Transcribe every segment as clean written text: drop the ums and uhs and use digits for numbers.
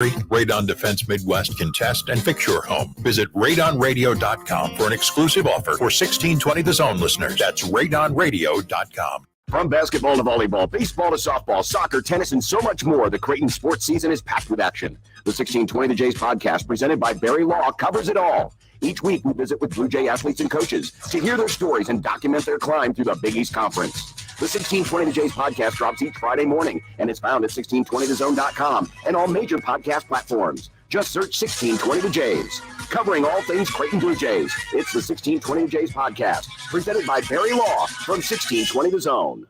Radon Defense Midwest can test and fix your home. Visit radonradio.com for an exclusive offer for 1620 The Zone listeners. That's radonradio.com. From basketball to volleyball, baseball to softball, soccer, tennis, and so much more, the Creighton sports season is packed with action. The 1620 The Jays podcast, presented by Barry Law, covers it all. Each week, we visit with Blue Jay athletes and coaches to hear their stories and document their climb through the Big East Conference. The 1620 The Jays podcast drops each Friday morning, and it's found at 1620thezone.com and all major podcast platforms. Just search 1620 The Jays. Covering all things Creighton Blue Jays, it's the 1620 The Jays podcast, presented by Barry Law from 1620 The Zone.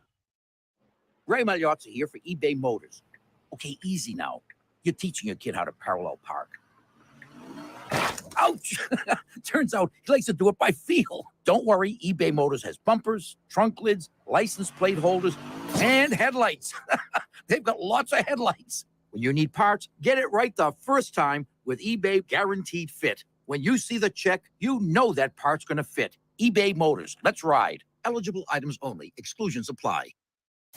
Ray Magliozzi here for eBay Motors. Okay, easy now. You're teaching your kid how to parallel park. Ouch! Turns out he likes to do it by feel. Don't worry, eBay Motors has bumpers, trunk lids, license plate holders, and headlights. They've got lots of headlights. When you need parts, get it right the first time with eBay Guaranteed Fit. When you see the check, you know that part's going to fit. eBay Motors. Let's ride. Eligible items only. Exclusions apply.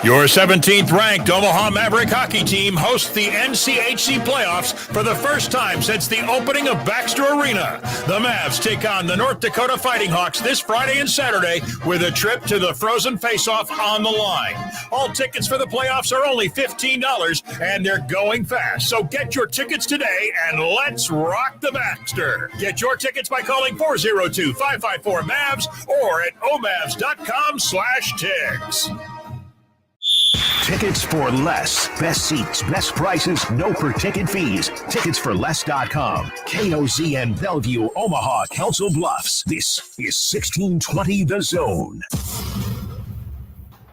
Your 17th ranked Omaha Maverick hockey team hosts the NCHC playoffs for the first time since the opening of Baxter Arena. The Mavs take on the North Dakota Fighting Hawks this Friday and Saturday with a trip to the Frozen Face-Off on the line. All tickets for the playoffs are only $15 and they're going fast. So get your tickets today and let's rock the Baxter. Get your tickets by calling 402-554-MAVS or at omavs.com/tickets. Tickets for less. Best seats, best prices, no per-ticket fees. Ticketsforless.com. KOZN Bellevue, Omaha, Council Bluffs. This is 1620 The Zone.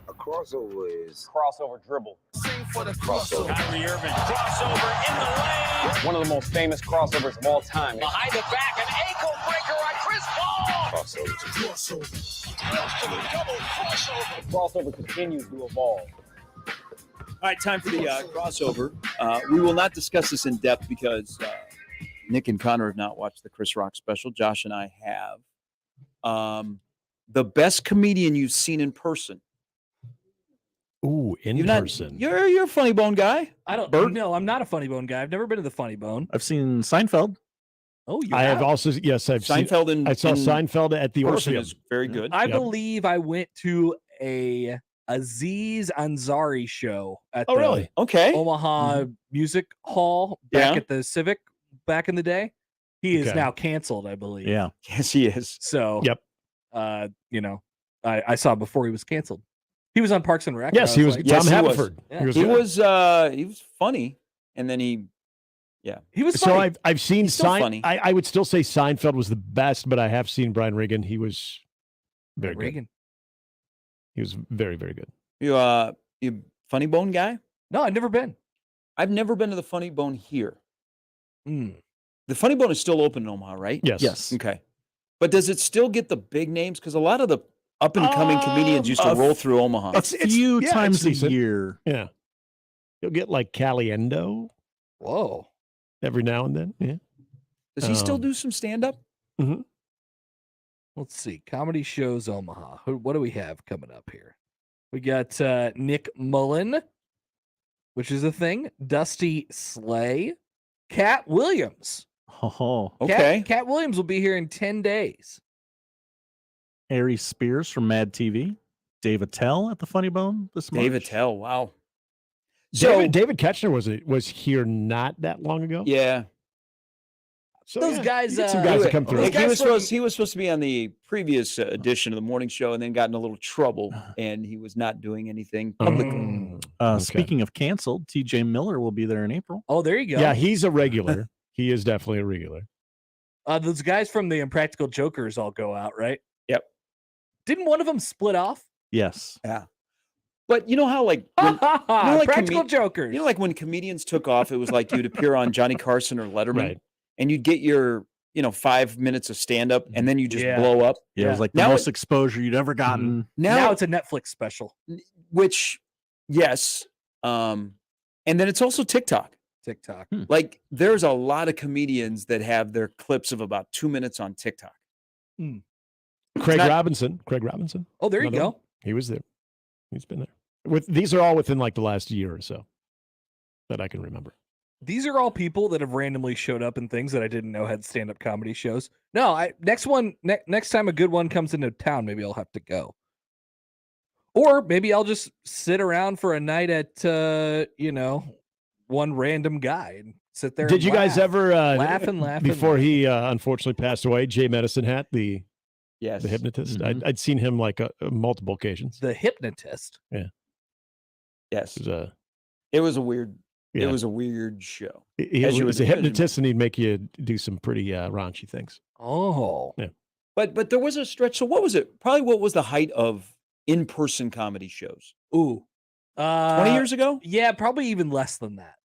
A crossover is... Crossover dribble. Sing for the crossover. Kyrie Irving, crossover in the lane. One of the most famous crossovers of all time. Behind the back, an ankle breaker on Chris Paul. Crossover. Double crossover. Crossover continues to evolve. All right, time for the crossover. We will not discuss this in depth because Nick and Connor have not watched the Chris Rock special. Josh and I have. The best comedian you've seen in person. Ooh, in person. You're a funny bone guy. No, I'm not a funny bone guy. I've never been to the funny bone. I've seen Seinfeld. Oh, I have also, yes, I've Seinfeld seen. I saw Seinfeld at the Orpheum. Is very good. I believe I went to a Aziz Ansari show at the really? Okay. Omaha Music Hall back at the Civic back in the day. He is now canceled, I believe. Yeah. Yes, he is. So, yep. I saw before he was canceled. He was on Parks and Rec. Yes, he was. Tom Haverford. Yeah. He was funny, and then he was funny. So I've seen Seinfeld. I would still say Seinfeld was the best, but I have seen Brian Regan. He was very good. He was very, very good. You funny bone guy? No, I've never been. I've never been to the Funny Bone here. The Funny Bone is still open in Omaha, right? Yes. Okay. But does it still get the big names? Because a lot of the up-and-coming comedians used to roll through Omaha. A few times a decent. year. Yeah. You'll get like Caliendo. Whoa. Every now and then. Yeah. Does he still do some stand-up? Mm-hmm. Let's see. Comedy shows Omaha. What do we have coming up here? We got Nick Mullen, which is a thing. Dusty Slay. Cat Williams. Oh, okay. Cat Williams will be here in 10 days. Ari Spears from Mad TV. Dave Attell at the Funny Bone this month. Dave Attell, wow. So David Ketchner was here not that long ago. Yeah. So those guys, some guys that come through. He was supposed to be on the previous edition of the morning show, and then got in a little trouble, and he was not doing anything publicly. Speaking of canceled, TJ Miller will be there in April. Oh, there you go. Yeah, he's a regular. He is definitely a regular. Those guys from the Impractical Jokers all go out, right? Yep. Didn't one of them split off? Yes. Yeah. But you know how Practical Jokers. You know, like when comedians took off, it was like you'd appear on Johnny Carson or Letterman. Right. And you'd get your, 5 minutes of stand-up, and then you just blow up. Yeah, it was like the most exposure you'd ever gotten. Now it's a Netflix special. Which, yes. And then it's also TikTok. Like, there's a lot of comedians that have their clips of about 2 minutes on TikTok. Craig Robinson. Oh, there you go. He was there. He's been there. These are all within like the last year or so that I can remember. These are all people that have randomly showed up in things that I didn't know had stand-up comedy shows. No, next time a good one comes into town, maybe I'll have to go. Or maybe I'll just sit around for a night at one random guy and sit there. Did you guys ever laugh before he unfortunately passed away? Jay Medicine Hat, the Yes. hypnotist. I'd seen him like multiple occasions. The hypnotist. Yeah. Yes. It was a weird. Yeah. It was a weird show. He was a hypnotist, and he'd make you do some pretty raunchy things. Oh. Yeah. But there was a stretch. So what was it? Probably what was the height of in-person comedy shows? Ooh. 20 years ago? Yeah, probably even less than that.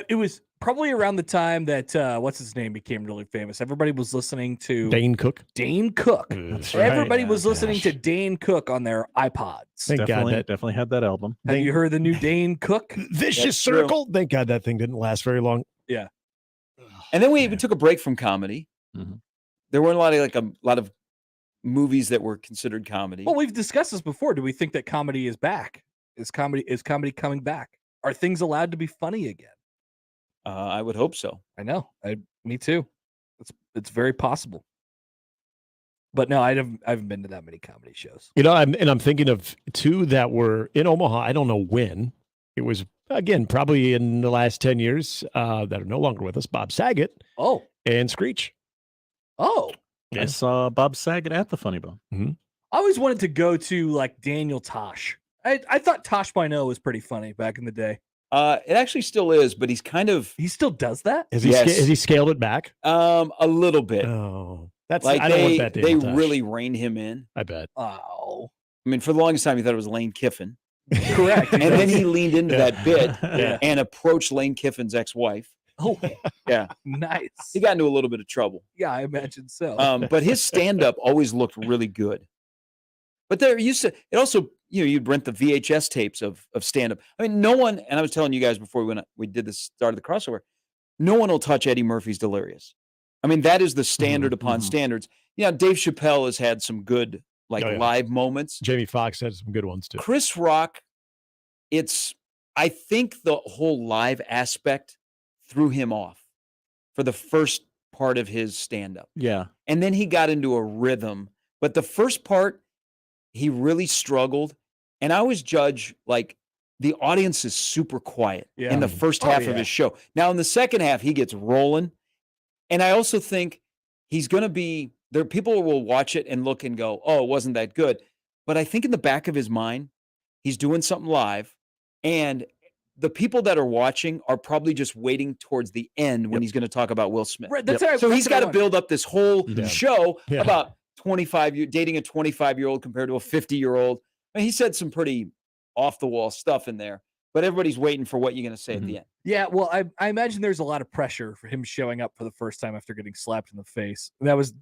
It was probably around the time that what's his name became really famous. Everybody was listening to Dane Cook. That's right. Everybody was listening to Dane Cook on their iPods. Thank God that definitely had that album. Have you heard the new Dane Cook? Vicious Circle. Thank God that thing didn't last very long. Yeah. And then we took a break from comedy. Mm-hmm. There weren't a lot of movies that were considered comedy. Well, we've discussed this before. Do we think that comedy is back? Is comedy coming back? Are things allowed to be funny again? I would hope so. I know. Me too. It's very possible. But no, I haven't been to that many comedy shows. I'm thinking of two that were in Omaha. I don't know when. It was, again, probably in the last 10 years that are no longer with us. Bob Saget. Oh. And Screech. Oh. I saw Bob Saget at the Funny Bone. Mm-hmm. I always wanted to go to like Daniel Tosh. I thought Tosh by No was pretty funny back in the day. It actually still is, but he still does that. Has he scaled it back? A little bit. Oh, that's like I don't want that. They Tosh. really reined him in. I bet. Oh, I mean, for the longest time, he thought it was Lane Kiffin. Correct. And then he leaned into that bit Yeah. and approached Lane Kiffin's ex-wife. Oh, yeah, nice. He got into a little bit of trouble. Yeah, I imagine so. But his stand-up always looked really good. But there used to, it also, you'd rent the VHS tapes of stand-up. I mean, no one, and I was telling you guys before we did the start of the crossover, no one will touch Eddie Murphy's Delirious. I mean, that is the standard upon standards. Dave Chappelle has had some good, live moments. Jamie Foxx had some good ones too. Chris Rock, I think the whole live aspect threw him off for the first part of his stand-up. Yeah. And then he got into a rhythm. But the first part, he really struggled. And I always judge, the audience is super quiet in the first half of his show. Now, in the second half, he gets rolling. And I also think he's going to be, people will watch it and look and go, oh, it wasn't that good. But I think in the back of his mind, he's doing something live. And the people that are watching are probably just waiting towards the end when he's going to talk about Will Smith. Right, So he's got to build up this whole show Yeah. about dating a 25-year-old compared to a 50-year-old. I mean, he said some pretty off-the-wall stuff in there, but everybody's waiting for what you're going to say at the end. Yeah, well, I imagine there's a lot of pressure for him showing up for the first time after getting slapped in the face. That was.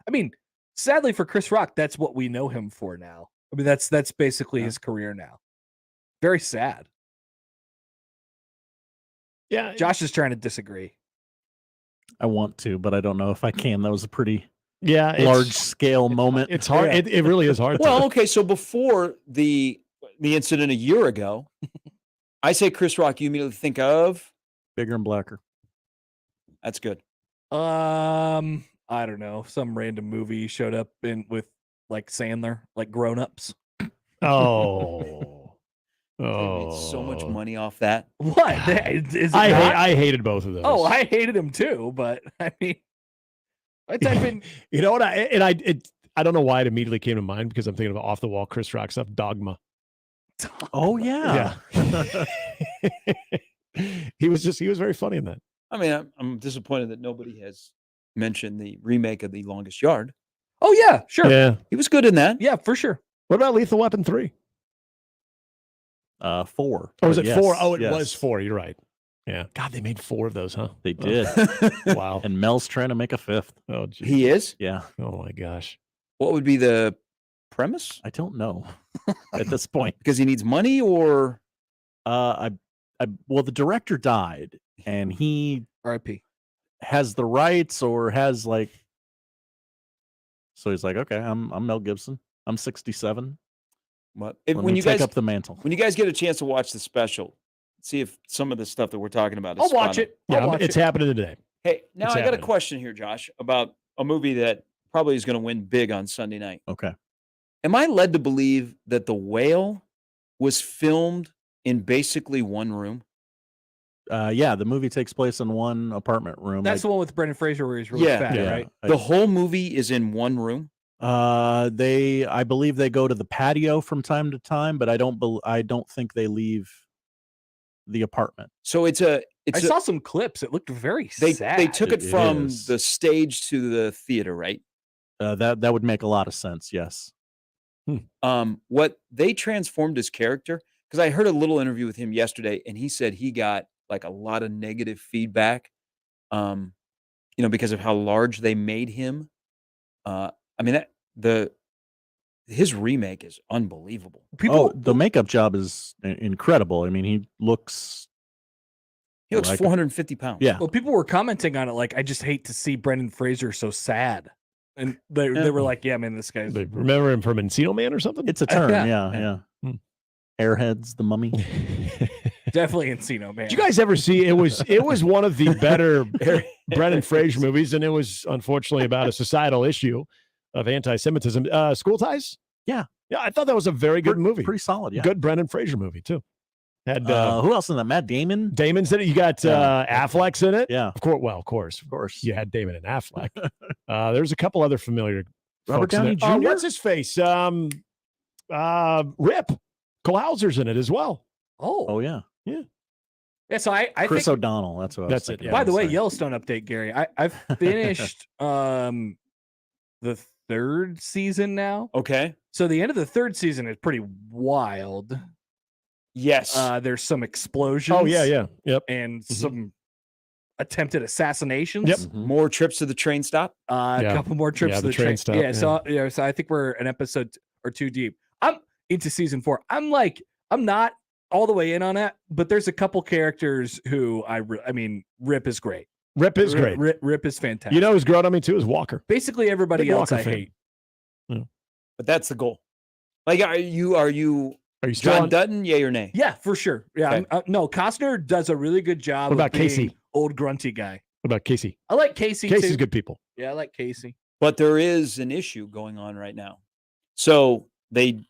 I mean, sadly for Chris Rock, that's what we know him for now. I mean, that's basically his career now. Very sad. Yeah, Josh is trying to disagree. I want to, but I don't know if I can. That was a pretty large scale moment. It's hard. Yeah. It really is hard. Well, okay, so before the incident a year ago, I say Chris Rock, you immediately think of Bigger and Blacker. That's good. I don't know. Some random movie showed up with Sandler, Grown Ups. They made so much money off that. What? I hated both of those. Oh, I hated him too, but I mean, I type in. You know what? I don't know why it immediately came to mind because I'm thinking of off the wall Chris Rock stuff. Dogma. Oh yeah. He was very funny in that. I mean, I'm disappointed that nobody has mentioned the remake of The Longest Yard. Oh yeah, sure. Yeah, he was good in that. Yeah, for sure. What about Lethal Weapon 3? 4. Oh, was it 4? Oh, it yes. was 4. You're right. Yeah. God, they made 4 of those, huh? They did. Wow. And Mel's trying to make a 5th. Oh, geez. He is? Yeah. Oh my gosh. What would be the premise? I don't know at this point. Because he needs money, or well, the director died, and he R.I.P. has the rights, or has so he's like, okay, I'm Mel Gibson. I'm 67. What? When you guys take up the mantle, when you guys get a chance to watch the special, see if some of the stuff that we're talking about is I'll watch spot on. it. Yeah, I'll watch it's it. happening today. Hey, now It's I got a happening. question here, Josh, about a movie that probably is going to win big on Sunday night. Okay. Am I led to believe that The Whale was filmed in basically one room? Yeah, the movie takes place in one apartment room. That's the one with Brendan Fraser where he's really fat, right? The whole movie is in one room. I believe they go to the patio from time to time, but I don't think they leave the apartment. So I saw some clips. It looked very they sad. they took it It from is. the stage to the theater, right? That would make a lot of sense. Yes. What they transformed his character, because I heard a little interview with him yesterday, and he said he got like a lot of negative feedback, because of how large they made him. His remake is unbelievable. The makeup job is incredible. I mean, he looks 450 pounds. Yeah. Well, people were commenting on it like, I just hate to see Brendan Fraser so sad. And they were like, yeah, man, this guy's... They remember him from Encino Man or something? It's a turn. Yeah. Airheads, The Mummy. Definitely Encino Man. Did you guys ever see it was one of the better Brendan Fraser movies, and it was unfortunately about a societal issue of anti-Semitism. School Ties? Yeah. Yeah, I thought that was a very good movie. Pretty solid, yeah. Good Brendan Fraser movie, too. Had who else in that? Matt Damon? Damon's in it. You got Affleck's in it. Yeah. Of course. You had Damon and Affleck. There's a couple other familiar Robert folks in Downey there. Jr.? What's his face? Rip. Cole Hauser's in it as well. Oh yeah. Yeah, so I Chris think, O'Donnell. That's what I was thinking. by the way, Yellowstone update, Gary. I've finished the third season now. Okay. So the end of the third season is pretty wild. Yes. There's some explosions. Oh, yeah. Yep. And some attempted assassinations. Yep. More trips to the train stop. A couple more trips to the train stop. Yeah, so I think we're an episode or two deep. I'm into season 4. I'm not all the way in on that, but there's a couple characters who Rip is great. Rip is great. Rip is fantastic. You know who's grown on me too is Walker. Basically everybody Big else Walker I fan. hate. Yeah. But that's the goal. Like, are you still John on? Dutton, yay or nay? Yeah, for sure. Yeah, Okay. No, Costner does a really good job. What about of being Casey? Old grunty guy. What about Casey? I like Casey. Casey's too. good people. Yeah, I like Casey. But there is an issue going on right now. So the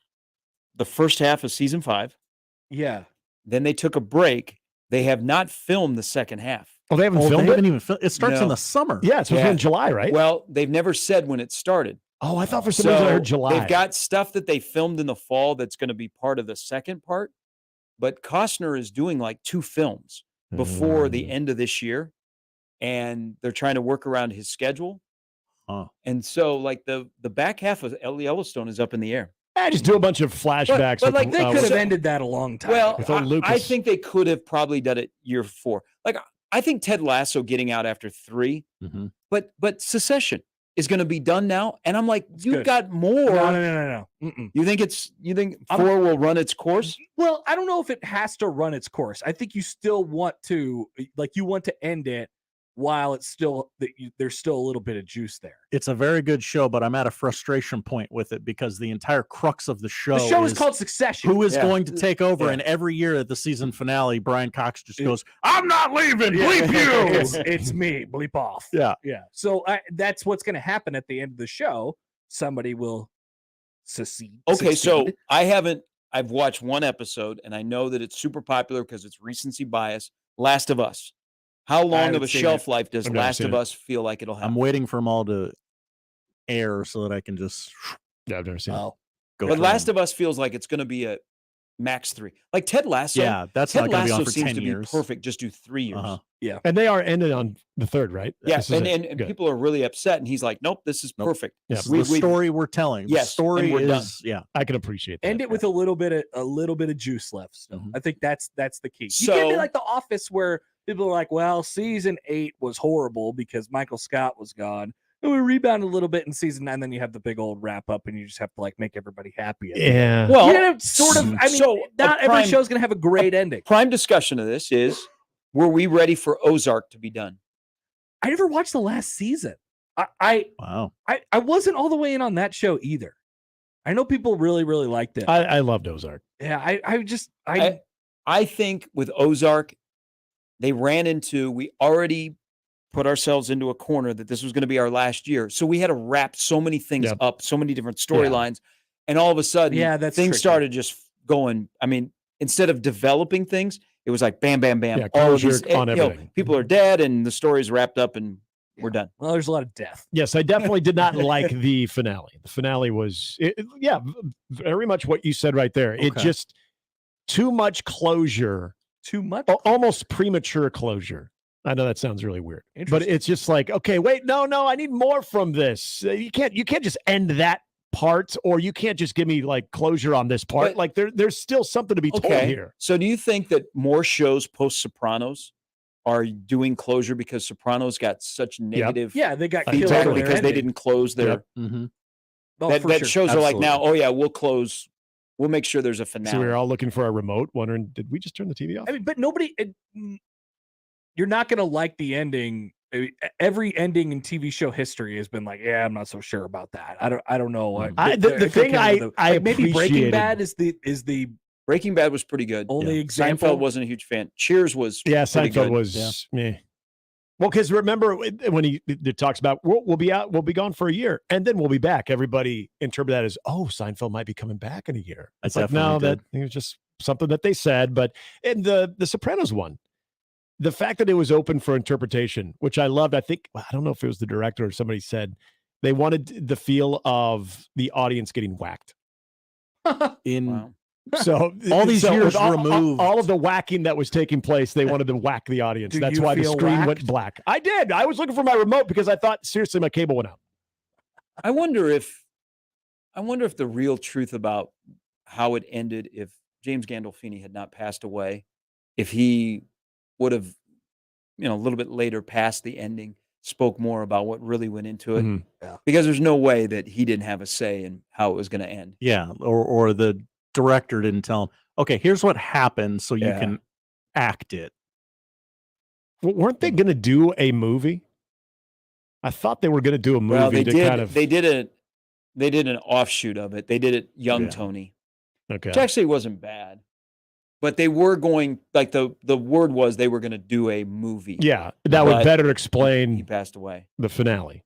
first half of season 5, Yeah. then they took a break. They have not filmed the second half. Oh, they haven't They filmed haven't it? even filmed. It starts No. in the summer. Yeah, it's supposed to be in July, right? Well, they've never said when it started. Oh, I thought for some reason I heard July. They've got stuff that they filmed in the fall that's going to be part of the second part. But Costner is doing like 2 films before the end of this year. And they're trying to work around his schedule. And so like the back half of Yellowstone is up in the air. I just do a bunch of flashbacks. But like They could have ended that a long time. Well, With old I Lucas. think they could have probably done it year 4. Like I think Ted Lasso getting out after 3, but Secession is going to be done now, and I'm like, you've good. got more. No. Mm-mm. You think 4 will run its course? Well, I don't know if it has to run its course. I think you still want to, you want to end it while it's still there's still a little bit of juice there. It's a very good show, but I'm at a frustration point with it because the entire crux of the show is called Succession. Who is going to take over? And every year at the season finale, Brian Cox just goes, "I'm not leaving. Bleep you." It's me. Bleep off. Yeah. So that's what's going to happen at the end of the show. Somebody will secede. Okay, so I've watched 1 episode, and I know that it's super popular because it's recency bias. Last of Us. How long of haven't a seen shelf it. life does I've never Last seen of it. Us feel like it'll have? I'm waiting for them all to air so that I can just Yeah, I've never seen it. go. But Last of Us feels like it's going to be a max 3. Like Ted Lasso. Yeah, that's Ted not going to be Lasso on for seems 10 to years. be perfect. Just do 3 years. Uh-huh. And they are ended on the 3rd, right? Yeah, This is and it. Good. people are really upset, and he's like, "Nope, this is perfect." Yeah, This is the story we're telling. The Yes, story and we're done. is yeah. I can appreciate that. End it with a little bit of juice left. Still, Mhm. I think that's the key. You can't be So- like The Office where people are like, "Well, season 8 was horrible because Michael Scott was gone." And we rebounded a little bit in season 9. Then you have the big old wrap up, and you just have to like make everybody happy. at the end. Yeah. Well, You gotta sort of. I mean, so not a every prime- show's gonna have a great ending. Prime discussion of this is: were we ready for Ozark to be done? I never watched the last season. I Wow. wasn't all the way in on that show either. I know people really liked it. I loved Ozark. Yeah, I I think with Ozark, we already put ourselves into a corner that this was going to be our last year. So we had to wrap so many things up, so many different storylines. And all of a sudden, that's things tricky. started just going. I mean, instead of developing things, it was like bam, bam, bam. Yeah, all of closure these, on everything. people are dead and the story's wrapped up and we're done. Well, there's a lot of death. Yes, I definitely did not like the finale. The finale was, very much what you said right there. It just too much closure, almost premature closure. I know that sounds really weird, but it's just like, okay, wait, no, I need more from this. You can't just end that part, or you can't just give me like closure on this part. But, like there's still something to be told here. So do you think that more shows post Sopranos are doing closure because Sopranos got such negative? Yeah, they got feedback killed because they didn't close their. That shows are like now. Oh yeah, we'll close. We'll make sure there's a finale. So we were all looking for a remote, wondering, did we just turn the TV off? I mean, but nobody. You're not going to like the ending. Every ending in TV show history has been like, yeah, I'm not so sure about that. I don't know. The thing I maybe Breaking appreciated- Bad is the Breaking Bad was pretty good. only example. Seinfeld wasn't a huge fan. Cheers was Yeah, pretty Seinfeld good. was meh. Well, because remember when he talks about we'll be gone for a year and then we'll be back. Everybody interpreted that as, oh, Seinfeld might be coming back in a year. It's like, no, that it was just something that they said. But in the Sopranos one, the fact that it was open for interpretation, which I loved. I don't know if it was the director or somebody said they wanted the feel of the audience getting whacked. So all these years removed, all of the whacking that was taking place, they wanted to whack the audience. That's why the screen went black. I did. I was looking for my remote because I thought, seriously, my cable went out. I wonder if the real truth about how it ended, if James Gandolfini had not passed away, if he would have, a little bit later past the ending, spoke more about what really went into it. Yeah. Because there's no way that he didn't have a say in how it was going to end. Yeah, or the director didn't tell him, okay, here's what happened, so you can act it. Well, weren't they going to do a movie? I thought they were going to do a movie. Well, they did. Kind of... They did an offshoot of it. They did it Young Tony, which actually wasn't bad. But they were going, like the word was they were going to do a movie. Yeah, that would better explain. He passed away. The finale.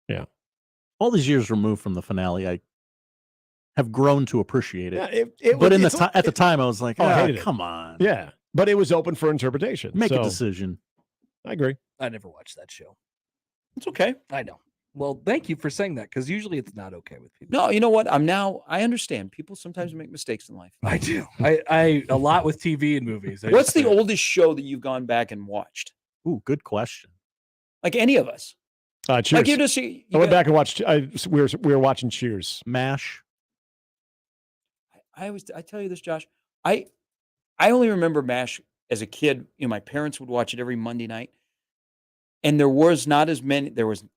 Yeah. All these years removed from the finale, I have grown to appreciate it. Yeah, but at the time, I was like, come on. Yeah, but it was open for interpretation. Make a decision. I agree. I never watched that show. It's okay. I know. Well, thank you for saying that, because usually it's not okay with people. No, you know what? I understand. People sometimes make mistakes in life. I do. I a lot with TV and movies. What's the oldest show that you've gone back and watched? Ooh, good question. Like any of us. Cheers. Like you I went back and watched. We were watching Cheers. MASH. I tell you this, Josh. I only remember MASH as a kid. My parents would watch it every Monday night. And there was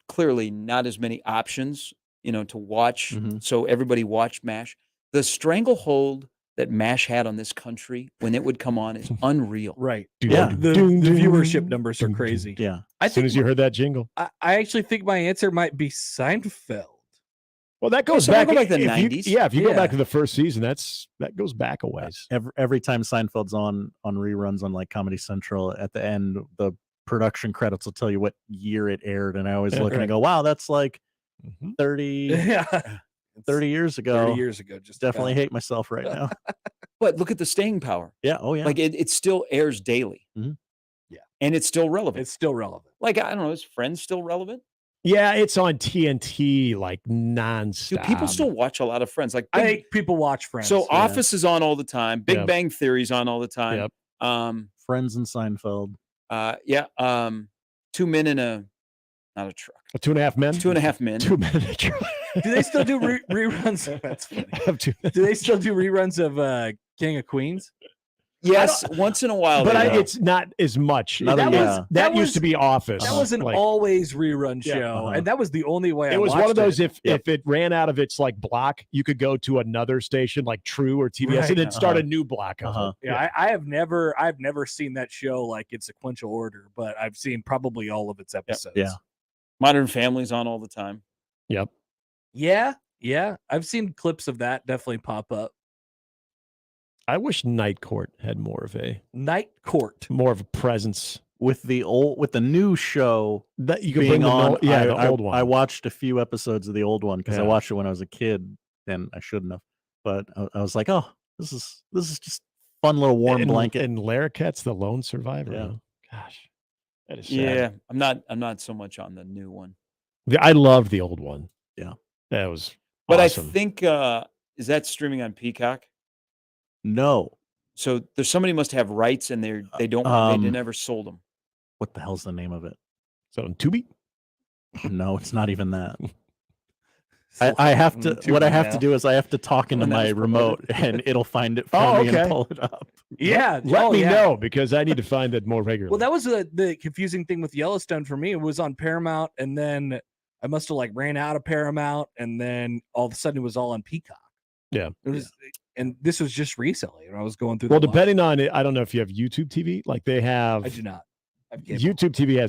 clearly not as many options, to watch. So everybody watched MASH. The stranglehold that MASH had on this country when it would come on is unreal. Right. Yeah. The viewership numbers are crazy. Yeah. As soon as you heard that jingle. I actually think my answer might be Seinfeld. Well, that goes back to the 90s. If you go back to the first season, that goes back a ways. Every time Seinfeld's on reruns on like Comedy Central, at the end, the production credits will tell you what year it aired, and I always look and I go, wow, that's like 30 years ago. 30 years ago. Just definitely hate myself right now. But look at the staying power. Yeah. Oh yeah. Like it still airs daily. Yeah. And it's still relevant. It's still relevant. Like, I don't know, is Friends still relevant? Yeah, it's on TNT like nonstop. Do people still watch a lot of Friends? Like, I think people watch Friends. So Office is on all the time. Big Yep. Bang Theory's on all the time. Yep. Friends and Seinfeld. 2 men in not a truck. 2.5 men. 2.5 men. 2 men in a truck. Do they still do reruns? That's funny. Do they still do reruns of King of Queens? Yes, once in a while. But it's not as much. That used to be Office. That was an always rerun show, and that was the only way. It was one of those. If it ran out of its like block, you could go to another station like True or TBS and then start a new block. I've never seen that show like in sequential order, but I've seen probably all of its episodes. Yeah. Modern Family's on all the time. Yep. Yeah. I've seen clips of that definitely pop up. I wish Night Court had more of a presence with the new show that you could being bring on. the old one. I watched a few episodes of the old one because I Yeah. watched it when I was a kid, and I shouldn't have. But I was like, oh, this is just fun little warm blanket. And Larroquette's the lone survivor. Yeah. Huh? Gosh, that is sad. Yeah, I'm not so much on the new one. I love the old one. Yeah, that was. But awesome. I think is that streaming on Peacock? No. So there's somebody must have rights, and they never sold them. What the hell's the name of it? So on Tubi? No, it's not even that. I have to. What I have to do is I have to talk into my remote, and it'll find it for me and pull it up. Yeah, let me know because I need to find it more regularly. Well, that was the confusing thing with Yellowstone for me. It was on Paramount, and then I must have ran out of Paramount, and then all of a sudden it was all on Peacock. Yeah, it was, and this was just recently when I was going through. Well, depending on it, I don't know if you have YouTube TV. Like they have. I do not. YouTube TV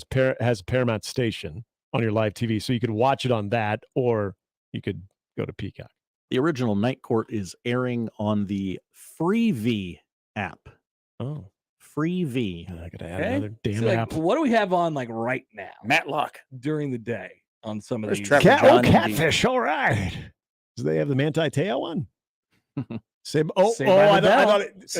has a Paramount station on your live TV, so you could watch it on that, or you could go to Peacock. The original Night Court is airing on the Freevee app. Oh, Freevee. I gotta add another damn So, app. What do we have on right now? Matlock during the day on some of There's these. Catfish. All right. Do they have the Manti Te'o one? Saved by the Bell. I thought it is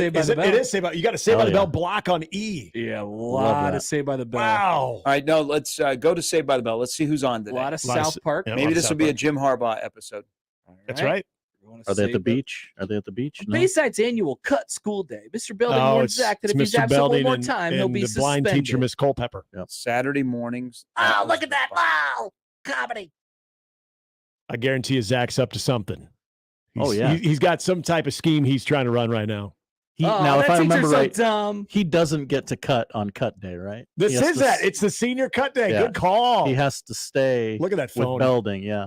Saved by. You got to Saved by the Bell block on E. Yeah, a lot of Saved by the Bell. Wow. All right, no, let's go to Saved by the Bell. Let's see who's on today. A lot of South Park. Maybe this will be a Jim Harbaugh episode. That's right. Are they at the beach? Are they at the beach? No? Bayside's annual cut school day. Mr. Belding warns Zach that if he's absent one more time, he'll be the suspended. blind teacher, Miss Culpepper. Yep. Saturday mornings. Oh, look at that! Wow, comedy. I guarantee you, Zach's up to something. Yeah, he's got some type of scheme he's trying to run right now. Now, if I remember right, dumb. he doesn't get to cut on cut day, right? This is that. It's the senior cut day. Yeah. Good call. He has to stay. Look at that phone. With Belding, yeah.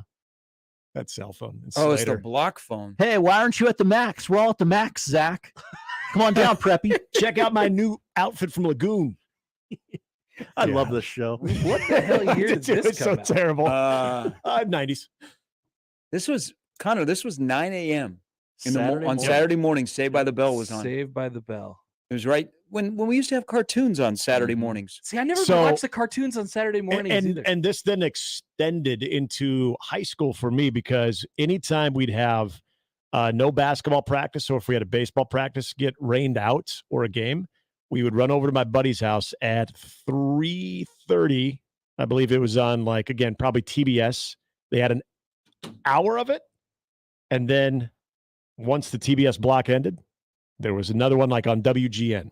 That cell phone. It's the block phone. Hey, why aren't you at the max? We're all at the max, Zach. Come on down, Preppy. Check out my new outfit from Lagoon. I love this show. What the hell year did this It's so come out? terrible. 90s. This was Connor. This was 9 a.m. Saturday Saturday morning. Saved by the Bell was on. Saved by the Bell. It was right when we used to have cartoons on Saturday mornings. See, I never watched the cartoons on Saturday mornings either. And this then extended into high school for me because anytime we'd have no basketball practice, or if we had a baseball practice get rained out or a game, we would run over to my buddy's house at 3:30. I believe it was on probably TBS. They had an hour of it. And then once the TBS block ended, there was another one on WGN.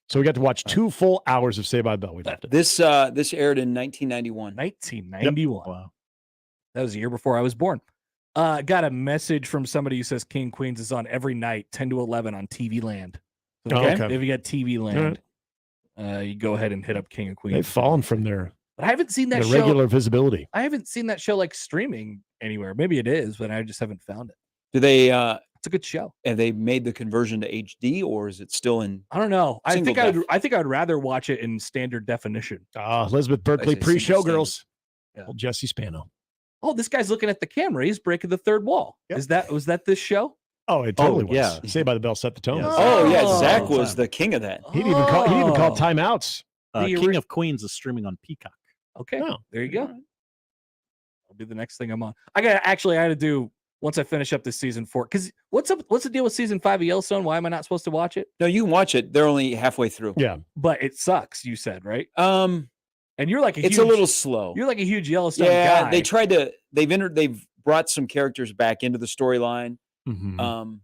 So we got to watch 2 full hours of Saved by the Bell. We loved it. This aired in 1991. 1991. Yep. Wow. That was the year before I was born. Got a message from somebody who says King Queens is on every night, 10 to 11 on TV Land. So okay. If you got TV Land, you go ahead and hit up King of Queens. They've fallen from their But I haven't seen that show. regular visibility. I haven't seen that show streaming anywhere. Maybe it is, but I just haven't found it. Do they? It's a good show. Have they made the conversion to HD, or is it still in? I don't know. I single think def? I think I'd rather watch it in standard definition. Elizabeth Berkley, I say single pre-Showgirls. Yeah. Old Jesse Spano. Oh, this guy's looking at the camera. He's breaking the third wall. Yep. Was that this show? Oh, it totally was. yeah. Saved by the Bell set the tone. Yes. Oh yeah, Oh. Zach was the king of that. He didn't even call timeouts. King of Queens is streaming on Peacock. Okay, Oh. there you go. I'll be the next thing I'm on. I had to do once I finish up this season 4. Because what's the deal with season 5 of Yellowstone? Why am I not supposed to watch it? No, you can watch it. They're only halfway through. Yeah. But it sucks. You said right. And you're It's a little slow. You're like a huge Yellowstone Yeah, guy. they tried to. They've brought some characters back into the storyline. Mhm. Mm-hmm.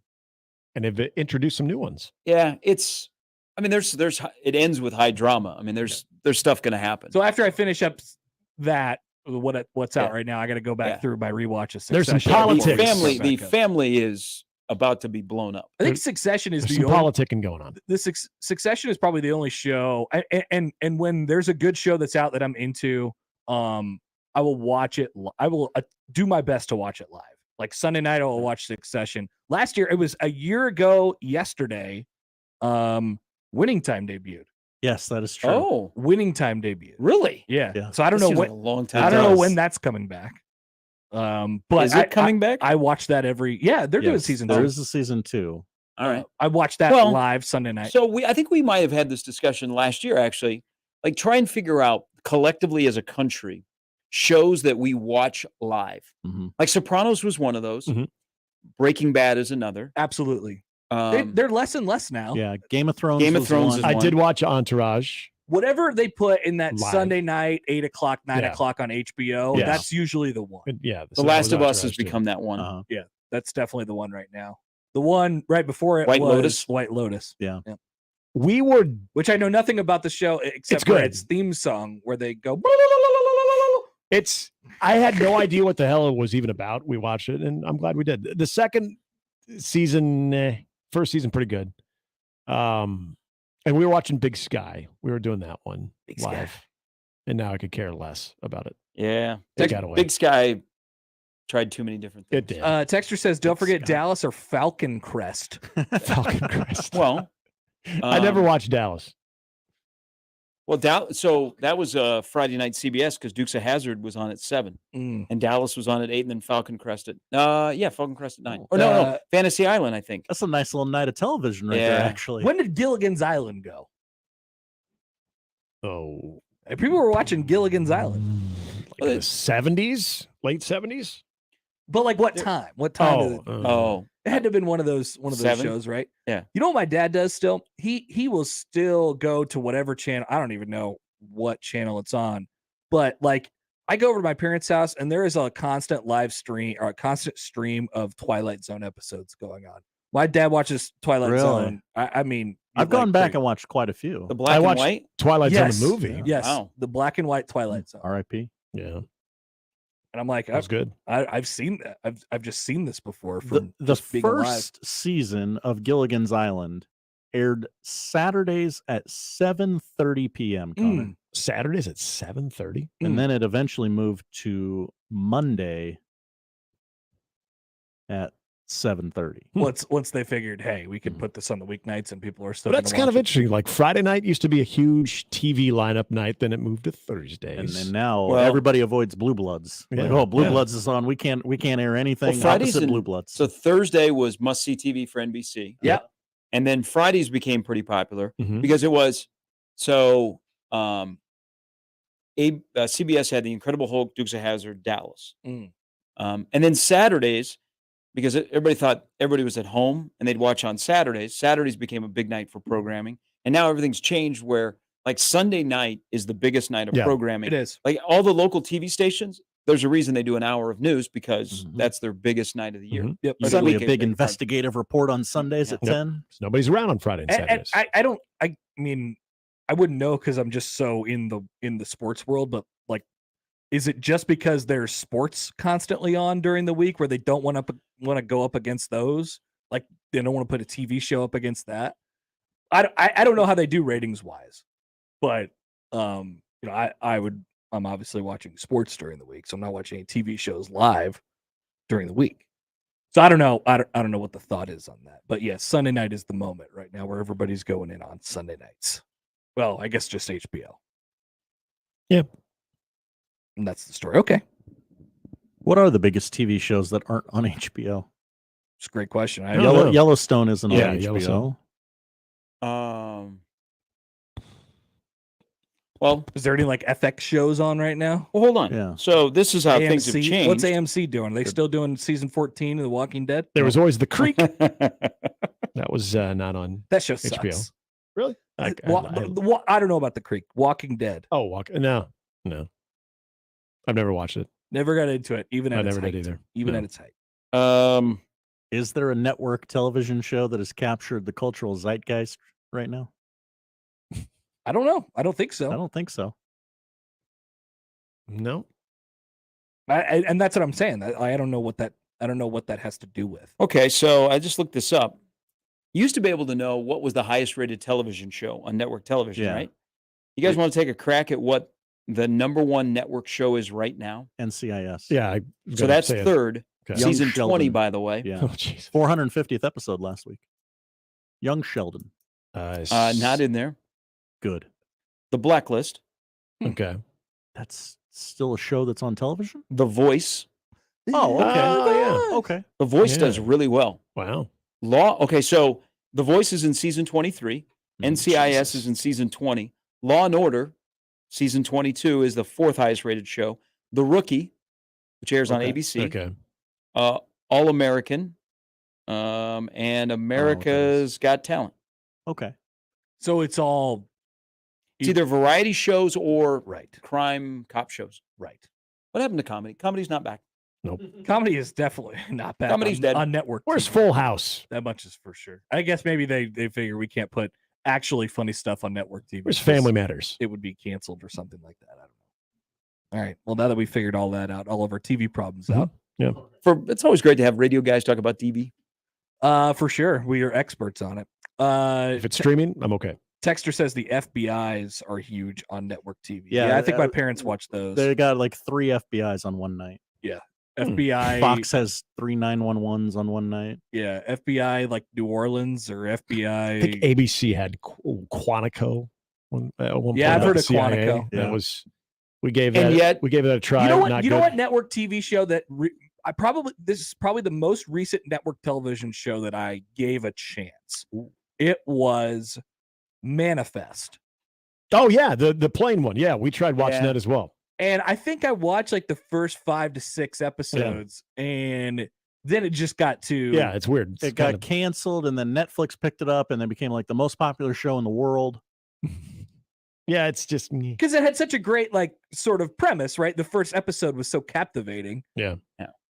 And they've introduced some new ones. Yeah, it's. I mean, there's. It ends with high drama. I mean, there's stuff going to happen. So after I finish up that, what's out Yeah. right now, I got to go back through my rewatch of There's some Succession. politics. The family is about to be blown up. I think Succession is There's the some only. politicking going on. Succession is probably the only show, and when there's a good show that's out that I'm into, I will watch it. I will do my best to watch it live. Like Sunday night, I will watch Succession. Last year, it was a year ago yesterday. Winning Time debuted. Yes, that is true. Oh, Winning Time debuted. really? Yeah. Yeah. So I don't That know seems when. like a long time. I don't know does. when that's coming back. But Is it coming back? I watch that every. Yeah, they're doing Yes, season there 2. is a season 2. All right. I watched that Well, live Sunday night. So I think we might have had this discussion last year, actually. Like, try and figure out collectively as a country shows that we watch live. Like Sopranos was one of those. Breaking Bad is another. Absolutely. They're less and less now. Yeah, Game of Thrones. Game of Thrones. One. I did watch Entourage. Whatever they put in that Live. Sunday night, 8 o'clock, 9 Yeah. o'clock on HBO, Yeah. that's usually the one. Yeah, The Last of Us has become that one. Yeah, that's definitely the one right now. The one right before it White was Lotus? White Lotus. Yeah. We were, Which I know nothing about the show except It's for good. its theme song where they go. I had no idea what the hell it was even about. We watched it, and I'm glad we did. The second season, first season, pretty good. And we were watching Big Sky. We were doing that one Big Sky. live, and now I could care less about it. Yeah. It got away. Big Sky tried too many different things. It did. Texter says, "Don't Big forget Sky. Dallas or Falcon Crest." Falcon Crest. Well, I never watched Dallas. Well, so that was Friday night CBS because Dukes of Hazzard was on at 7, and Dallas was on at 8, and then Falcon Crest at Falcon Crest at 9. Or no, Fantasy Island, I think. That's a nice little night of television right there, actually. When did Gilligan's Island go? Oh, People were watching Gilligan's Island, like the 70s, late 70s. but like what time? What time? It had to have been one of those 7? shows, right? Yeah. You know what my dad does still? He will still go to whatever channel. I don't even know what channel it's on, but like I go over to my parents' house and there is a constant live stream or a constant stream of Twilight Zone episodes going on. My dad watches Twilight Zone. I mean, I've gone back and watched quite a few. The black and white Twilight Zone the movie. Yes, Wow. the black and white Twilight Zone. R.I.P. Yeah. And I'm like, That's good. I've seen that. I've just seen this before. From The just being alive. first season of Gilligan's Island aired Saturdays at 7:30 p.m. Connor. Saturdays at 7:30, And then it eventually moved to Monday at 7:30. Once they figured, hey, we could put this on the weeknights and people are still. But that's gonna kind of watch it. interesting. Like Friday night used to be a huge TV lineup night, then it moved to Thursdays. And now Well- everybody avoids Blue Bloods. Like, Yeah. oh, Blue Yeah. Bloods is on. We can't air anything. Well, Fridays opposite and- Blue Bloods. So Thursday was must see TV for NBC. Yeah. And then Fridays became pretty popular Mhm. because it was so CBS had the Incredible Hulk, Dukes of Hazzard, Dallas. Mm. And then Saturdays, because everybody thought everybody was at home and they'd watch on Saturdays. Saturdays became a big night for programming. And now everything's changed where like Sunday night is the biggest night of Yeah, programming. It is. Like all the local TV stations, there's a reason they do an hour of news because that's their biggest night of the year. Mhm. Yep. Or the Usually a weekend, big big investigative report on Sundays at Yep. 10. So nobody's around on Friday and And Saturdays. I don't. I mean, I wouldn't know because I'm just so in the sports world. But like, is it just because there's sports constantly on during the week where they don't want to go up against those? Like they don't want to put a TV show up against that. I don't know how they do ratings wise, but I'm obviously watching sports during the week, so I'm not watching any TV shows live during the week. So I don't know. I don't know what the thought is on that. But yes, Sunday night is the moment right now where everybody's going in on Sunday nights. Well, I guess just HBO. Yep. And that's the story. Okay. What are the biggest TV shows that aren't on HBO? It's a great question. I don't know. Yellowstone isn't Yeah, on HBO. Yellowstone. Well, is there any like FX shows on right now? Well, hold on. Yeah. So this is how things have AMC? changed. What's AMC doing? Are they still doing season 14 of The Walking Dead? There was always The Creek. That was not on That show HBO. sucks. Really? I don't know about The Creek. Walking Dead. No. I've never watched it. Never got into it, even at I its never height. did either. Even No. at its height. Is there a network television show that has captured the cultural zeitgeist right now? I don't know. I don't think so. I don't think so. No. And that's what I'm saying. I don't know what that. I don't know what that has to do with. Okay, so I just looked this up. You used to be able to know what was the highest rated television show on network television, Yeah. right? You guys want to take a crack at what the number one network show is right now? NCIS. Yeah. So that's third. Okay. Young Season 20, Sheldon. by the way. Yeah. Oh, jeez. 450th episode last week. Young Sheldon. Not in there. Good. The Blacklist. Okay. That's still a show that's on television? The Voice. Oh, okay. Oh, yeah. Okay. The Voice Yeah. does really well. Wow. Okay, so The Voice is in season 23. NCIS is in season 20. Law and Order, season 22, is the 4th highest rated show. The Rookie, which airs on ABC. Okay. All American, and America's Got Talent. Okay. So it's all It's either variety shows or right. crime cop shows. Right. What happened to comedy? Comedy's not back. Nope. Comedy is definitely not back. Comedy's dead. On network. Where's TV. Full House? That much is for sure. I guess maybe they figure we can't put actually funny stuff on network TV. Where's Family Matters? It would be canceled or something like that. I don't know. All right. Well, now that we figured all that out, all of our TV problems out. Yeah. It's always great to have radio guys talk about TV. For sure. We are experts on it. If it's streaming, I'm okay. Texter says the FBIs are huge on network TV. Yeah, I think my parents watch those. They got like 3 FBIs on one night. Yeah. FBI. Fox has 3 911s on one night. Yeah. FBI like New Orleans or FBI. I think ABC had Quantico. Yeah, I've heard of Quantico. That was we gave And that yet- we gave that a try. You know what? Not You know good. what network TV show that this is probably the most recent network television show that I gave a chance. It was Manifest. Oh yeah, the plane one. Yeah, we tried watching Yeah. that as well. And I think I watched like the first 5 to 6 episodes, and then it just got to Yeah, it's weird. It's It got kind of- canceled, and then Netflix picked it up, and then became like the most popular show in the world. yeah, it's just because it had such a great like sort of premise, right? The first episode was so captivating. yeah.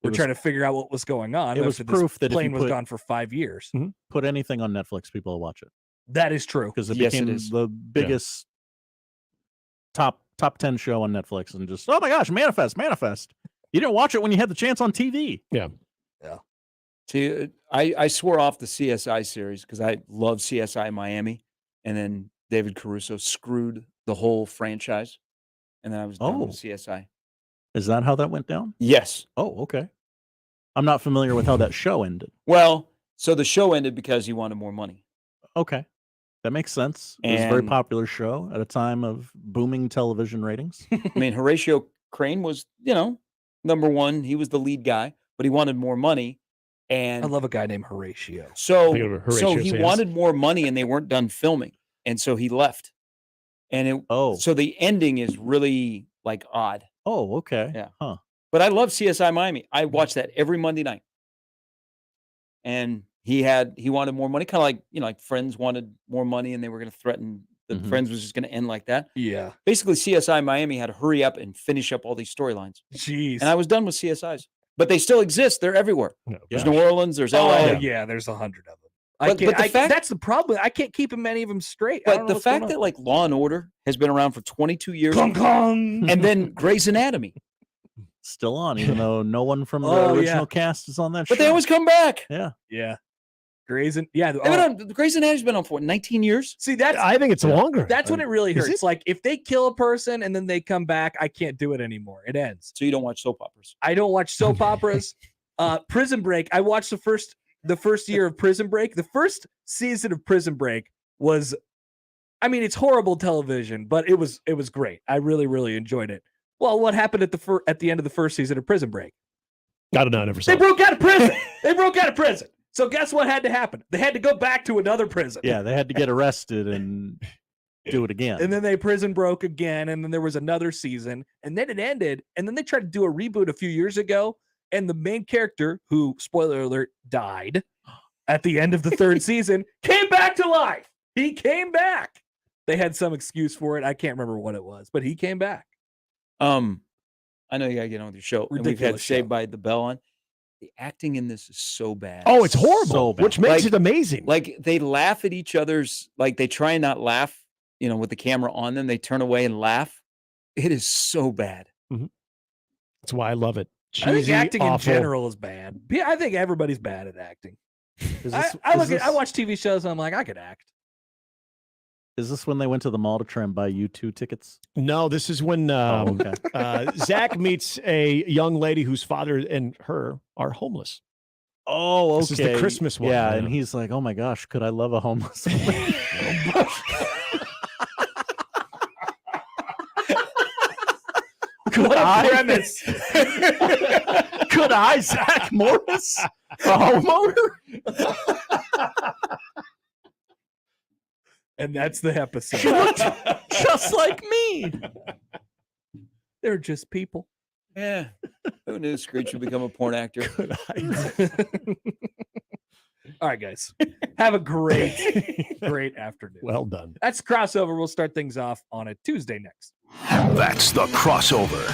We're was- trying to figure out what was going on. It was after this proof that if plane you was put- gone for 5 years. Put anything on Netflix, people will watch it That is true. because it Yes, it became is. the biggest top 10 show on Netflix, and just oh my gosh, Manifest. You didn't watch it when you had the chance on TV. Yeah. See, I swore off the CSI series because I love CSI Miami, and then David Caruso screwed the whole franchise, and then I was done with CSI. Is that how that went down? Yes. Oh, okay. I'm not familiar with how that show ended. Well, so the show ended because he wanted more money. Okay. That makes sense. It was a very And- popular show at a time of booming television ratings. I mean, Horatio Crane was, number one. He was the lead guy, but he wanted more money. And I love a guy named Horatio. So, Think of Horatio so he Sands. wanted more money, and they weren't done filming, and so he left. And so the ending is really like odd. Oh, okay. Yeah. Huh. But I love CSI Miami. I watch that every Monday night. And he wanted more money, kind of like like Friends wanted more money, and they were going to threaten that Mhm. Friends was just going to end like that. Yeah. Basically, CSI Miami had to hurry up and finish up all these storylines. Jeez. And I was done with CSIs. But they still exist. They're everywhere. No, There's gosh. New Orleans. There's Oh, LA. yeah. There's 100 of them. But the fact- that's the problem. I can't keep many of them straight. I But don't know the what's going fact on. that like Law and Order has been around for 22 years, Clunk, clunk. and then Grey's Anatomy, Still on, even though no one from the Oh, yeah. original cast is on that show. but they always come back. Yeah. Yeah. Yeah. They've been on, Grey's Anatomy's been on for what, 19 years. See, that's I think it's longer. that's when it really Is hurts. Like if they kill a person and then they come back, I can't do it anymore. It ends. So you don't watch soap operas. I don't watch soap operas. Prison Break. I watched the first year of Prison Break. The first season of Prison Break was, I mean, it's horrible television, but it was great. I really, really enjoyed it. Well, what happened at the end of the first season of Prison Break? I don't know. I never saw They it. broke out of prison. They broke out of prison. So guess what had to happen? They had to go back to another prison. Yeah, they had to get arrested and do it again. And then they prison broke again, and then there was another season, and then it ended, and then they tried to do a reboot a few years ago, and the main character, who, spoiler alert, died at the end of the third season, came back to life. He came back. They had some excuse for it. I can't remember what it was, but he came back. I know you gotta get on with your show. And we've had Ridiculous Saved show. by the Bell on. The acting in this is so bad. Oh, it's horrible, So bad. which makes Like- it amazing. Like they laugh at each other's, like they try and not laugh, with the camera on them. They turn away and laugh. It is so bad. That's why I love it. I think Cheesy, acting awful. in general is bad. Yeah, I think everybody's bad at acting. Is I watch TV shows and I'm like, I could act. Is this when they went to the mall to try and buy U2 tickets? No, this is when Okay. Zach meets a young lady whose father and her are homeless. Oh, okay. This is the Christmas one, Yeah, yeah. and he's like, "Oh my gosh, could I love a homeless woman?" What I- premise. Could I, Zach Morris, a homeowner? And that's the episode. She looked just like me. They're just people. Yeah. Who knew Screech would become a porn actor? All right, guys. Have a great afternoon. Well done. That's Crossover. We'll start things off on a Tuesday next. That's the Crossover.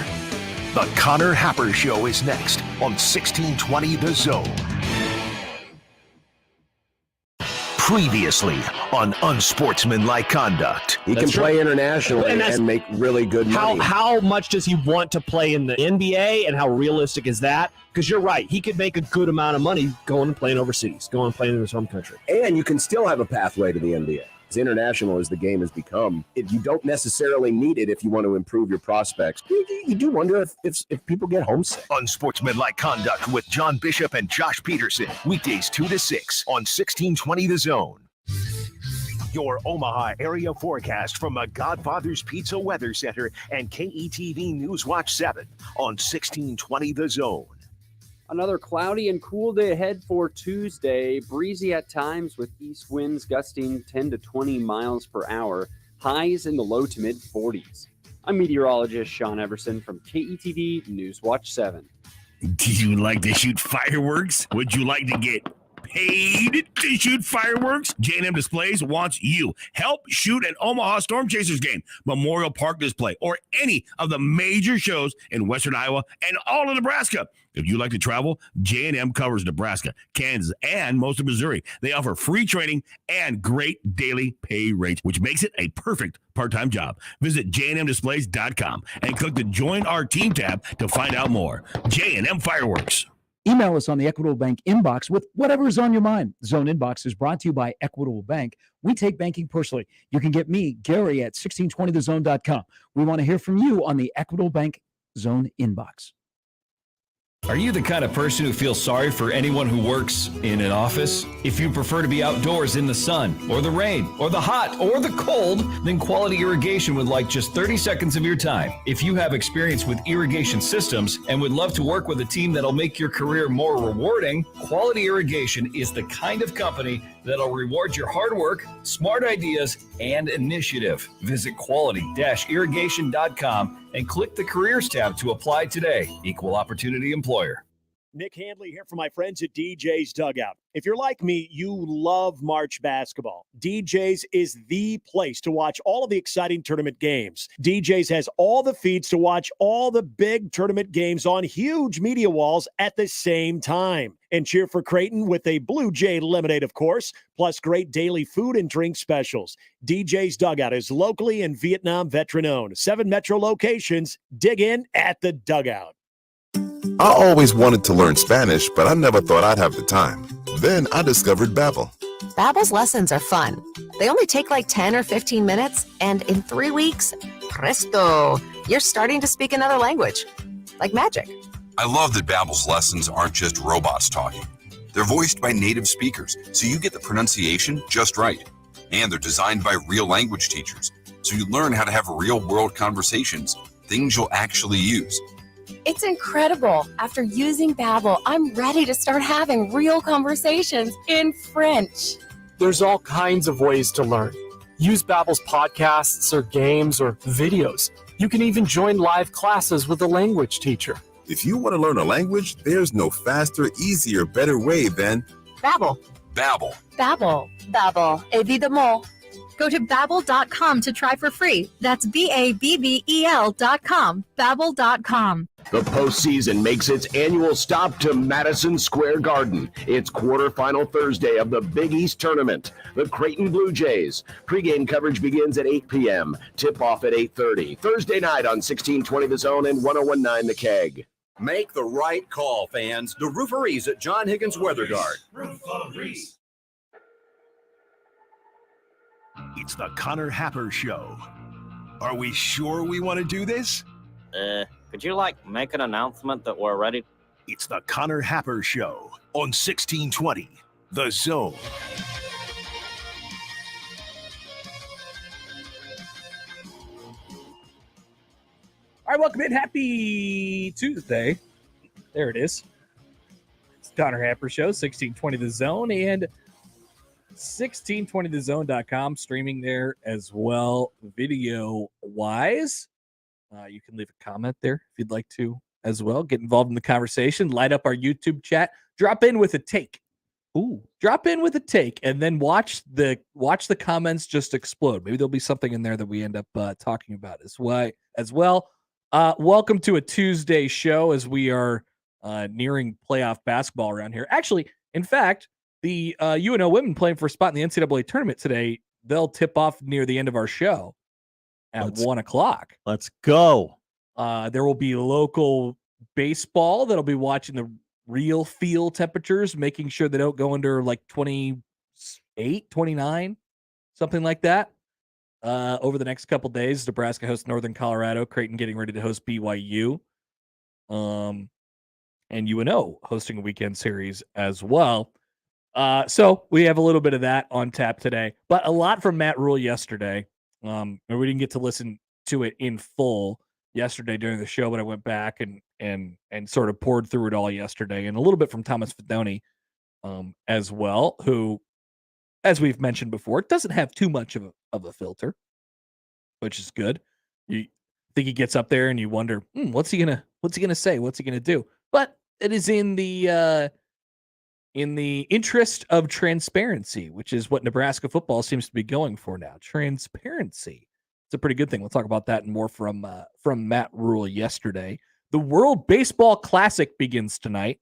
The Connor Happer Show is next on 1620 The Zone. Previously on Unsportsmanlike Conduct. He can play internationally and make really good money. How much does he want to play in the NBA, and how realistic is that? Because you're right. He could make a good amount of money going and playing overseas, going and playing in his home country. And you can still have a pathway to the NBA. As international as the game has become, you don't necessarily need it if you want to improve your prospects. You do wonder if people get homesick. Unsportsmanlike Conduct with John Bishop and Josh Peterson. Weekdays 2 to 6 on 1620 The Zone. Your Omaha area forecast from the Godfather's Pizza Weather Center and KETV News Watch 7 on 1620 The Zone. Another cloudy and cool day ahead for Tuesday. Breezy at times with east winds gusting 10 to 20 miles per hour. Highs in the low to mid 40s. I'm meteorologist Sean Everson from KETV News Watch 7. Do you like to shoot fireworks? Would you like to get paid to shoot fireworks? J&M Displays wants you. Help shoot an Omaha Storm Chasers game, Memorial Park display, or any of the major shows in western Iowa and all of Nebraska. If you like to travel, J&M covers Nebraska, Kansas, and most of Missouri. They offer free training and great daily pay rates, which makes it a perfect part-time job. Visit jnmdisplays.com and click the Join Our Team tab to find out more. J&M Fireworks. Email us on the Equitable Bank inbox with whatever is on your mind. Zone Inbox is brought to you by Equitable Bank. We take banking personally. You can get me, Gary, at 1620thezone.com. We want to hear from you on the Equitable Bank Zone Inbox. Are you the kind of person who feels sorry for anyone who works in an office? If you prefer to be outdoors in the sun, or the rain, or the hot, or the cold, then Quality Irrigation would like just 30 seconds of your time. If you have experience with irrigation systems and would love to work with a team that'll make your career more rewarding, Quality Irrigation is the kind of company that'll reward your hard work, smart ideas, and initiative. Visit quality-irrigation.com and click the Careers tab to apply today. Equal Opportunity Employer. Nick Handley here from my friends at DJ's Dugout. If you're like me, you love March basketball. DJ's is the place to watch all of the exciting tournament games. DJ's has all the feeds to watch all the big tournament games on huge media walls at the same time. And cheer for Creighton with a Blue Jay lemonade, of course, plus great daily food and drink specials. DJ's Dugout is locally and Vietnam veteran-owned. 7 metro locations. Dig in at the Dugout. I always wanted to learn Spanish, but I never thought I'd have the time. Then I discovered Babbel. Babbel's lessons are fun. They only take like 10 or 15 minutes, and in 3 weeks, presto, you're starting to speak another language. Like magic. I love that Babbel's lessons aren't just robots talking. They're voiced by native speakers, so you get the pronunciation just right. And they're designed by real language teachers, so you learn how to have real-world conversations, things you'll actually use. It's incredible. After using Babbel, I'm ready to start having real conversations in French. There's all kinds of ways to learn. Use Babbel's podcasts or games or videos. You can even join live classes with a language teacher. If you want to learn a language, there's no faster, easier, better way than Babbel. Babbel. Babbel. Babbel. Évidemment. Go to Babbel.com to try for free. That's Babbel.com. Babbel.com. The postseason makes its annual stop to Madison Square Garden. It's quarterfinal Thursday of the Big East Tournament. The Creighton Blue Jays. Pregame coverage begins at 8 p.m. Tip-off at 8:30. Thursday night on 1620 The Zone and 1019 The Keg. Make the right call, fans. The Rooferees at John Higgins Weather Guard. Rooferees. It's the Connor Happer Show. Are we sure we want to do this? Could you, make an announcement that we're ready? It's the Connor Happer Show on 1620 The Zone. All right, welcome in. Happy Tuesday. There it is. It's Connor Happer Show, 1620 The Zone, and 1620thezone.com, streaming there as well, video-wise. You can leave a comment there if you'd like to as well. Get involved in the conversation. Light up our YouTube chat. Drop in with a take. Ooh. Drop in with a take, and then watch the comments just explode. Maybe there'll be something in there that we end up talking about as well. Welcome to a Tuesday show as we are nearing playoff basketball around here. Actually, in fact, the UNO women playing for a spot in the NCAA tournament today. They'll tip off near the end of our show at 1 o'clock. Let's go. There will be local baseball that'll be watching the real field temperatures, making sure they don't go under like 28, 29, something like that. Over the next couple days, Nebraska hosts Northern Colorado, Creighton getting ready to host BYU, and UNO hosting a weekend series as well. So we have a little bit of that on tap today, but a lot from Matt Rule yesterday. And we didn't get to listen to it in full yesterday during the show, but I went back and sort of poured through it all yesterday, and a little bit from Thomas Fedoni as well, who, as we've mentioned before, doesn't have too much of a filter, which is good. You think he gets up there and you wonder, what's he gonna say? What's he gonna do? But it is in the interest of transparency, which is what Nebraska football seems to be going for now. Transparency. It's a pretty good thing. We'll talk about that and more from Matt Rule yesterday. The World Baseball Classic begins tonight,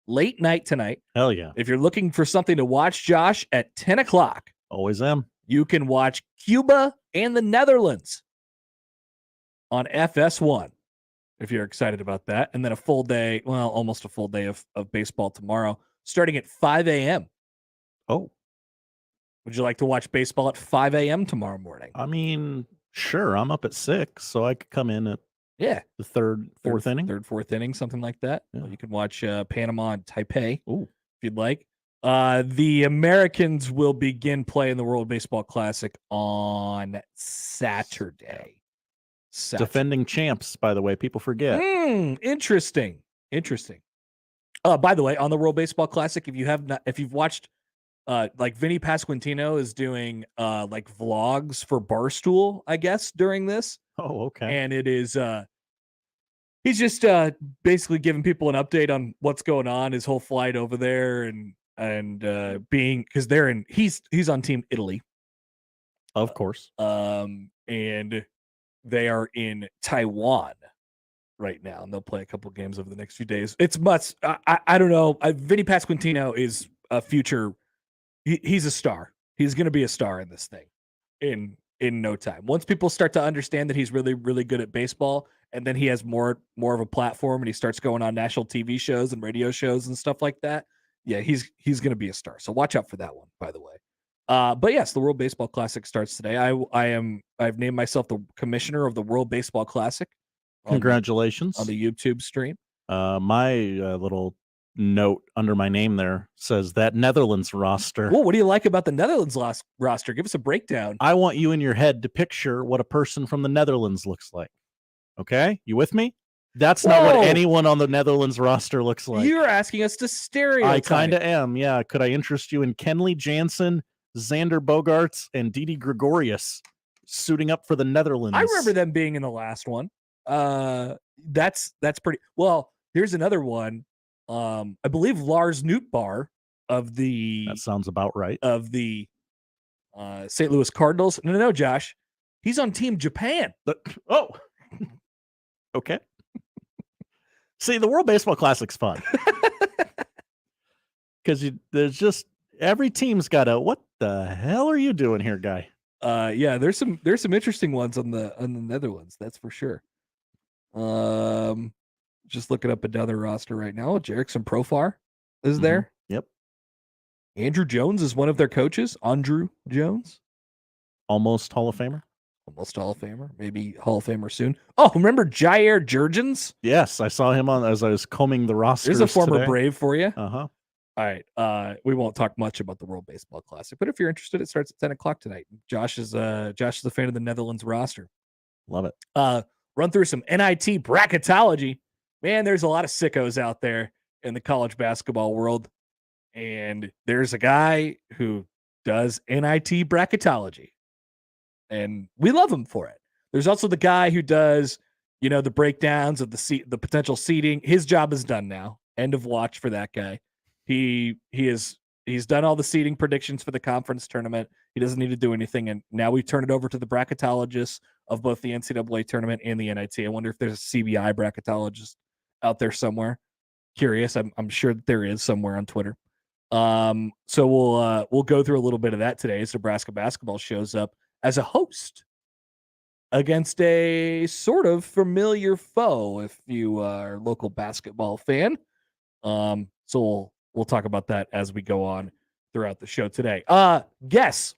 late night tonight. Hell yeah. If you're looking for something to watch, Josh, at 10 o'clock. Always am. You can watch Cuba and the Netherlands on FS1 if you're excited about that. And then a full day, well, almost a full day of baseball tomorrow, starting at 5 a.m. Oh. Would you like to watch baseball at 5 a.m. tomorrow morning? I mean, sure. I'm up at 6, so I could come in at the third, fourth inning, something like that. Yeah. Well, you can watch Panama and Taipei if you'd like. The Americans will begin play in the World Baseball Classic on Saturday. Defending champs, by the way. People forget. Interesting. By the way, on the World Baseball Classic, if you've watched, like Vinny Pasquantino is doing like vlogs for Barstool, I guess, during this. Oh, okay. And it is he's just basically giving people an update on what's going on, his whole flight over there, and being, because he's on Team Italy, of course, and they are in Taiwan right now, and they'll play a couple games over the next few days. It's much. I don't know. Vinny Pasquantino is a future. He's a star. He's going to be a star in this thing in no time. Once people start to understand that he's really, really good at baseball, and then he has more of a platform, and he starts going on national TV shows and radio shows and stuff like that. Yeah, he's going to be a star. So watch out for that one, by the way. But yes, the World Baseball Classic starts today. I've named myself the commissioner of the World Baseball Classic. Congratulations on the YouTube stream. My little note under my name there says that Netherlands roster. Well, what do you like about the Netherlands roster? Give us a breakdown. I want you in your head to picture what a person from the Netherlands looks like. Okay, you with me? That's not what anyone on the Netherlands roster looks like. You're asking us to stereotype. I kind of am. Yeah. Could I interest you in Kenley Jansen, Xander Bogaerts, and Didi Gregorius suiting up for the Netherlands? I remember them being in the last one. That's pretty well. Here's another one. I believe Lars Nootbaar of the that sounds about right of the St. Louis Cardinals. No, Josh, he's on Team Japan. Okay. See, the World Baseball Classic's fun because there's just every team's got a what the hell are you doing here, guy? Yeah, there's some interesting ones on the Netherlands, that's for sure. Just looking up another roster right now. Jerickson Profar is there. Yep. Andrew Jones is one of their coaches. Andrew Jones, almost Hall of Famer. Almost Hall of Famer, maybe Hall of Famer soon. Oh, remember Jair Jurgens? Yes, I saw him as I was combing the roster. There's a former today. Brave for you. Uh-huh. All right. We won't talk much about the World Baseball Classic, but if you're interested, it starts at 10 o'clock tonight. Josh is a fan of the Netherlands roster. Love it. Run through some NIT bracketology. Man, there's a lot of sickos out there in the college basketball world. And there's a guy who does NIT bracketology, and we love him for it. There's also the guy who does, the breakdowns of the potential seeding. His job is done now. End of watch for that guy. He's done all the seeding predictions for the conference tournament. He doesn't need to do anything, and now we turn it over to the bracketologists of both the NCAA tournament and the NIT. I wonder if there's a CBI bracketologist out there somewhere. Curious. I'm sure that there is somewhere on Twitter. So we'll go through a little bit of that today as Nebraska basketball shows up as a host against a sort of familiar foe if you are a local basketball fan. So we'll talk about that as we go on throughout the show today. Guess.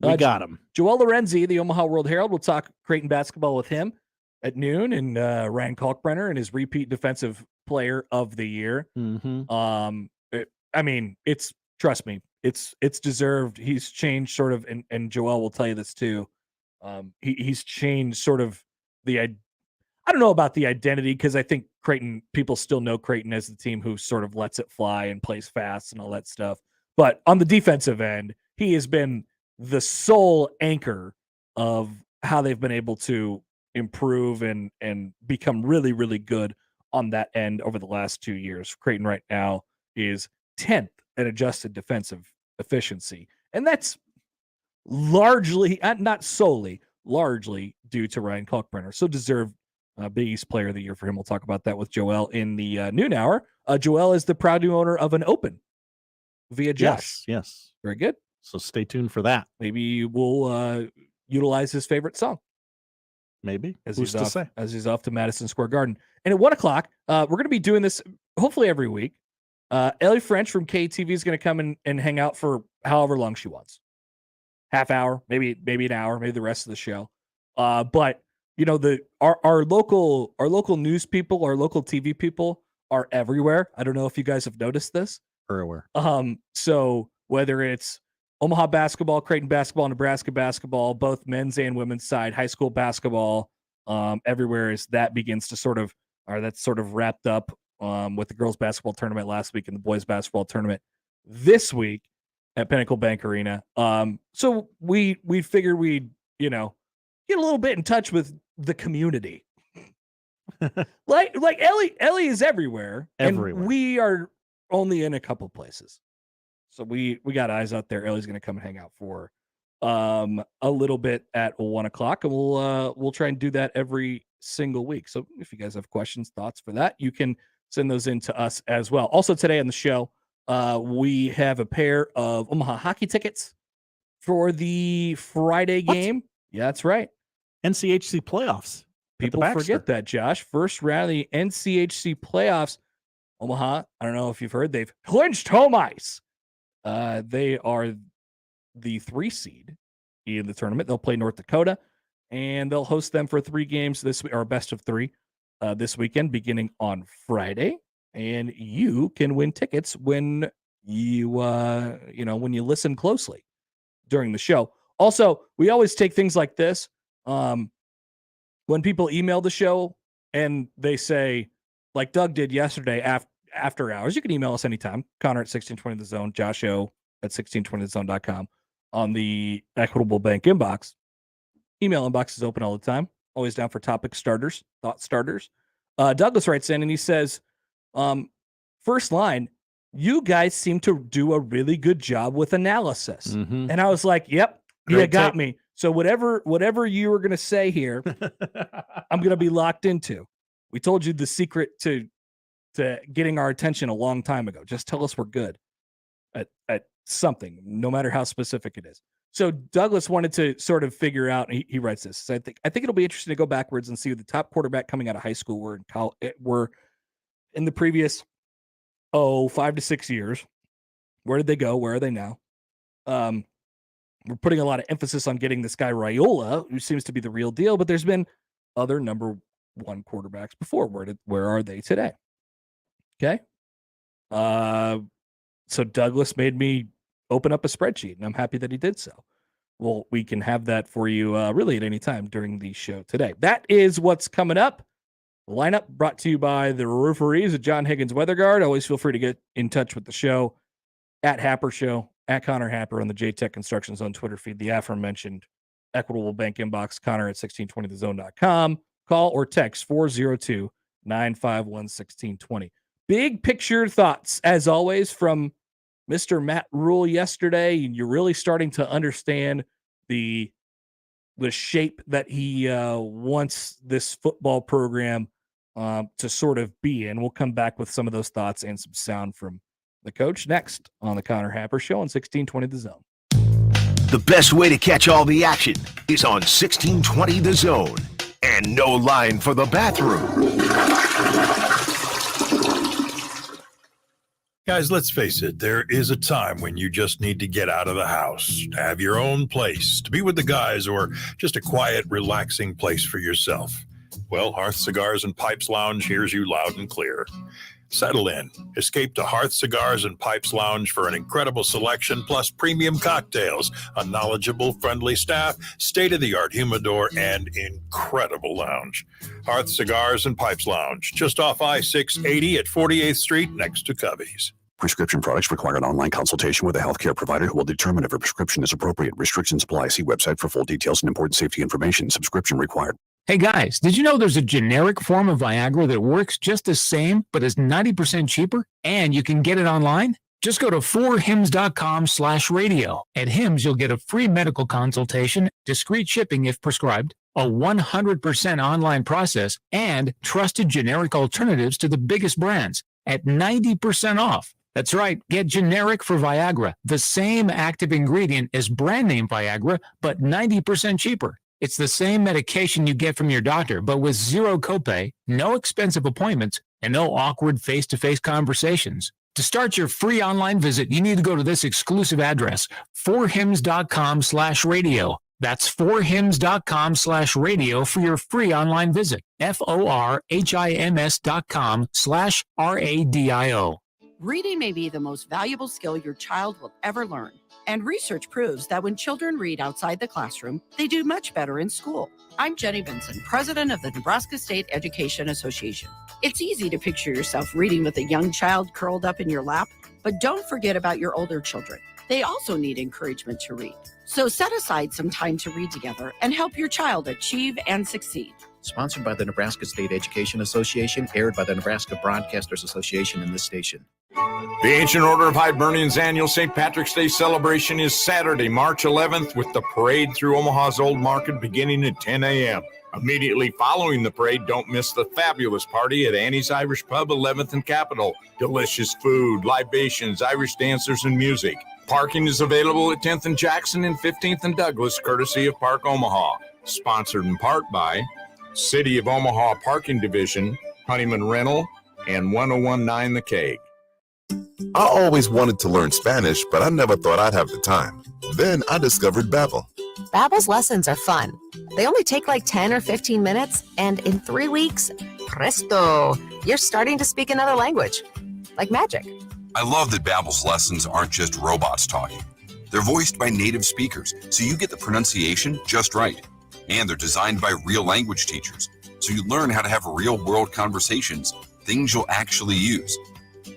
We got him. Joel Lorenzi, the Omaha World Herald. We'll talk Creighton basketball with him at noon, and Ryan Kalkbrenner and his repeat defensive player of the year. Trust me, it's deserved. He's changed sort of, and Joel will tell you this too. He's changed sort of I don't know about the identity, because I think people still know Creighton as the team who sort of lets it fly and plays fast and all that stuff. But on the defensive end, he has been the sole anchor of how they've been able to improve and become really, really good on that end over the last 2 years. Creighton right now is 10th at adjusted defensive efficiency. And that's largely, not solely, largely due to Ryan Kalkbrenner. So deserved Big East Player of the Year for him. We'll talk about that with Joel in the noon hour. Joel is the proud new owner of an Open via Josh. Yes. Very good. So stay tuned for that. Maybe we'll utilize his favorite song. Maybe. As Who's to say? As he's off to Madison Square Garden. And at 1 o'clock, we're going to be doing this hopefully every week. Ellie French from KETV is going to come and hang out for however long she wants. Half hour, maybe an hour, maybe the rest of the show. But our local news people, our local TV people are everywhere. I don't know if you guys have noticed this. Everywhere. So whether it's Omaha basketball, Creighton basketball, Nebraska basketball, both men's and women's side, high school basketball, everywhere as that begins to that's sort of wrapped up with the girls basketball tournament last week and the boys basketball tournament this week at Pinnacle Bank Arena. So we figured we'd, get a little bit in touch with the community. like Ellie is everywhere. And we are only in a couple places. So we got eyes out there. Ellie's going to come and hang out for a little bit at 1 o'clock, and we'll try and do that every single week. So if you guys have questions, thoughts for that, you can send those in to us as well. Also today on the show, we have a pair of Omaha hockey tickets for the Friday game. Yeah, that's right. NCHC playoffs. People forget that, Josh. First round of the NCHC playoffs. Omaha, I don't know if you've heard, they've clinched home ice. They are the 3 seed in the tournament. They'll play North Dakota, and they'll host them for 3 games this week, or best of 3 this weekend, beginning on Friday. And you can win tickets when you when you listen closely during the show. Also, we always take things like this. When people email the show and they say, like Doug did yesterday after hours, you can email us anytime. Connor at 1620 The Zone, Josh O at 1620thezone.com on the Equitable Bank inbox. Email inbox is open all the time. Always down for topic starters, thought starters. Douglas writes in and he says, first line, you guys seem to do a really good job with analysis. Mm-hmm. And I was like, yep, you got me. So whatever you were going to say here, I'm going to be locked into. We told you the secret to getting our attention a long time ago. Just tell us we're good at something, no matter how specific it is. So Douglas wanted to sort of figure out, and he writes this. I think it'll be interesting to go backwards and see who the top quarterback coming out of high school were in the previous 5 to 6 years. Where did they go? Where are they now? We're putting a lot of emphasis on getting this guy Raiola, who seems to be the real deal, but there's been other number 1 quarterbacks before. Where are they today? Okay. So Douglas made me open up a spreadsheet, and I'm happy that he did so. Well, we can have that for you really at any time during the show today. That is what's coming up. The lineup brought to you by the Rooferees at John Higgins Weather Guard. Always feel free to get in touch with the show at Happer Show at Connor Happer on the JTech Construction Zone Twitter feed, the aforementioned Equitable Bank inbox, Connor at 1620thezone.com. Call or text 402-951-1620. Big picture thoughts, as always, from Mr. Matt Rule yesterday. And you're really starting to understand the shape that he wants this football program to sort of be in. We'll come back with some of those thoughts and some sound from the coach next on the Connor Happer Show on 1620 The Zone. The best way to catch all the action is on 1620 The Zone. And no line for the bathroom. Guys, let's face it, there is a time when you just need to get out of the house, to have your own place, to be with the guys, or just a quiet, relaxing place for yourself. Well, Hearth Cigars and Pipes Lounge hears you loud and clear. Settle in. Escape to Hearth Cigars and Pipes Lounge for an incredible selection, plus premium cocktails, a knowledgeable, friendly staff, state-of-the-art humidor, and incredible lounge. Hearth Cigars and Pipes Lounge, just off I-680 at 48th Street, next to Covey's. Prescription products require an online consultation with a healthcare provider who will determine if a prescription is appropriate. Restrictions apply. See website for full details and important safety information. Subscription required. Hey guys, did you know there's a generic form of Viagra that works just the same, but is 90% cheaper? And you can get it online? Just go to 4hims.com/radio. At Hims, you'll get a free medical consultation, discreet shipping if prescribed, a 100% online process, and trusted generic alternatives to the biggest brands at 90% off. That's right, get generic for Viagra, the same active ingredient as brand name Viagra, but 90% cheaper. It's the same medication you get from your doctor, but with zero copay, no expensive appointments, and no awkward face-to-face conversations. To start your free online visit, you need to go to this exclusive address, 4hims.com/radio. That's 4hims.com/radio for your free online visit. FORHIMS.com/RADIO. Reading may be the most valuable skill your child will ever learn. And research proves that when children read outside the classroom, they do much better in school. I'm Jenny Benson, president of the Nebraska State Education Association. It's easy to picture yourself reading with a young child curled up in your lap, but don't forget about your older children. They also need encouragement to read. So set aside some time to read together and help your child achieve and succeed. Sponsored by the Nebraska State Education Association, aired by the Nebraska Broadcasters Association in this station. The Ancient Order of Hibernians' annual St. Patrick's Day celebration is Saturday, March 11th, with the parade through Omaha's Old Market beginning at 10 a.m. Immediately following the parade, don't miss the fabulous party at Annie's Irish Pub, 11th and Capitol. Delicious food, libations, Irish dancers, and music. Parking is available at 10th and Jackson and 15th and Douglas, courtesy of Park Omaha. Sponsored in part by City of Omaha Parking Division, Honeyman Rental, and 1019 The Keg. I always wanted to learn Spanish, but I never thought I'd have the time. Then I discovered Babbel. Babbel's lessons are fun. They only take like 10 or 15 minutes, and in 3 weeks, presto, you're starting to speak another language. Like magic. I love that Babbel's lessons aren't just robots talking. They're voiced by native speakers, so you get the pronunciation just right. And they're designed by real language teachers, so you learn how to have real-world conversations, things you'll actually use.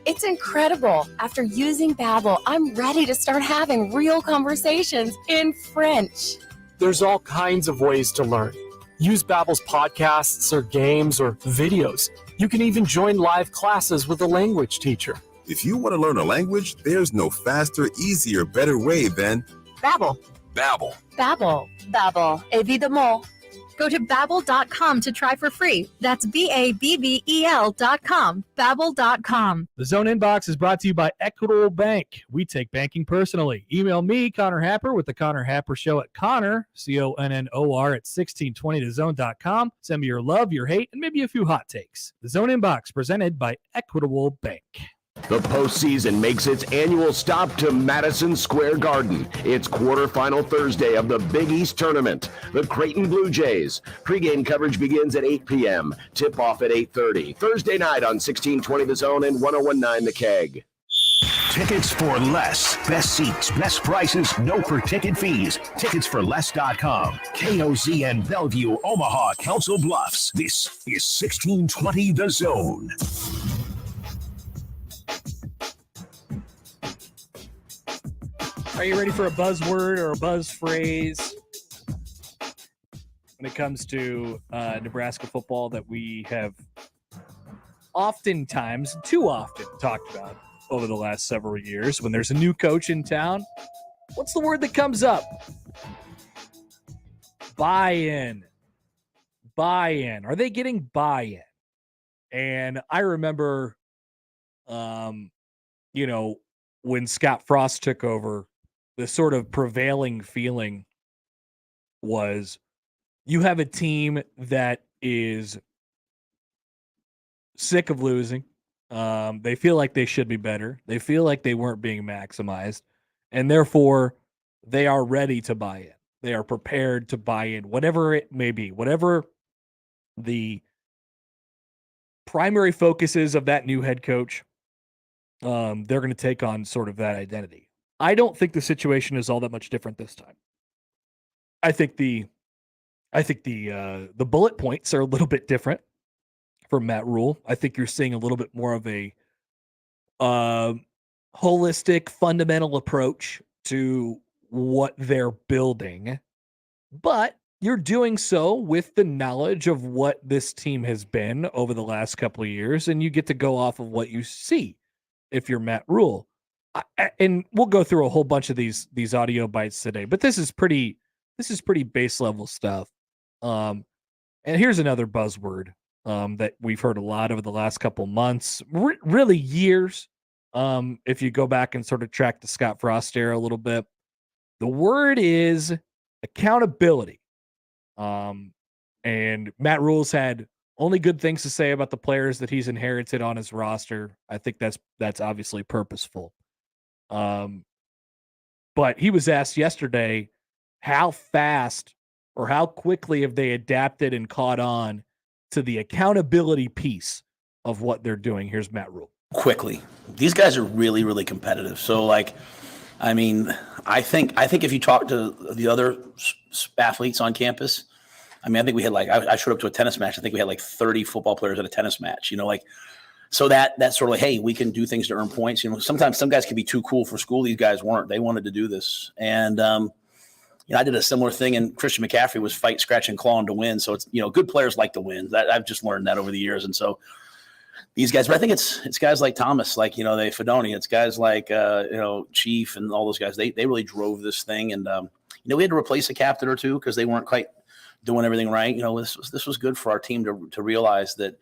It's incredible. After using Babbel, I'm ready to start having real conversations in French. There's all kinds of ways to learn. Use Babbel's podcasts or games or videos. You can even join live classes with a language teacher. If you want to learn a language, there's no faster, easier, better way than Babbel. Babbel. Babbel. Babbel. Évidemment. Go to Babbel.com to try for free. That's Babbel.com. Babbel.com. The Zone Inbox is brought to you by Equitable Bank. We take banking personally. Email me, Connor Happer, with the Connor Happer Show at Connor, CONNOR, at 1620thezone.com. Send me your love, your hate, and maybe a few hot takes. The Zone Inbox, presented by Equitable Bank. The postseason makes its annual stop to Madison Square Garden. It's quarterfinal Thursday of the Big East Tournament. The Creighton Blue Jays. Pregame coverage begins at 8 p.m. Tip-off at 8:30. Thursday night on 1620 The Zone and 1019 The Keg. Tickets for less. Best seats, best prices, no per-ticket fees. Ticketsforless.com. KOZN Bellevue, Omaha, Council Bluffs. This is 1620 The Zone. Are you ready for a buzzword or a buzz phrase when it comes to Nebraska football that we have oftentimes, too often, talked about over the last several years? When there's a new coach in town, what's the word that comes up? Buy-in. Buy-in. Are they getting buy-in? And I remember, when Scott Frost took over, the sort of prevailing feeling was you have a team that is sick of losing. They feel like they should be better. They feel like they weren't being maximized, and therefore they are ready to buy in. They are prepared to buy in, whatever it may be, whatever the primary focus is of that new head coach. They're going to take on sort of that identity. I don't think the situation is all that much different this time. I think the bullet points are a little bit different from Matt Rule. I think you're seeing a little bit more of a holistic, fundamental approach to what they're building, but you're doing so with the knowledge of what this team has been over the last couple of years, and you get to go off of what you see if you're Matt Rule. And we'll go through a whole bunch of these audio bites today, but this is pretty base level stuff. And here's another buzzword that we've heard a lot over the last couple months, really years. If you go back and sort of track the Scott Frost era a little bit, the word is accountability. And Matt Rule's had only good things to say about the players that he's inherited on his roster. I think that's obviously purposeful. But he was asked yesterday how fast or how quickly have they adapted and caught on to the accountability piece of what they're doing. Here's Matt Rule. Quickly. These guys are really, really competitive. So, I think if you talk to the other athletes on campus, I think we had I showed up to a tennis match. I think we had 30 football players at a tennis match, so that's sort of hey, we can do things to earn points. Sometimes some guys can be too cool for school. These guys weren't. They wanted to do this. And, I did a similar thing, and Christian McCaffrey was fight, scratch, and clawing to win. So it's, good players like to win. I've just learned that over the years. And so these guys, but I think it's guys like Thomas, they Fedoni, it's guys like, Chief and all those guys. They really drove this thing. And, we had to replace a captain or two because they weren't quite doing everything right. This was good for our team to realize that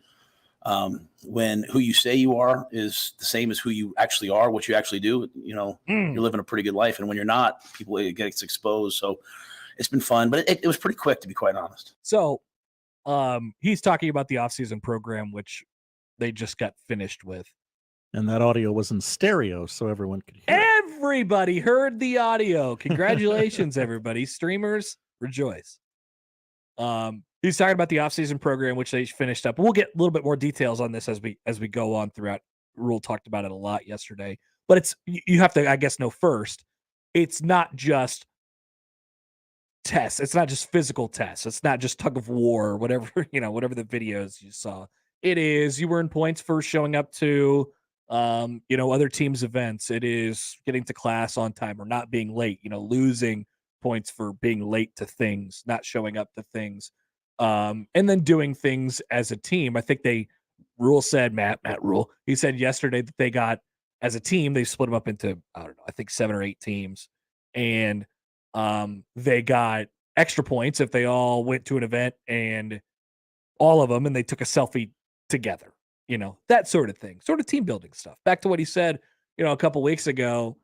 when who you say you are is the same as who you actually are, what you actually do, you're living a pretty good life. And when you're not, people get exposed. So it's been fun, but it was pretty quick, to be quite honest. So he's talking about the offseason program, which they just got finished with. And that audio was in stereo, so everyone could hear it. Everybody heard the audio. Congratulations, everybody. Streamers, rejoice. He's talking about the offseason program, which they finished up. We'll get a little bit more details on this as we go on throughout. Rule talked about it a lot yesterday. But you have to, I guess, know first, it's not just tests. It's not just physical tests. It's not just tug of war or whatever, whatever the videos you saw. It is you earn points for showing up to other teams' events. It is getting to class on time or not being late, losing points for being late to things, not showing up to things. And then doing things as a team. I think Rule said, Matt Rule, he said yesterday that they got, as a team, they split them up into, I think 7 or 8 teams. And they got extra points if they all went to an event and all of them, and they took a selfie together, that sort of thing, sort of team building stuff. Back to what he said, a couple weeks ago,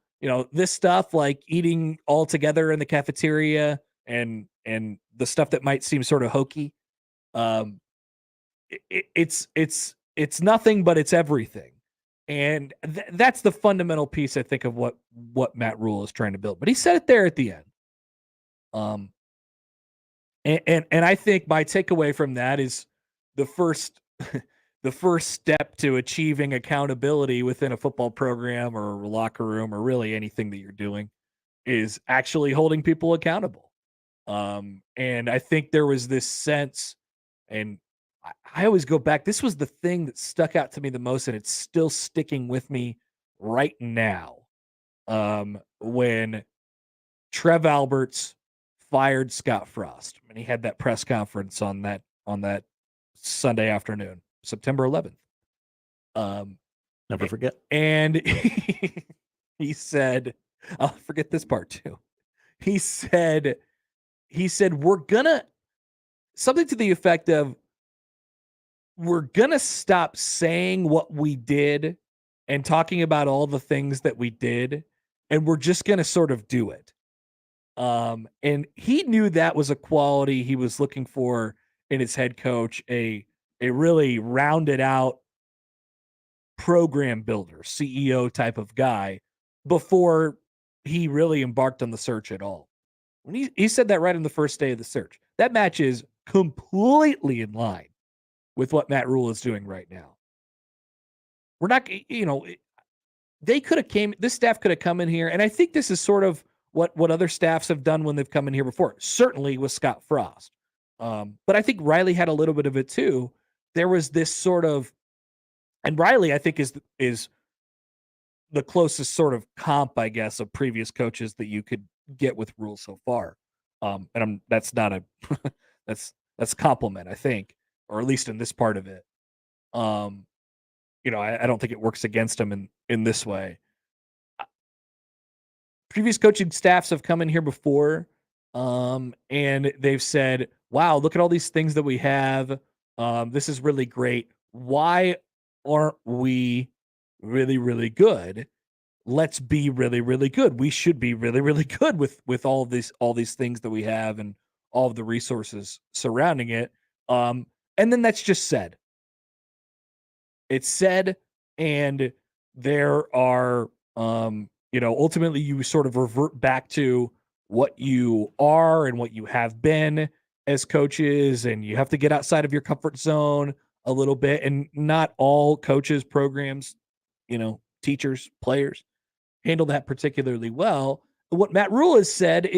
this stuff like eating all together in the cafeteria and the stuff that might seem sort of hokey. It's nothing, but it's everything. And that's the fundamental piece, I think, of what Matt Rule is trying to build. But he said it there at the end. And I think my takeaway from that is the first step to achieving accountability within a football program or a locker room or really anything that you're doing is actually holding people accountable. And I think there was this sense, and I always go back, this was the thing that stuck out to me the most, and it's still sticking with me right now. When Trev Alberts fired Scott Frost, and he had that press conference on that Sunday afternoon, September 11th. Never forget. And he said, I'll forget this part too. He said, we're gonna, something to the effect of, we're gonna stop saying what we did and talking about all the things that we did, and we're just gonna sort of do it. And he knew that was a quality he was looking for in his head coach, a really rounded out program builder, CEO type of guy, before he really embarked on the search at all. When he said that right on the first day of the search. That match is completely in line with what Matt Rule is doing right now. We're not, they could have this staff could have come in here, and I think this is sort of what other staffs have done when they've come in here before, certainly with Scott Frost. But I think Riley had a little bit of it too. There was this sort of, and Riley, I think, is the closest sort of comp, I guess, of previous coaches that you could get with Rule so far. And that's not a that's a compliment, I think, or at least in this part of it. I don't think it works against him in this way. Previous coaching staffs have come in here before, and they've said, wow, look at all these things that we have. This is really great. Why aren't we really, really good? Let's be really, really good. We should be really, really good with all these things that we have and all of the resources surrounding it. And then that's just said. It's said, and there are ultimately you sort of revert back to what you are and what you have been as coaches, and you have to get outside of your comfort zone a little bit. And not all coaches, programs, teachers, players handle that particularly well. What Matt Rule has said,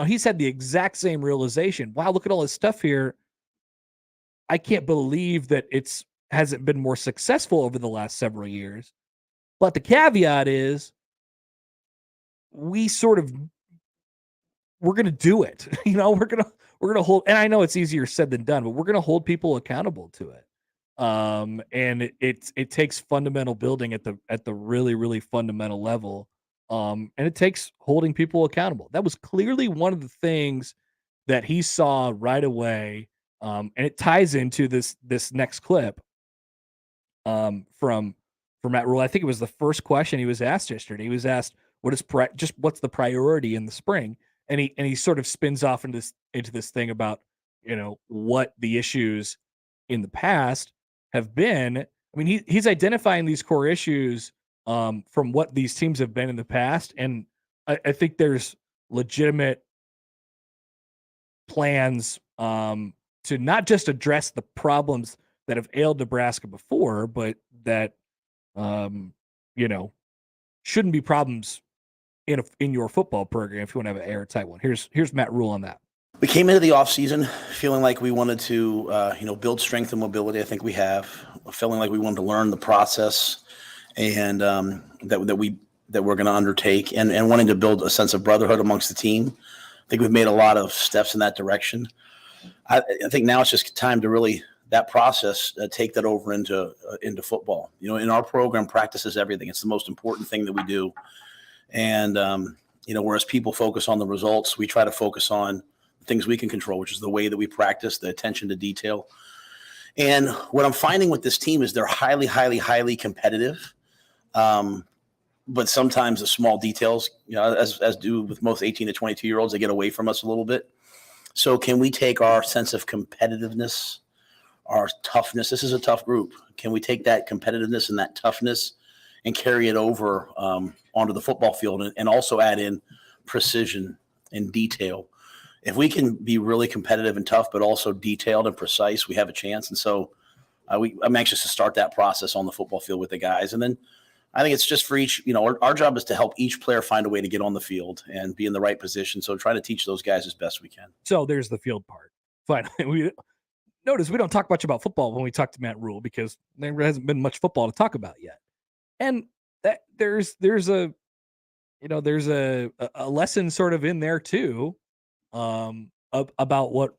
he's had the exact same realization. Wow, look at all this stuff here. I can't believe that hasn't been more successful over the last several years. But the caveat is, we're going to do it. We're going to hold, and I know it's easier said than done, but we're going to hold people accountable to it. And it takes fundamental building at the really, really fundamental level. And it takes holding people accountable. That was clearly one of the things that he saw right away. And it ties into this next clip from Matt Rule. I think it was the first question he was asked yesterday. He was asked, what's the priority in the spring? And he sort of spins off into this thing about, what the issues in the past have been. I mean, he's identifying these core issues from what these teams have been in the past. And I think there's legitimate plans to not just address the problems that have ailed Nebraska before, but that, shouldn't be problems in your football program if you want to have an airtight one. Here's Matt Rule on that. We came into the offseason feeling like we wanted to, build strength and mobility. I think we have. Feeling like we wanted to learn the process and that we're going to undertake, and wanting to build a sense of brotherhood amongst the team. I think we've made a lot of steps in that direction. I think now it's just time to really that process take that over into football. In our program, practice is everything. It's the most important thing that we do. And whereas people focus on the results, we try to focus on things we can control, which is the way that we practice, the attention to detail. And what I'm finding with this team is they're highly, highly, highly competitive. But sometimes the small details, as do with most 18 to 22-year-olds, they get away from us a little bit. So can we take our sense of competitiveness, our toughness? This is a tough group. Can we take that competitiveness and that toughness and carry it over onto the football field and also add in precision and detail? If we can be really competitive and tough, but also detailed and precise, we have a chance. And so I'm anxious to start that process on the football field with the guys. And then I think it's just for each, our job is to help each player find a way to get on the field and be in the right position. So try to teach those guys as best we can. So there's the field part. Finally, notice we don't talk much about football when we talk to Matt Rule because there hasn't been much football to talk about yet. And that there's a there's a lesson sort of in there too, about what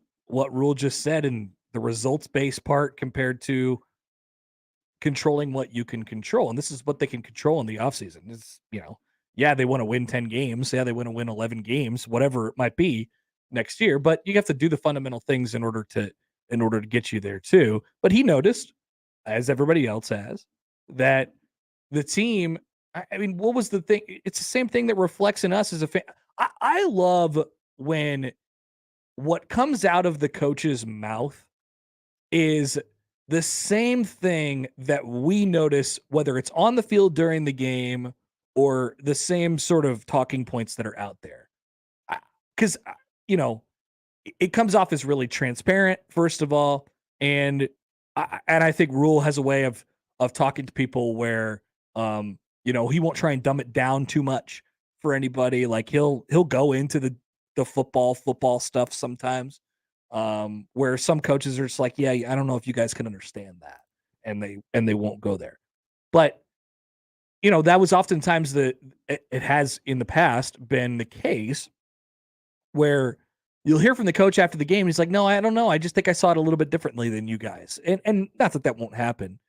Rule just said and the results based part compared to controlling what you can control. And this is what they can control in the offseason. It's, yeah, they want to win 10 games. Yeah, they want to win 11 games, whatever it might be next year. But you have to do the fundamental things in order to get you there too. But he noticed, as everybody else has, that the team, I mean, what was the thing? It's the same thing that reflects in us as a fan. I love when what comes out of the coach's mouth is the same thing that we notice, whether it's on the field during the game or the same sort of talking points that are out there. Because, it comes off as really transparent, first of all. And I think Rule has a way of talking to people where, he won't try and dumb it down too much for anybody. Like he'll go into the football stuff sometimes. Where some coaches are just like, yeah, I don't know if you guys can understand that. And they won't go there. But, that was oftentimes it has in the past been the case where you'll hear from the coach after the game. He's like, no, I don't know. I just think I saw it a little bit differently than you guys. And not that won't happen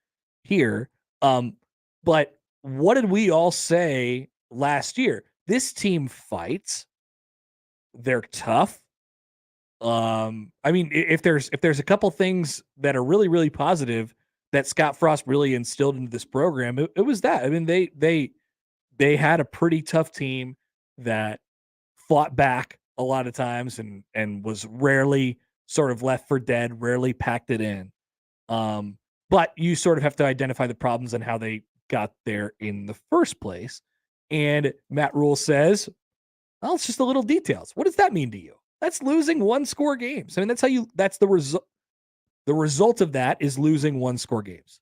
here. But what did we all say last year? This team fights. They're tough. I mean, if there's a couple things that are really, really positive that Scott Frost really instilled into this program, it was that. I mean, they had a pretty tough team that fought back a lot of times and was rarely sort of left for dead, rarely packed it in. But you sort of have to identify the problems and how they got there in the first place. And Matt Rule says, well, it's just the little details. What does that mean to you? That's losing 1-score games. I mean, that's the result. The result of that is losing 1-score games.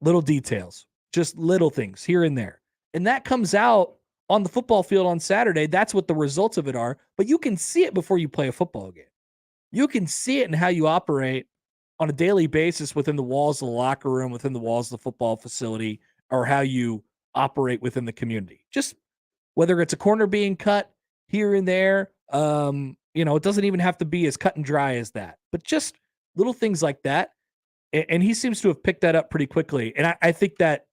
Little details, just little things here and there. And that comes out on the football field on Saturday. That's what the results of it are. But you can see it before you play a football game. You can see it in how you operate on a daily basis within the walls of the locker room, within the walls of the football facility, or how you operate within the community. Just whether it's a corner being cut here and there, it doesn't even have to be as cut and dry as that, but just little things like that. And he seems to have picked that up pretty quickly. And I think that,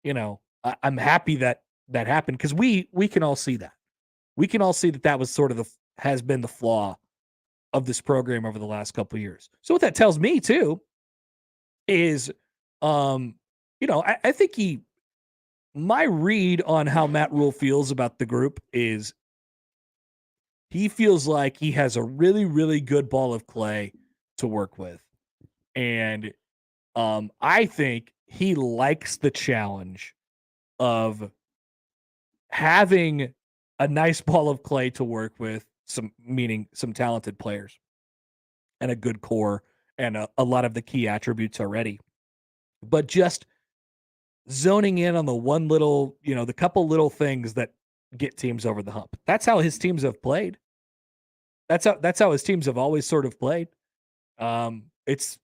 I'm happy that happened because we can all see that. We can all see that was sort of has been the flaw of this program over the last couple of years. So what that tells me too is, I think my read on how Matt Rule feels about the group is he feels like he has a really, really good ball of clay to work with. And I think he likes the challenge of having a nice ball of clay to work with, meaning some talented players and a good core and a lot of the key attributes already. But just zoning in on the one little, the couple little things that get teams over the hump. That's how his teams have played. That's how his teams have always sort of played. It's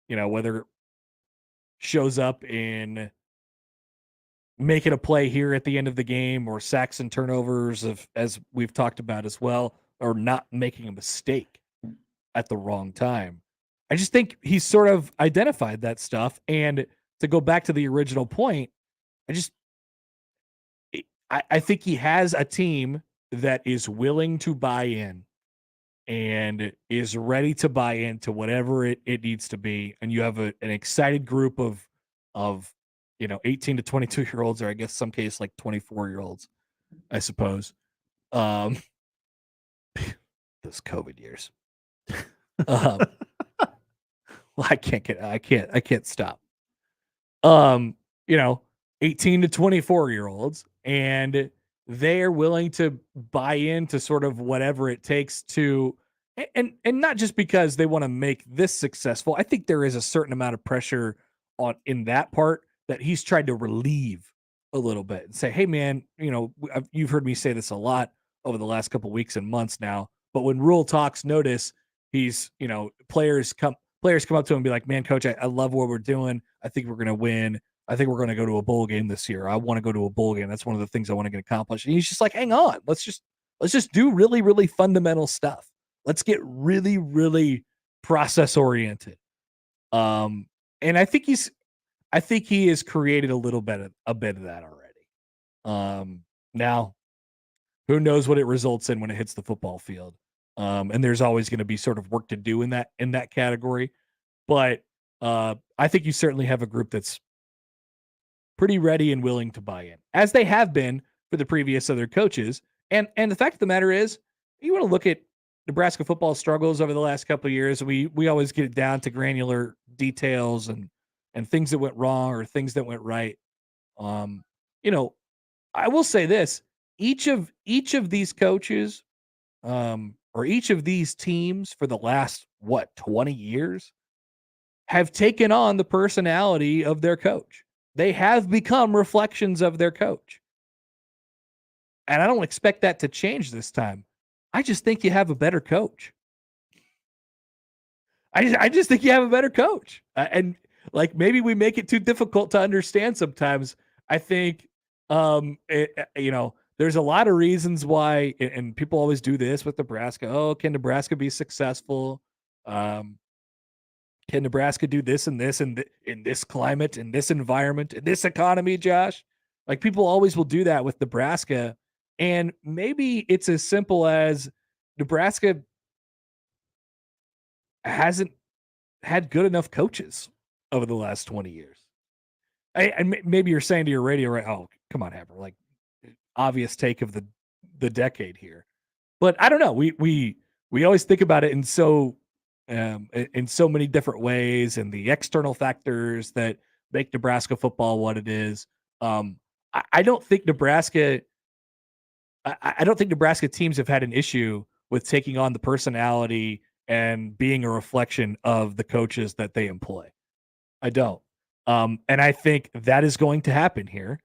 whether it shows up in making a play here at the end of the game or sacks and turnovers as we've talked about as well, or not making a mistake at the wrong time. I just think he's sort of identified that stuff. And to go back to the original point, I think he has a team that is willing to buy in and is ready to buy into whatever it needs to be. And you have an excited group of 18 to 22-year-olds, or I guess some case like 24-year-olds, I suppose. Those COVID years. Well, I can't stop. 18 to 24-year-olds, and they're willing to buy into sort of whatever it takes to, and not just because they want to make this successful. I think there is a certain amount of pressure in that part that he's tried to relieve a little bit and say, hey man, you've heard me say this a lot over the last couple of weeks and months now, but when Rule talks, notice he's, players come up to him and be like, man, coach, I love what we're doing. I think we're going to win. I think we're going to go to a bowl game this year. I want to go to a bowl game. That's one of the things I want to get accomplished. And he's just like, hang on, let's just do really, really fundamental stuff. Let's get really, really process oriented. And I think he has created a bit of that already. Now, who knows what it results in when it hits the football field? And there's always going to be sort of work to do in that category. But I think you certainly have a group that's pretty ready and willing to buy in, as they have been for the previous other coaches. And the fact of the matter is, you want to look at Nebraska football struggles over the last couple of years. We always get it down to granular details and things that went wrong or things that went right. I will say this: each of these coaches, or each of these teams for the last 20 years have taken on the personality of their coach. They have become reflections of their coach. And I don't expect that to change this time. I just think you have a better coach. I just think you have a better coach. And like, maybe we make it too difficult to understand sometimes. I think, there's a lot of reasons why, and people always do this with Nebraska. Oh, can Nebraska be successful? Can Nebraska do this and this in this climate, in this environment, in this economy, Josh? Like, people always will do that with Nebraska. And maybe it's as simple as Nebraska hasn't had good enough coaches over the last 20 years. And maybe you're saying to your radio, right? Oh, come on, Happer. Like, obvious take of the decade here. But I don't know. We always think about it in so many different ways, and the external factors that make Nebraska football what it is. I don't think Nebraska teams have had an issue with taking on the personality and being a reflection of the coaches that they employ. I don't. And I think that is going to happen here.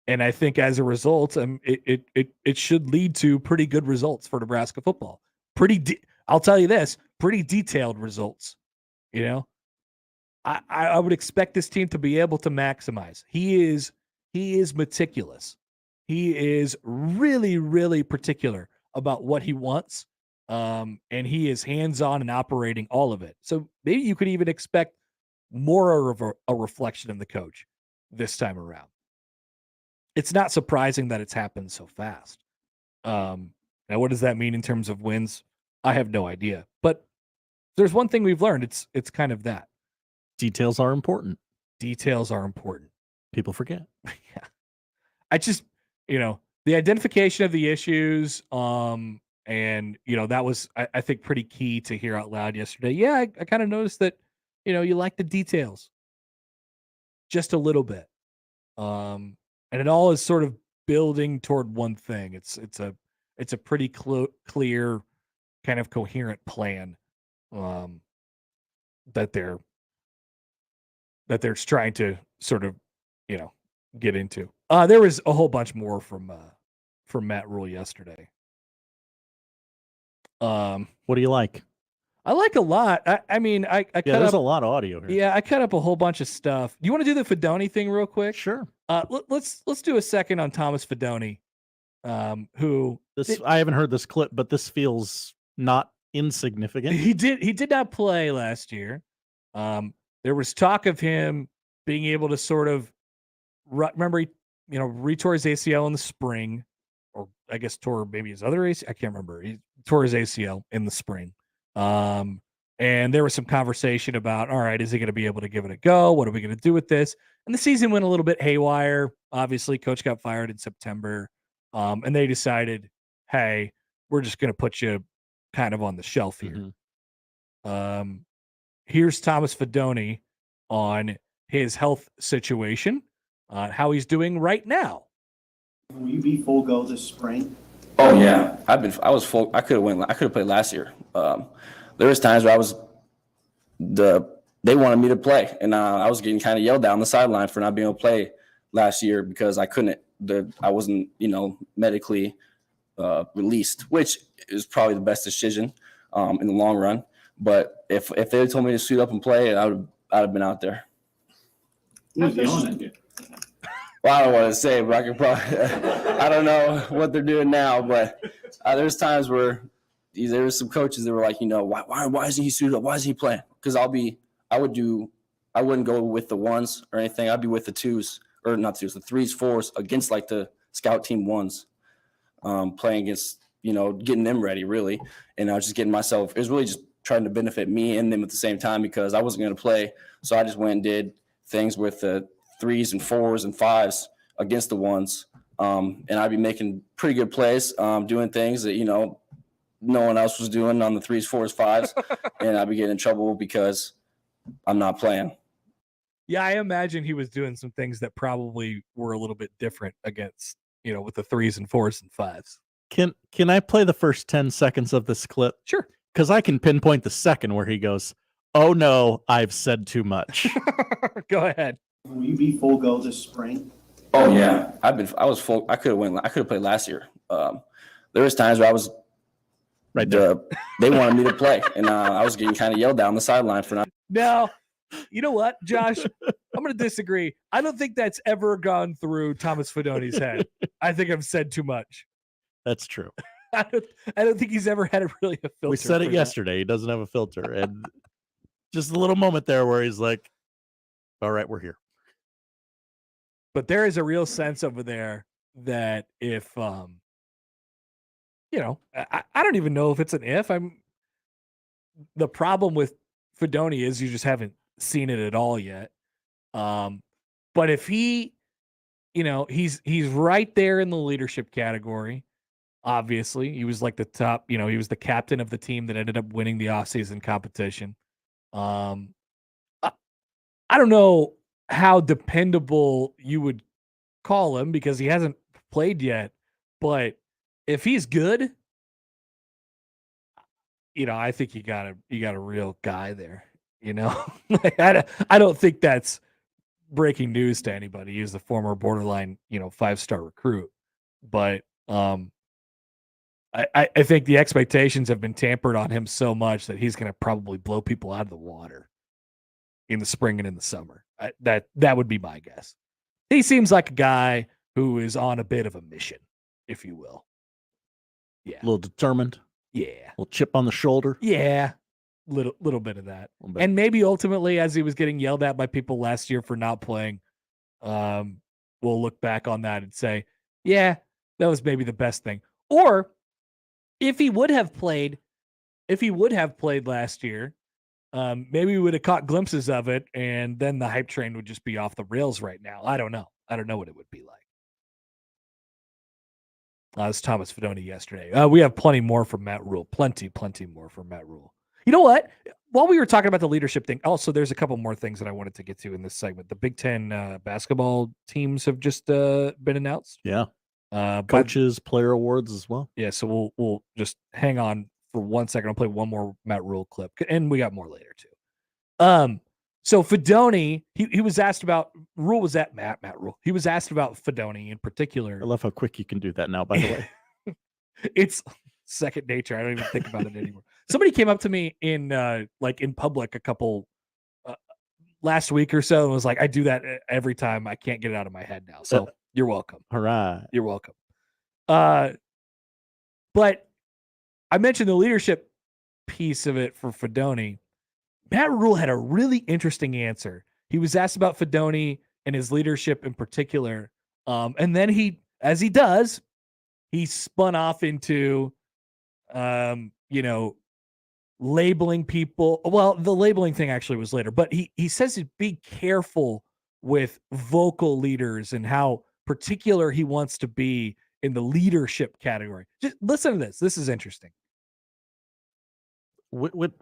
And I think as a result, it should lead to pretty good results for Nebraska football. I'll tell you this, pretty detailed results. I would expect this team to be able to maximize. He is meticulous. He is really, really particular about what he wants. And he is hands-on and operating all of it. So maybe you could even expect more of a reflection of the coach this time around. It's not surprising that it's happened so fast. Now, what does that mean in terms of wins? I have no idea. But there's one thing we've learned. It's kind of that. Details are important. Details are important. People forget. Yeah. I just, the identification of the issues, and, that was, I think, pretty key to hear out loud yesterday. Yeah, I kind of noticed that, you like the details just a little bit. And it all is sort of building toward one thing. It's a pretty clear, kind of coherent plan that they're trying to sort of get into. There was a whole bunch more from Matt Rule yesterday. What do you like? I like a lot. I mean, I cut there's up a lot of audio here. Yeah, I cut up a whole bunch of stuff. You want to do the Fedoni thing real quick? Sure. Let's do a second on Thomas Fedoni, who I haven't heard this clip, but this feels not insignificant. He did not play last year. There was talk of him being able to sort of remember he retore his ACL in the spring, or I guess tore maybe his other ACL. I can't remember. He tore his ACL in the spring. And there was some conversation about, all right, is he going to be able to give it a go? What are we going to do with this? And the season went a little bit haywire. Obviously, coach got fired in September. And they decided, hey, we're just going to put you kind of on the shelf here. Mm-hmm. Here's Thomas Fedoni on his health situation, how he's doing right now. Will you be full go this spring? Oh yeah, I was full. I could have played last year. There was times where they wanted me to play, and I was getting kind of yelled at on the sideline for not being able to play last year because I couldn't. I wasn't, medically released, which is probably the best decision in the long run. But if they told me to suit up and play, I'd have been out there. Who's yelling at you? Well, I don't want to say, but I can probably. I don't know what they're doing now, but there's times where there was some coaches that were like, why isn't he suited up? Why isn't he playing? Because I wouldn't go with the ones or anything. I'd be with the twos, or not twos, the threes, fours against like the scout team ones, playing against, getting them ready really. And I was just getting myself, it was really just trying to benefit me and them at the same time because I wasn't going to play. So I just went and did things with the threes and fours and fives against the ones. And I'd be making pretty good plays, doing things that, no one else was doing on the threes, fours, fives. And I'd be getting in trouble because I'm not playing. Yeah, I imagine he was doing some things that probably were a little bit different against, with the threes and fours and fives. Can I play the first 10 seconds of this clip? Sure. Because I can pinpoint the second where he goes, "Oh no, I've said too much." Go ahead. Will you be full go this spring? Oh yeah, I was full. I could have played last year. There was times where I was right there. They wanted me to play, and I was getting kind of yelled down the sideline for not. No, you know what, Josh? I'm going to disagree. I don't think that's ever gone through Thomas Fidoni's head. I think I've said too much. That's true. I don't think he's ever had a filter. We said it yesterday. He doesn't have a filter, and just a little moment there where he's like, "All right, we're here." But there is a real sense over there that if, I don't even know if it's an if. The problem with Fidoni is you just haven't seen it at all yet. But if he, he's right there in the leadership category. Obviously, he was like the top. He was the captain of the team that ended up winning the offseason competition. I don't know how dependable you would call him because he hasn't played yet. But if he's good, I think you got a real guy there. I don't think that's breaking news to anybody. He's the former borderline, 5-star recruit. But I think the expectations have been tampered on him so much that he's going to probably blow people out of the water in the spring and in the summer. That would be my guess. He seems like a guy who is on a bit of a mission, if you will. Yeah. A little determined. Yeah. A little chip on the shoulder. Yeah. Little bit of that. And maybe ultimately, as he was getting yelled at by people last year for not playing, we'll look back on that and say, yeah, that was maybe the best thing. Or if he would have played last year, maybe we would have caught glimpses of it, and then the hype train would just be off the rails right now. I don't know. I don't know what it would be like. It was Thomas Fidoni yesterday. We have plenty more from Matt Rule. Plenty more from Matt Rule. You know what? While we were talking about the leadership thing, also there's a couple more things that I wanted to get to in this segment. The Big Ten basketball teams have just been announced. Yeah. Coaches, player awards as well. Yeah, so we'll just hang on for 1 second. I'll play one more Matt Rule clip, and we got more later too. So Fidoni, he was asked about Rule was at Matt Rule. He was asked about Fidoni in particular. I love how quick you can do that now. By the way, it's second nature. I don't even think about it anymore. Somebody came up to me in public a couple last week or so and was like, "I do that every time. I can't get it out of my head now." So you're welcome. All right, you're welcome. But I mentioned the leadership piece of it for Fidoni. Matt Rule had a really interesting answer. He was asked about Fidoni and his leadership in particular. And then he, as he does, he spun off into, labeling people. Well, the labeling thing actually was later, but he says to be careful with vocal leaders and how particular he wants to be in the leadership category. Just listen to this. This is interesting.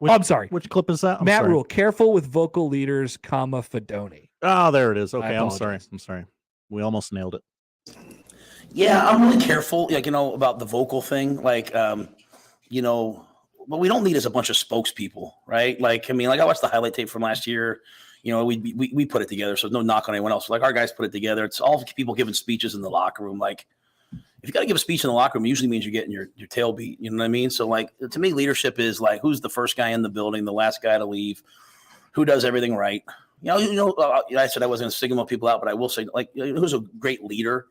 I'm sorry. Which clip is that? Matt Rule, careful with vocal leaders, Fidoni. Oh, there it is. Okay, I'm sorry. We almost nailed it. Yeah, I'm really careful, about the vocal thing. What we don't need is a bunch of spokespeople, right? I watched the highlight tape from last year. We put it together, so no knock on anyone else. Our guys put it together. It's all people giving speeches in the locker room. If you got to give a speech in the locker room, it usually means you're getting your tail beat. You know what I mean? So, to me, leadership is who's the first guy in the building, the last guy to leave, who does everything right, I said I wasn't going to signal people out, but I will say, like, who's a great leader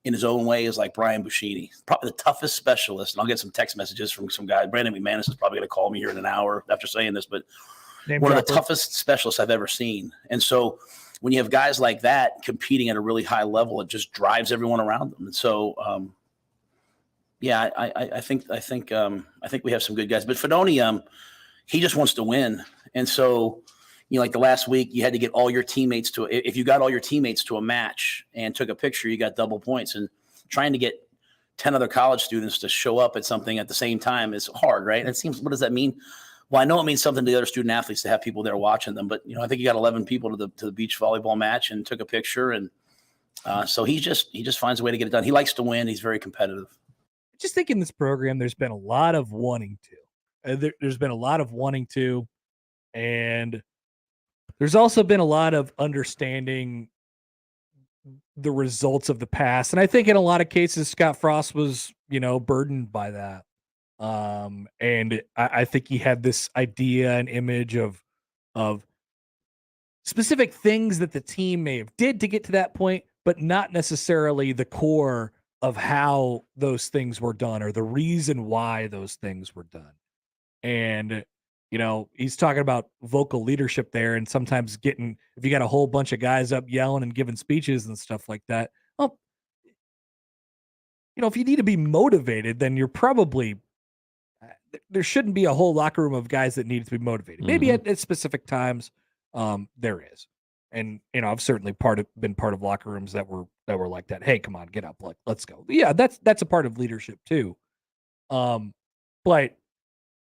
in his own way is like Brian Buschini, probably the toughest specialist. And I'll get some text messages from some guy. Brandon McManus is probably going to call me here in an hour after saying this, but one of the toughest specialists I've ever seen. And so when you have guys like that competing at a really high level, it just drives everyone around them. And so, I think we have some good guys. But Fedoni, he just wants to win, and so. Like the last week, you had to get all your teammates if you got all your teammates to a match and took a picture, you got double points. And trying to get 10 other college students to show up at something at the same time is hard, right? And it seems, what does that mean? Well, I know it means something to the other student athletes to have people there watching them, but I think you got 11 people to the beach volleyball match and took a picture. And so he just finds a way to get it done. He likes to win. He's very competitive. Just think in this program, there's been a lot of wanting to. There's been a lot of wanting to, and there's also been a lot of understanding the results of the past. And I think in a lot of cases, Scott Frost was, burdened by that. And I think he had this idea and image of specific things that the team may have did to get to that point, but not necessarily the core of how those things were done or the reason why those things were done. And he's talking about vocal leadership there, and sometimes if you got a whole bunch of guys up yelling and giving speeches and stuff like that, well, if you need to be motivated, then you're probably, there shouldn't be a whole locker room of guys that need to be motivated. Maybe at specific times, there is. And, I've certainly been part of locker rooms that were like that. Hey, come on, get up. Let's go. Yeah, that's a part of leadership too. But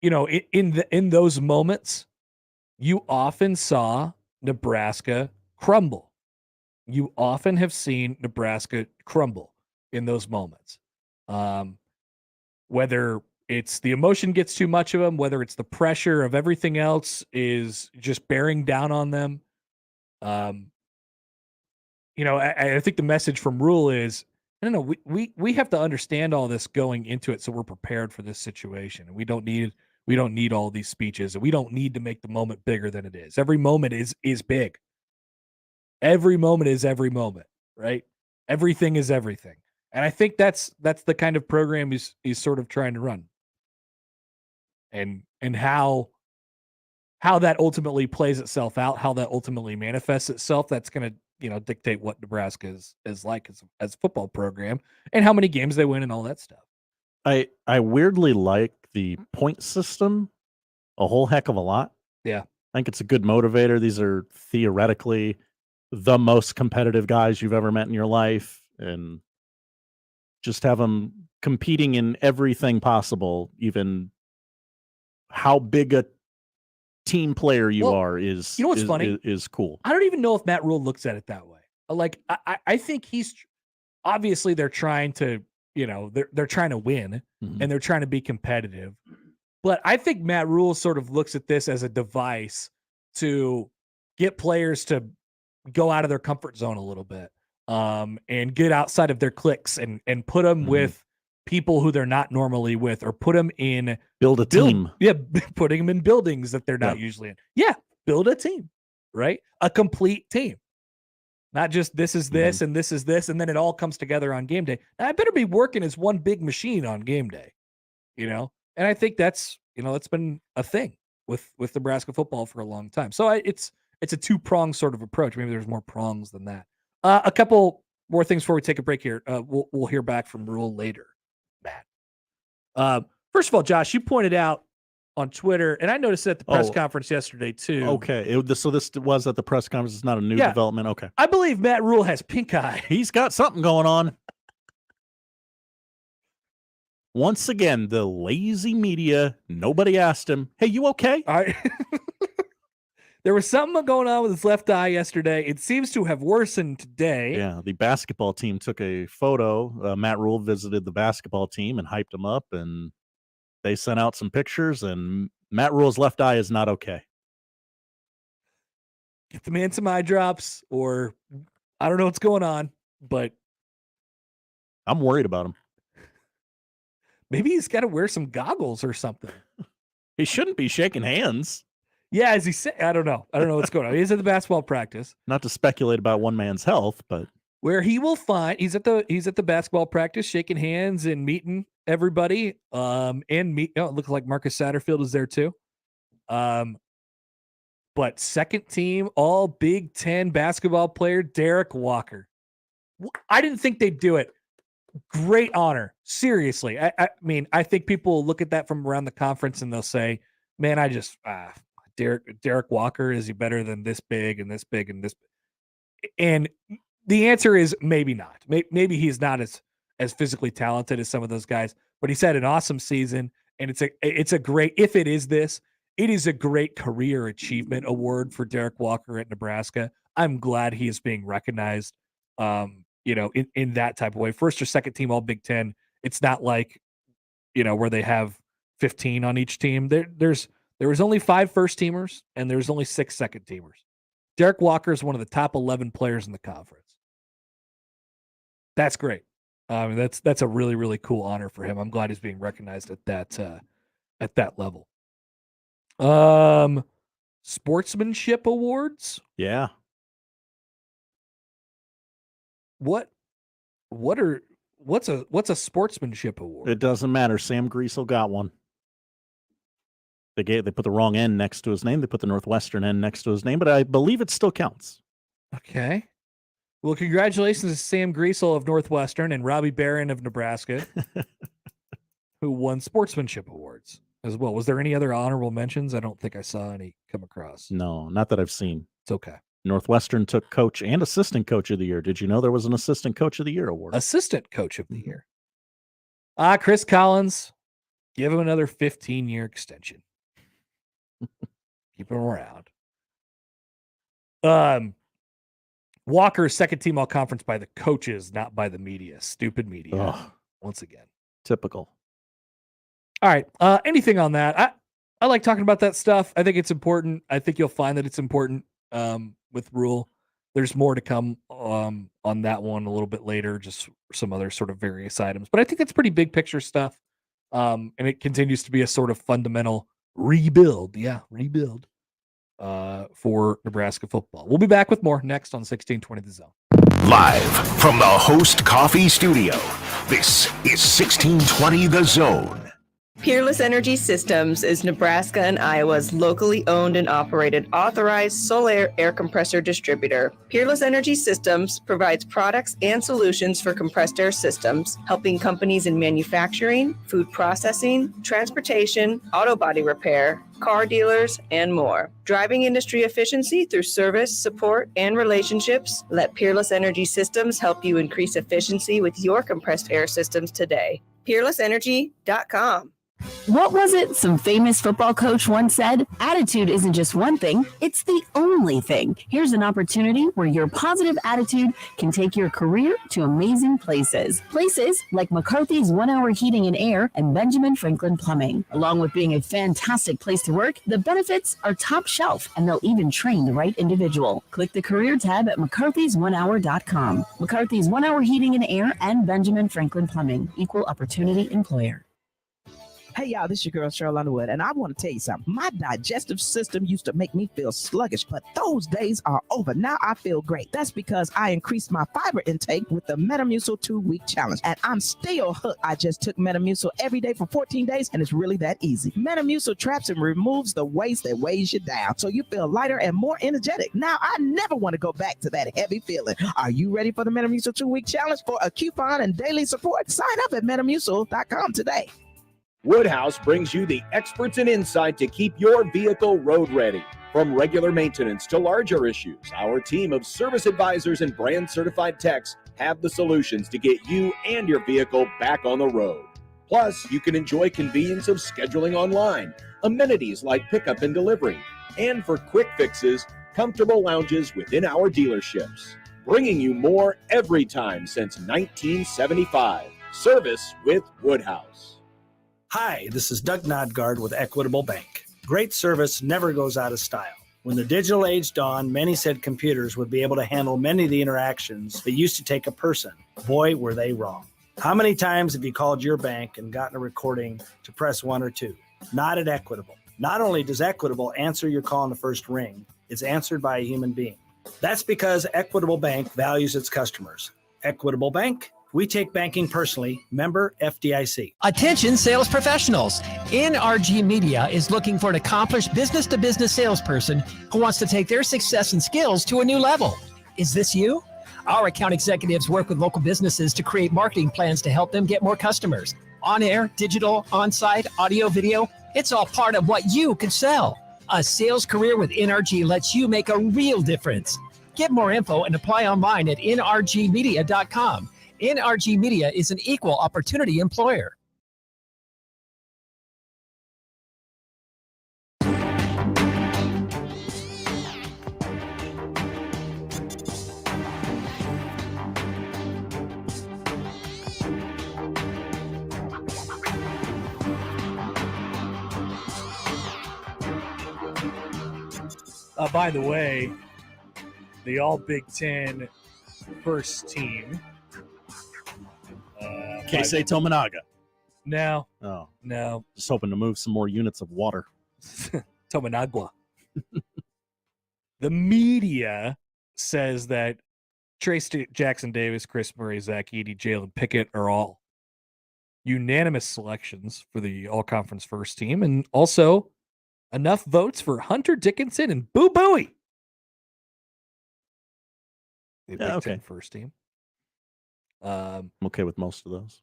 in those moments, you often saw Nebraska crumble. You often have seen Nebraska crumble in those moments. Whether it's the emotion gets too much of them, whether it's the pressure of everything else is just bearing down on them. I think the message from Rule is, no, we have to understand all this going into it, so we're prepared for this situation, and we don't need all these speeches, and we don't need to make the moment bigger than it is. Every moment is big. Every moment is every moment, right? Everything is everything. And I think that's the kind of program he's sort of trying to run. And how that ultimately plays itself out, how that ultimately manifests itself, that's going to, dictate what Nebraska is like as a football program and how many games they win and all that stuff. I weirdly like the point system a whole heck of a lot. Yeah. I think it's a good motivator. These are theoretically the most competitive guys you've ever met in your life, and just have them competing in everything possible, even how big a team player you are is, what's funny? Is cool. I don't even know if Matt Rule looks at it that way. Like, I think he's obviously they're trying to, they're trying to win and they're trying to be competitive. But I think Matt Rule sort of looks at this as a device to get players to go out of their comfort zone a little bit, and get outside of their cliques and put them with people who they're not normally with, or put them in team. Yeah. Putting them in buildings that they're not usually in. Yeah. Build a team, right? A complete team. Not just this is this and this is this, and then it all comes together on game day. Now, I better be working as one big machine on game day, And I think that's been a thing with Nebraska football for a long time. So it's a two-pronged sort of approach. Maybe there's more prongs than that. A couple more things before we take a break here. We'll hear back from Rule later, Matt. First of all, Josh, you pointed out on Twitter, and I noticed it at the press conference yesterday too. Okay, so this was at the press conference. It's not a new development. Okay, I believe Matt Rule has pink eye. He's got something going on. Once again, the lazy media. Nobody asked him, "Hey, you okay?" There was something going on with his left eye yesterday. It seems to have worsened today. Yeah, the basketball team took a photo. Matt Rule visited the basketball team and hyped them up, and they sent out some pictures, and Matt Rule's left eye is not okay. Get the man some eye drops, or I don't know what's going on, but I'm worried about him. Maybe he's got to wear some goggles or something. He shouldn't be shaking hands. Yeah, as he said, I don't know what's going on. He's at the basketball practice. Not to speculate about one man's health, but where he will find he's at the basketball practice, shaking hands and meeting everybody. It looks like Marcus Satterfield is there too. But second team all Big Ten basketball player Derek Walker. I didn't think they'd do it. Great honor. Seriously. I mean, I think people will look at that from around the conference and they'll say, man, Derek Walker, is he better than this big and this big and this? And the answer is maybe not. Maybe he's not as physically talented as some of those guys, but he's had an awesome season. And it's a great, if it is this, it is a great career achievement award for Derek Walker at Nebraska. I'm glad he is being recognized, in that type of way. First or second team all Big Ten. It's not like, where they have 15 on each team. There was only 5 first teamers and there's only 6 second teamers. Derek Walker is one of the top 11 players in the conference. That's great. That's a really, really cool honor for him. I'm glad he's being recognized at that level. Sportsmanship awards. Yeah. What's a sportsmanship award? It doesn't matter. Sam Griesel got one. They put the wrong N next to his name. They put the Northwestern N next to his name, but I believe it still counts. Okay. Well, congratulations to Sam Griesel of Northwestern and Robbie Barron of Nebraska, who won sportsmanship awards as well. Was there any other honorable mentions? I don't think I saw any come across. No, not that I've seen. It's okay. Northwestern took coach and assistant coach of the year. Did you know there was an assistant coach of the year award? Assistant coach of the year. Chris Collins, give him another 15-year extension. Keep him around. Walker's second team all conference by the coaches, not by the media. Stupid media. Ugh. Once again. Typical. All right. Anything on that? I like talking about that stuff. I think it's important. I think you'll find that it's important with Rule. There's more to come on that one a little bit later, just some other sort of various items. But I think it's pretty big picture stuff. And it continues to be a sort of fundamental rebuild. Yeah, rebuild for Nebraska football. We'll be back with more next on 1620 The Zone. Live from the Host Coffee Studio, this is 1620 The Zone. Peerless Energy Systems is Nebraska and Iowa's locally owned and operated authorized solar air compressor distributor. Peerless Energy Systems provides products and solutions for compressed air systems, helping companies in manufacturing, food processing, transportation, auto body repair, car dealers, and more. Driving industry efficiency through service, support, and relationships, let Peerless Energy Systems help you increase efficiency with your compressed air systems today. PeerlessEnergy.com. What was it some famous football coach once said? Attitude isn't just one thing, it's the only thing. Here's an opportunity where your positive attitude can take your career to amazing places. Places like McCarthy's 1 Hour Heating and Air and Benjamin Franklin Plumbing. Along with being a fantastic place to work, the benefits are top shelf and they'll even train the right individual. Click the career tab at McCarthy's1hour.com. McCarthy's 1 Hour Heating and Air and Benjamin Franklin Plumbing. Equal opportunity employer. Hey y'all, this is your girl Cheryl Underwood, and I want to tell you something. My digestive system used to make me feel sluggish, but those days are over. Now I feel great. That's because I increased my fiber intake with the Metamucil 2-week challenge, and I'm still hooked. I just took Metamucil every day for 14 days, and it's really that easy. Metamucil traps and removes the waste that weighs you down, so you feel lighter and more energetic. Now I never want to go back to that heavy feeling. Are you ready for the Metamucil 2-week challenge? For a coupon and daily support, sign up at Metamucil.com today. Woodhouse brings you the experts and insight to keep your vehicle road ready. From regular maintenance to larger issues, our team of service advisors and brand certified techs have the solutions to get you and your vehicle back on the road. Plus, you can enjoy convenience of scheduling online, amenities like pickup and delivery, and for quick fixes, comfortable lounges within our dealerships. Bringing you more every time since 1975. Service with Woodhouse. Hi, this is Doug Nodgard with Equitable Bank. Great service never goes out of style. When the digital age dawned, many said computers would be able to handle many of the interactions that used to take a person. Boy, were they wrong. How many times have you called your bank and gotten a recording to press 1 or 2? Not at Equitable. Not only does Equitable answer your call on the first ring, it's answered by a human being. That's because Equitable Bank values its customers. Equitable Bank, we take banking personally. Member FDIC. Attention sales professionals. NRG Media is looking for an accomplished business-to-business salesperson who wants to take their success and skills to a new level. Is this you? Our account executives work with local businesses to create marketing plans to help them get more customers. On air, digital, on-site, audio, video, it's all part of what you can sell. A sales career with NRG lets you make a real difference. Get more info and apply online at nrgmedia.com. NRG Media is an equal opportunity employer. By the way, the All Big Ten first team. Keisei Tominaga. No. Oh. No. Just hoping to move some more units of water. Tominagua. The media says that Trace Jackson Davis, Chris Murray, Zach Edey, Jalen Pickett are all unanimous selections for the all-conference first team, and also enough votes for Hunter Dickinson and Boo Booey. The Big Ten first team. I'm okay with most of those.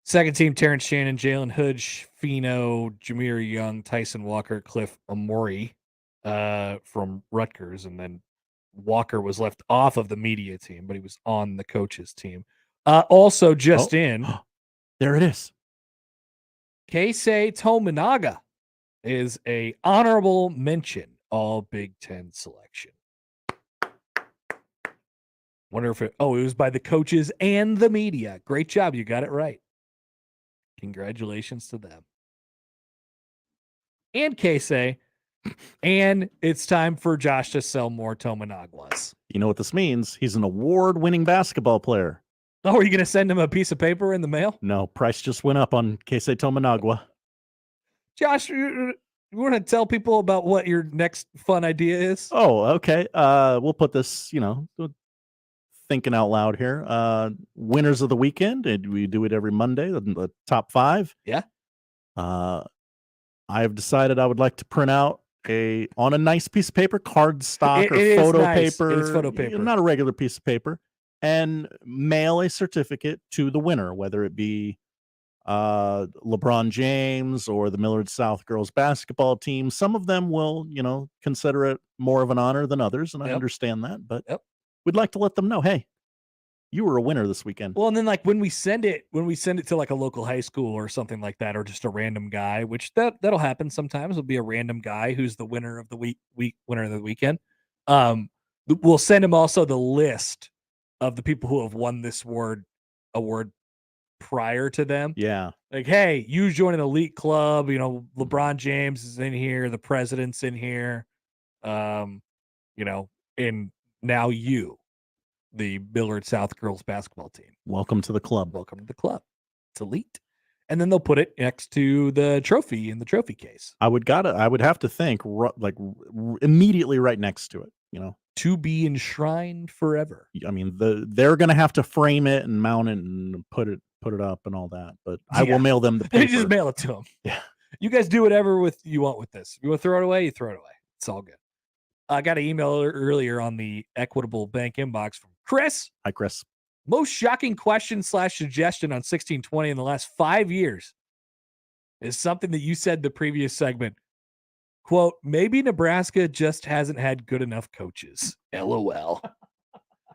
Second team, Terrence Shannon, Jalen Hood, Fino, Jameer Young, Tyson Walker, Cliff Amori from Rutgers. And then Walker was left off of the media team, but he was on the coaches team. Also just in. There it is. Keisei Tominaga is a honorable mention All Big Ten selection. Wonder if it was by the coaches and the media. Great job. You got it right. Congratulations to them. And Keisei. And it's time for Josh to sell more Tominaguas. You know what this means? He's an award-winning basketball player. Oh, are you going to send him a piece of paper in the mail? No, price just went up on Keisei Tominagua. Josh, you want to tell people about what your next fun idea is? Oh, okay. We'll put this, thinking out loud here. Winners of the weekend, and we do it every Monday, the top 5. Yeah. I have decided I would like to print out on a nice piece of paper, cardstock or photo paper. It is photo paper. Not a regular piece of paper. And mail a certificate to the winner, whether it be LeBron James or the Millard South girls basketball team. Some of them will, consider it more of an honor than others, and I understand that. But we'd like to let them know, hey, you were a winner this weekend. Well, and then when we send it to like a local high school or something like that, or just a random guy, which that'll happen sometimes. It'll be a random guy who's the winner of the winner of the weekend. We'll send him also the list of the people who have won this award prior to them. Yeah. Like, hey, you join an elite club, LeBron James is in here, the president's in here. And now you, the Millard South girls basketball team. Welcome to the club. Welcome to the club. It's elite. And then they'll put it next to the trophy in the trophy case. I would have to think immediately right next to it, to be enshrined forever. I mean, they're going to have to frame it and mount it and put it up and all that, but I will mail them the paper. You just mail it to them. Yeah. You guys do whatever you want with this. If you want to throw it away, you throw it away. It's all good. I got an email earlier on the Equitable Bank inbox from Chris. Hi, Chris. Most shocking question / suggestion on 1620 in the last 5 years is something that you said the previous segment. Quote, maybe Nebraska just hasn't had good enough coaches. LOL.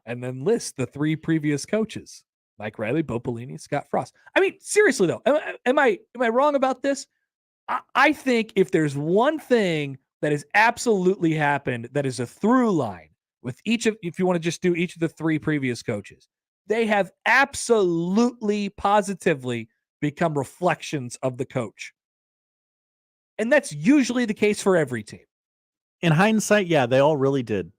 And then list the 3 previous coaches. Mike Riley, Bo Pelini, Scott Frost. I mean, seriously though, am I wrong about this? I think if there's one thing that has absolutely happened that is a through line with if you want to just do each of the 3 previous coaches, they have absolutely, positively become reflections of the coach. And that's usually the case for every team. In hindsight, yeah, they all really did.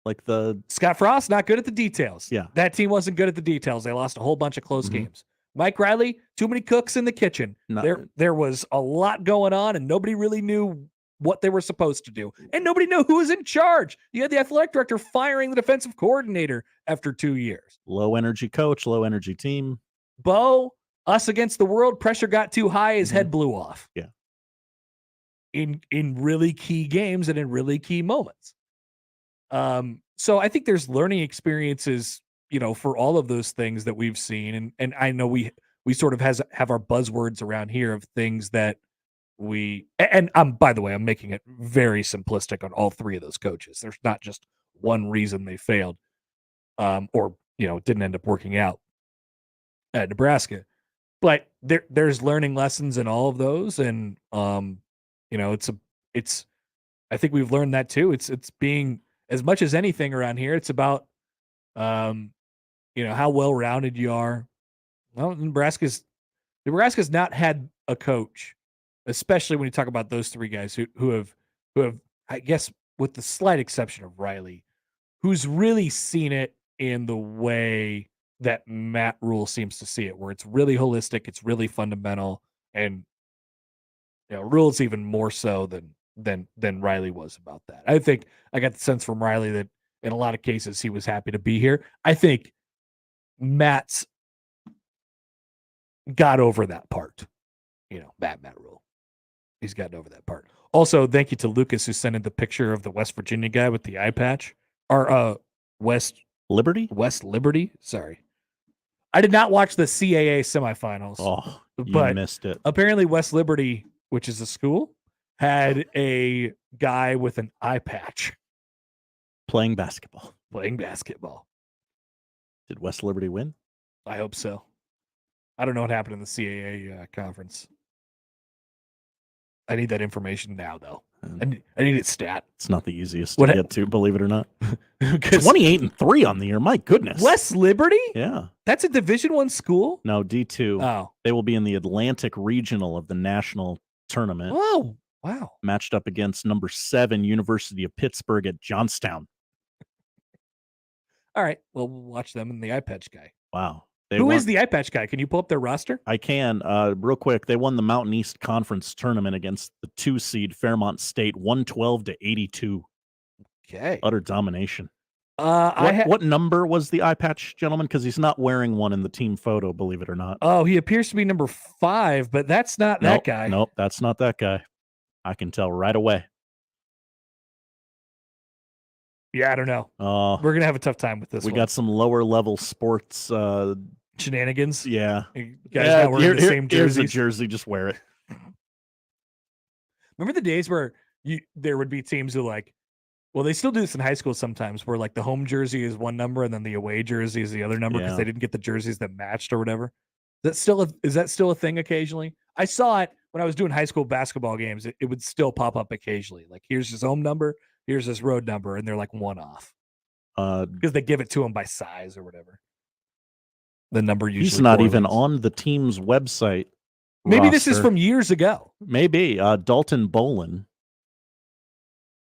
Like the Scott Frost, not good at the details. Yeah. That team wasn't good at the details. They lost a whole bunch of close games. Mike Riley, too many cooks in the kitchen. There was a lot going on, and nobody really knew what they were supposed to do. And nobody knew who was in charge. You had the athletic director firing the defensive coordinator after 2 years. Low energy coach, low energy team. Bo, us against the world, pressure got too high, his head blew off. Yeah. In really key games and in really key moments. So I think there's learning experiences, for all of those things that we've seen. And I know we sort of have our buzzwords around here of things that by the way, I'm making it very simplistic on all three of those coaches. There's not just one reason they failed, or didn't end up working out at Nebraska. But there's learning lessons in all of those, and it's I think we've learned that too. It's being, as much as anything around here, it's about how well rounded you are. Well, Nebraska's not had a coach, especially when you talk about those three guys who have, I guess, with the slight exception of Riley, who's really seen it in the way that Matt Rule seems to see it, where it's really holistic, it's really fundamental, and Rule's even more so than Riley was about that. I think I got the sense from Riley that in a lot of cases he was happy to be here. I think Matt's got over that part. Matt Rule. He's gotten over that part. Also, thank you to Lucas who sent in the picture of the West Virginia guy with the eye patch. Or West Liberty. Sorry. I did not watch the CAA semifinals. Oh, but you missed it. Apparently West Liberty, which is a school, had a guy with an eye patch. Playing basketball. Did West Liberty win? I hope so. I don't know what happened in the CAA conference. I need that information now, though. I need it stat. It's not the easiest to get to, believe it or not. 28-3 on the year. My goodness. West Liberty? Yeah. That's a Division I school? No, D2. Oh. They will be in the Atlantic Regional of the national tournament. Oh, wow. Matched up against number 7 University of Pittsburgh at Johnstown. All right. Well, we'll watch them and the eye patch guy. Wow. Who is the eye patch guy? Can you pull up their roster? I can. Real quick, they won the Mountain East Conference tournament against the 2 seed Fairmont State, 112-82. Okay. Utter domination. What number was the eye patch gentleman? Because he's not wearing one in the team photo, believe it or not. Oh, he appears to be number 5, but that's not that guy. Nope, that's not that guy. I can tell right away. Yeah, I don't know. We're going to have a tough time with this We one. got some lower level sports shenanigans. Yeah. You guys not wearing the same jerseys. Here's a jersey, just wear it. Remember the days where there would be teams who they still do this in high school sometimes, where the home jersey is one number and then the away jersey is the other number because they didn't get the jerseys that matched or whatever. Is that still a thing occasionally? I saw it when I was doing high school basketball games. It would still pop up occasionally. Here's his home number, here's his road number, and they're one off. Because they give it to him by size or whatever. The number usually he's not even correlates. on the team's website. Maybe this is from years ago. Maybe. Dalton Bolin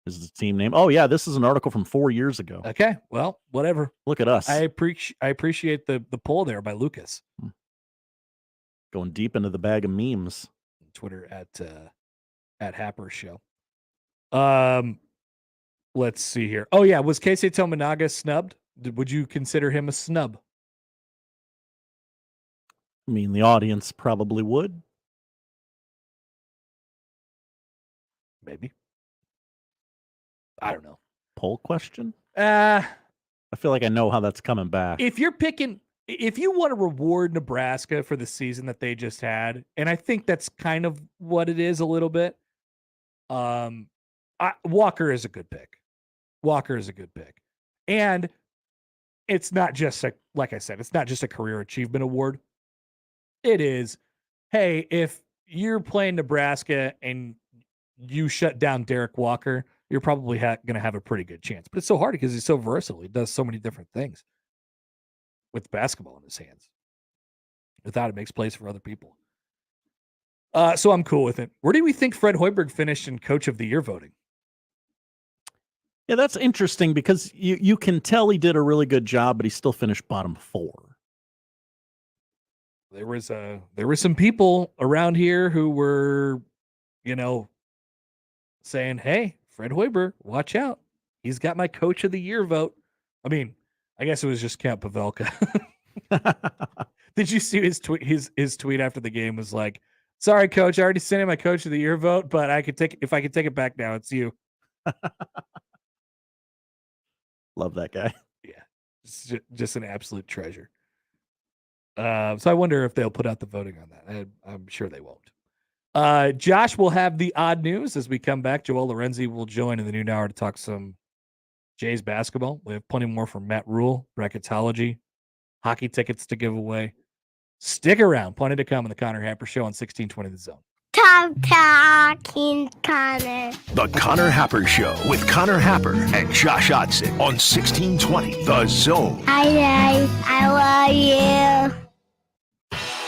is the team name. Oh, yeah, this is an article from 4 years ago. Okay, well, whatever. Look at us. I appreciate the poll there by Lucas. Going deep into the bag of memes. Twitter at Happer Show. Let's see here. Oh, yeah, was Keisei Tominaga snubbed? Would you consider him a snub? I mean, the audience probably would. Maybe. I don't know. Poll question? I feel like I know how that's coming back. If you want to reward Nebraska for the season that they just had, and I think that's kind of what it is a little bit, Walker is a good pick. And it's not just like I said, it's not just a career achievement award. It is, hey, if you're playing Nebraska and you shut down Derek Walker, you're probably going to have a pretty good chance. But it's so hard because he's so versatile. He does so many different things with basketball in his hands. Without it, makes plays for other people. So I'm cool with it. Where do we think Fred Hoiberg finished in Coach of the Year voting? Yeah, that's interesting because you can tell he did a really good job, but he still finished bottom 4. there were some people around here who were, saying, "Hey, Fred Hoiberg, watch out. He's got my coach of the year vote." I mean, I guess it was just Count Pavelka. Did you see his tweet? His tweet after the game was like, "Sorry, coach, I already sent in my coach of the year vote, but if I could take it back now, it's you." Love that guy. Yeah, just an absolute treasure. So I wonder if they'll put out the voting on that. I'm sure they won't. Josh will have the odd news as we come back. Joel Lorenzi will join in the noon hour to talk some Jays basketball. We have plenty more from Matt Rule, bracketology, hockey tickets to give away. Stick around. Plenty to come on the Connor Happer Show on 1620 The Zone. Talking Connor. The Connor Happer Show with Connor Happer and Josh Otson on 1620 The Zone. Hi, I love you.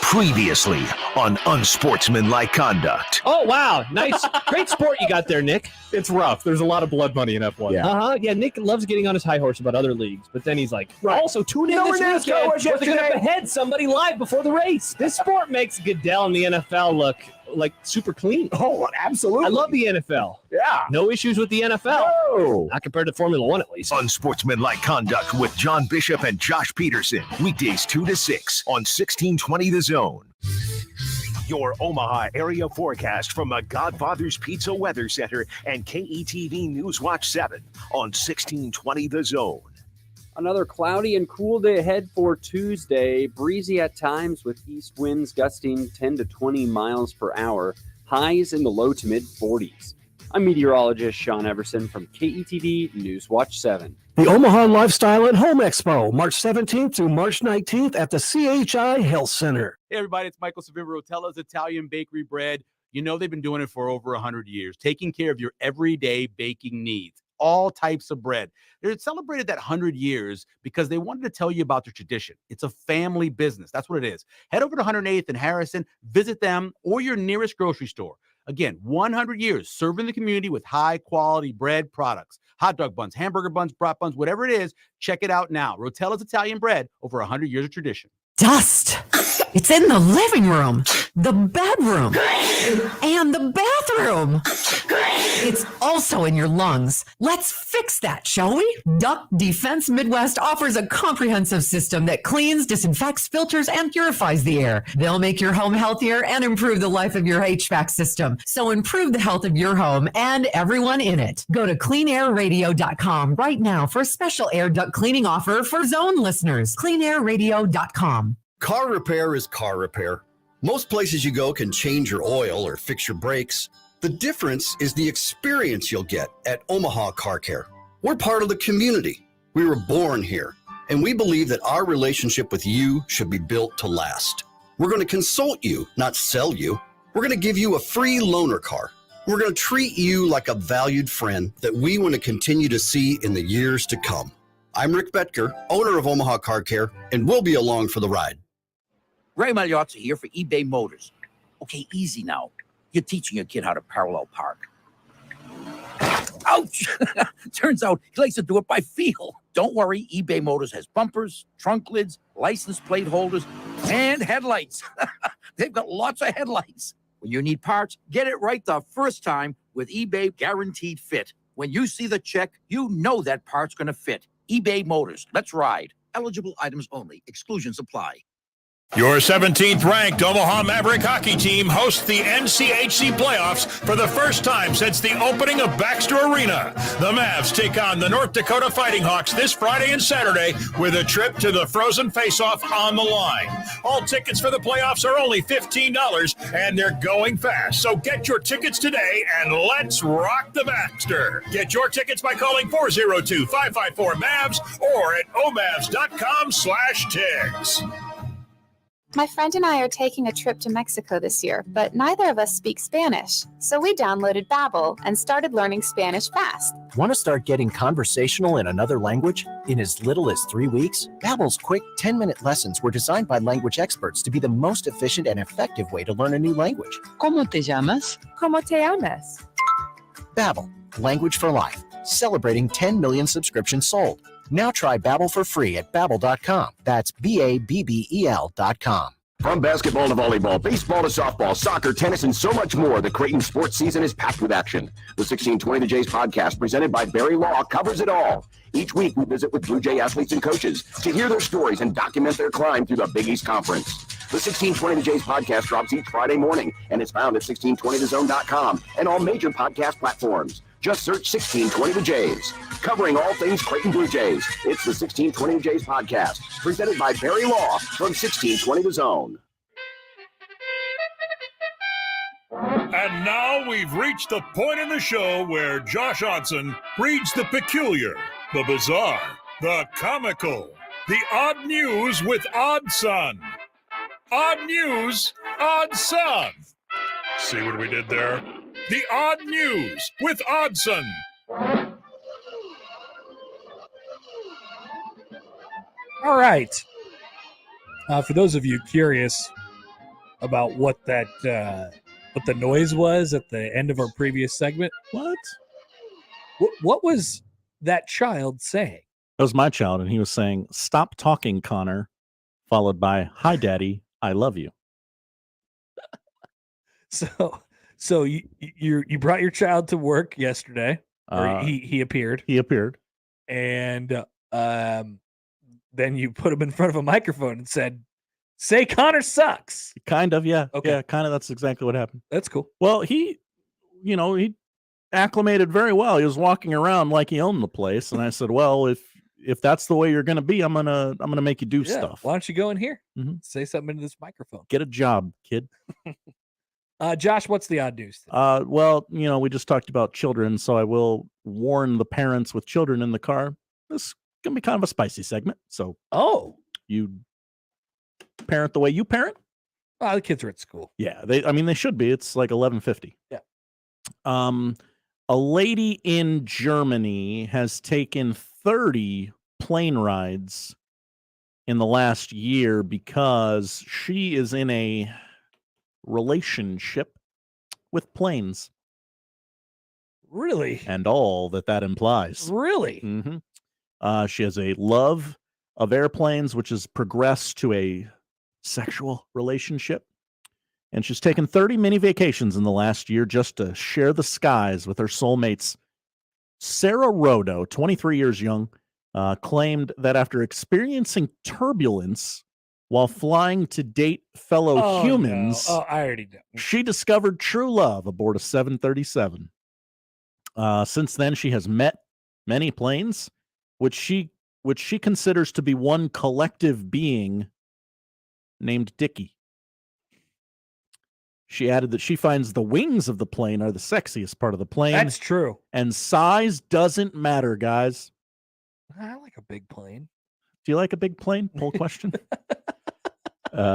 Previously on Unsportsmanlike Conduct. Oh, wow. Nice. Great sport you got there, Nick. It's rough. There's a lot of blood money in F1. Yeah. Yeah, Nick loves getting on his high horse about other leagues, but then he's like, also tune in this weekend. We're going to behead somebody live before the race. This sport makes Goodell and the NFL look like super clean. Oh, absolutely. I love the NFL. Yeah. No issues with the NFL. No. Not compared to Formula One, at least. Unsportsmanlike Conduct with John Bishop and Josh Peterson. Weekdays 2 to 6 on 1620 The Zone. Your Omaha area forecast from the Godfather's Pizza Weather Center and KETV News Watch 7 on 1620 The Zone. Another cloudy and cool day ahead for Tuesday. Breezy at times with east winds gusting 10 to 20 miles per hour. Highs in the low to mid 40s. I'm meteorologist Sean Everson from KETV News Watch 7. The Omaha Lifestyle at Home Expo, March 17th through March 19th at the CHI Health Center. Hey, everybody, it's Michael Savimba, Rotella's Italian Bakery Bread. You know they've been doing it for over 100 years, taking care of your everyday baking needs. All types of bread. They celebrated that 100 years because they wanted to tell you about their tradition. It's a family business. That's what it is. Head over to 108th and Harrison, visit them or your nearest grocery store. Again, 100 years serving the community with high-quality bread products. Hot dog buns, hamburger buns, brat buns, whatever it is, check it out now. Rotella's Italian Bread, over 100 years of tradition. Dust. It's in the living room, the bedroom, and the bathroom. It's also in your lungs. Let's fix that, shall we? Duck Defense Midwest offers a comprehensive system that cleans, disinfects, filters, and purifies the air. They'll make your home healthier and improve the life of your HVAC system. So improve the health of your home and everyone in it. Go to cleanairradio.com right now for a special air duct cleaning offer for Zone listeners. cleanairradio.com. Car repair is car repair. Most places you go can change your oil or fix your brakes. The difference is the experience you'll get at Omaha Car Care. We're part of the community. We were born here, and we believe that our relationship with you should be built to last. We're going to consult you, not sell you. We're going to give you a free loaner car. We're going to treat you like a valued friend that we want to continue to see in the years to come. I'm Rick Betker, owner of Omaha Car Care, and we'll be along for the ride. Ray Magliozzi here for eBay Motors. Okay, easy now. You're teaching your kid how to parallel park. Ouch! Turns out he likes to do it by feel. Don't worry, eBay Motors has bumpers, trunk lids, license plate holders, and headlights. They've got lots of headlights. When you need parts, get it right the first time with eBay Guaranteed Fit. When you see the check, you know that part's going to fit. eBay Motors. Let's ride. Eligible items only. Exclusions apply. Your 17th ranked Omaha Maverick hockey team hosts the NCHC playoffs for the first time since the opening of Baxter Arena. The Mavs take on the North Dakota Fighting Hawks this Friday and Saturday with a trip to the Frozen Face-Off on the line. All tickets for the playoffs are only $15 and they're going fast. So get your tickets today and let's rock the Baxter. Get your tickets by calling 402-554-MAVS or at omavs.com/tigs. My friend and I are taking a trip to Mexico this year, but neither of us speak Spanish. So we downloaded Babbel and started learning Spanish fast. Want to start getting conversational in another language in as little as 3 weeks? Babbel's quick 10-minute lessons were designed by language experts to be the most efficient and effective way to learn a new language. ¿Cómo te llamas? ¿Cómo te llamas? Babbel, language for life. Celebrating 10 million subscriptions sold. Now try Babbel for free at Babbel.com. That's Babbel.com. From basketball to volleyball, baseball to softball, soccer, tennis, and so much more, the Creighton sports season is packed with action. The 1620 The Jays podcast, presented by Barry Law, covers it all. Each week, we visit with Blue Jay athletes and coaches to hear their stories and document their climb through the Big East Conference. The 1620 The Jays podcast drops each Friday morning, and it's found at 1620thezone.com and all major podcast platforms. Just search 1620 The Jays. Covering all things Creighton Blue Jays, it's the 1620 The Jays podcast, presented by Barry Law from 1620 The Zone. And now we've reached the point in the show where Josh Odson reads the peculiar, the bizarre, the comical, the odd news with Odd Son. Odd news, Odd Son. See what we did there? The odd news with Oddson. All right. For those of you curious about what that what the noise was at the end of our previous segment, what was that child saying? That was my child, and he was saying, "Stop talking, Connor," followed by, "Hi, Daddy, I love you." So you brought your child to work yesterday, or he appeared. He appeared, and then you put him in front of a microphone and said, "Say Connor sucks." Kind of, yeah. Okay. Yeah, kind of. That's exactly what happened. That's cool. Well, he acclimated very well. He was walking around like he owned the place, and I said, "Well, if that's the way you're going to be, I'm gonna make you do stuff. Why don't you go in here? Mm-hmm. Say something into this microphone. Get a job, kid." Josh, what's the odd news today? Well, we just talked about children, so I will warn the parents with children in the car. This is gonna be kind of a spicy segment. So, you parent the way you parent? The kids are at school. Yeah, they should be. It's like 11:50. Yeah. A lady in Germany has taken 30 plane rides in the last year because she is in a relationship with planes. Really? And all that implies. Really? Mm-hmm. She has a love of airplanes, which has progressed to a sexual relationship. And she's taken 30 mini vacations in the last year just to share the skies with her soulmates. Sarah Rodo, 23 years young, claimed that after experiencing turbulence while flying to date fellow humans, no. I already know. She discovered true love aboard a 737. Since then, she has met many planes, which she considers to be one collective being named Dickie. She added that she finds the wings of the plane are the sexiest part of the plane. That's true. And size doesn't matter, guys. I like a big plane. Do you like a big plane? Poll question.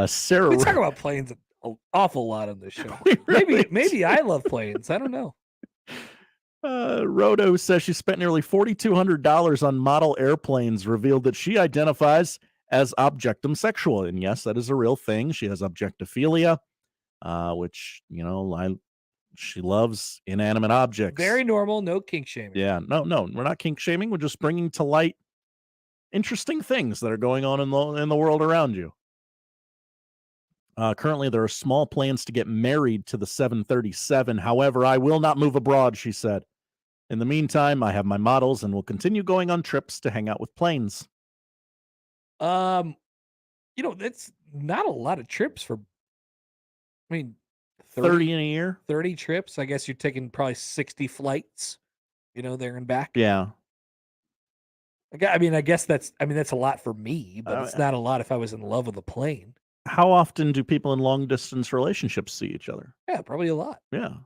Sarah, we talk about planes an awful lot on this show. Maybe I love planes. I don't know. Rodo says she spent nearly $4,200 on model airplanes, revealed that she identifies as objectum sexual. And yes, that is a real thing. She has objectophilia, which, she loves inanimate objects. Very normal. No kink shaming. Yeah. No, we're not kink shaming. We're just bringing to light interesting things that are going on in the world around you. Currently, there are small plans to get married to the 737. However, I will not move abroad, she said. In the meantime, I have my models and will continue going on trips to hang out with planes. That's not a lot of trips 30 in a year? 30 trips. I guess you're taking probably 60 flights, there and back. Yeah. I guess that's a lot for me, but it's not a lot if I was in love with a plane. How often do people in long distance relationships see each other? Yeah, probably a lot. Yeah.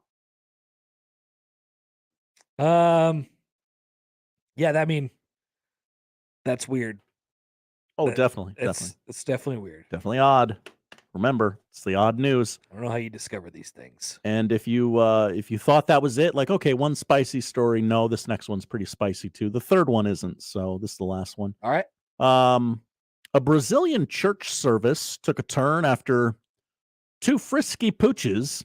That's weird. Oh, definitely. It's definitely weird. Definitely odd. Remember, it's the odd news. I don't know how you discover these things. And if you thought that was it, like, okay, one spicy story. No, this next one's pretty spicy too. The third one isn't. So this is the last one. All right. A Brazilian church service took a turn after two frisky pooches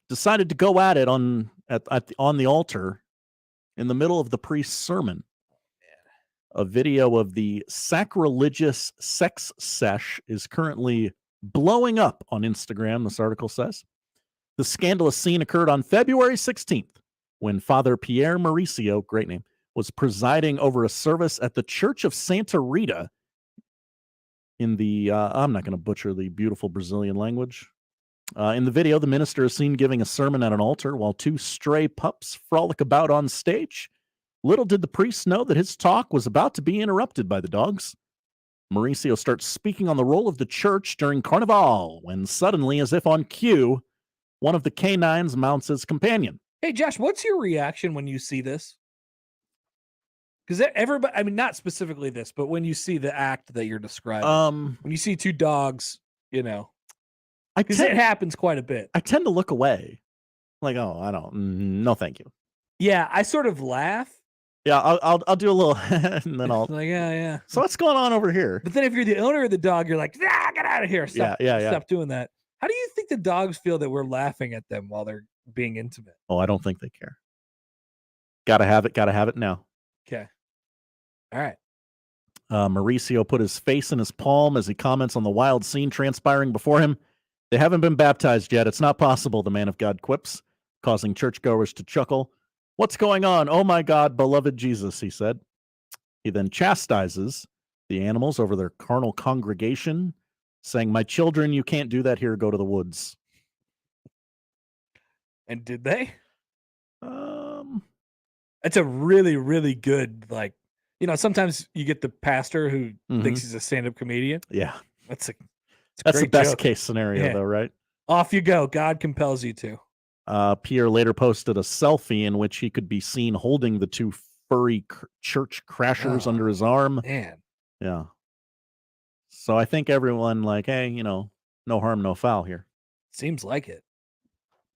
decided to go at it on the altar in the middle of the priest's sermon. A video of the sacrilegious sex sesh is currently blowing up on Instagram, this article says. The scandalous scene occurred on February 16th when Father Pierre Mauricio, great name, was presiding over a service at the Church of Santa Rita in the, I'm not going to butcher the beautiful Brazilian language. In the video, the minister is seen giving a sermon at an altar while two stray pups frolic about on stage. Little did the priest know that his talk was about to be interrupted by the dogs. Mauricio starts speaking on the role of the church during Carnival when suddenly, as if on cue, one of the canines mounts his companion. Hey, Josh, what's your reaction when you see this? Because everybody, I mean, not specifically this, but when you see the act that you're describing, when you see two dogs, you know, because it happens quite a bit. I tend to look away. Like, oh, I don't, no, thank you. Yeah, I sort of laugh. Yeah, I'll do a little, and then I'll like, yeah. So what's going on over here? But then if you're the owner of the dog, you're like, get out of here. Stop, stop doing that. How do you think the dogs feel that we're laughing at them while they're being intimate? Oh, I don't think they care. Gotta have it now. Okay. All right. Mauricio put his face in his palm as he comments on the wild scene transpiring before him. They haven't been baptized yet. It's not possible, the man of God quips, causing churchgoers to chuckle. What's going on? Oh my God, beloved Jesus, he said. He then chastises the animals over their carnal congregation, saying, my children, you can't do that here. Go to the woods. And did they? It's a really, really good, like, you know, sometimes you get the pastor who thinks he's a stand-up comedian. Yeah. That's the best joke. case scenario, though, right? Off you go. God compels you to. Pierre later posted a selfie in which he could be seen holding the two furry church crashers under his arm. Man. Yeah. So I think everyone like, hey, you know, no harm, no foul here. Seems like it.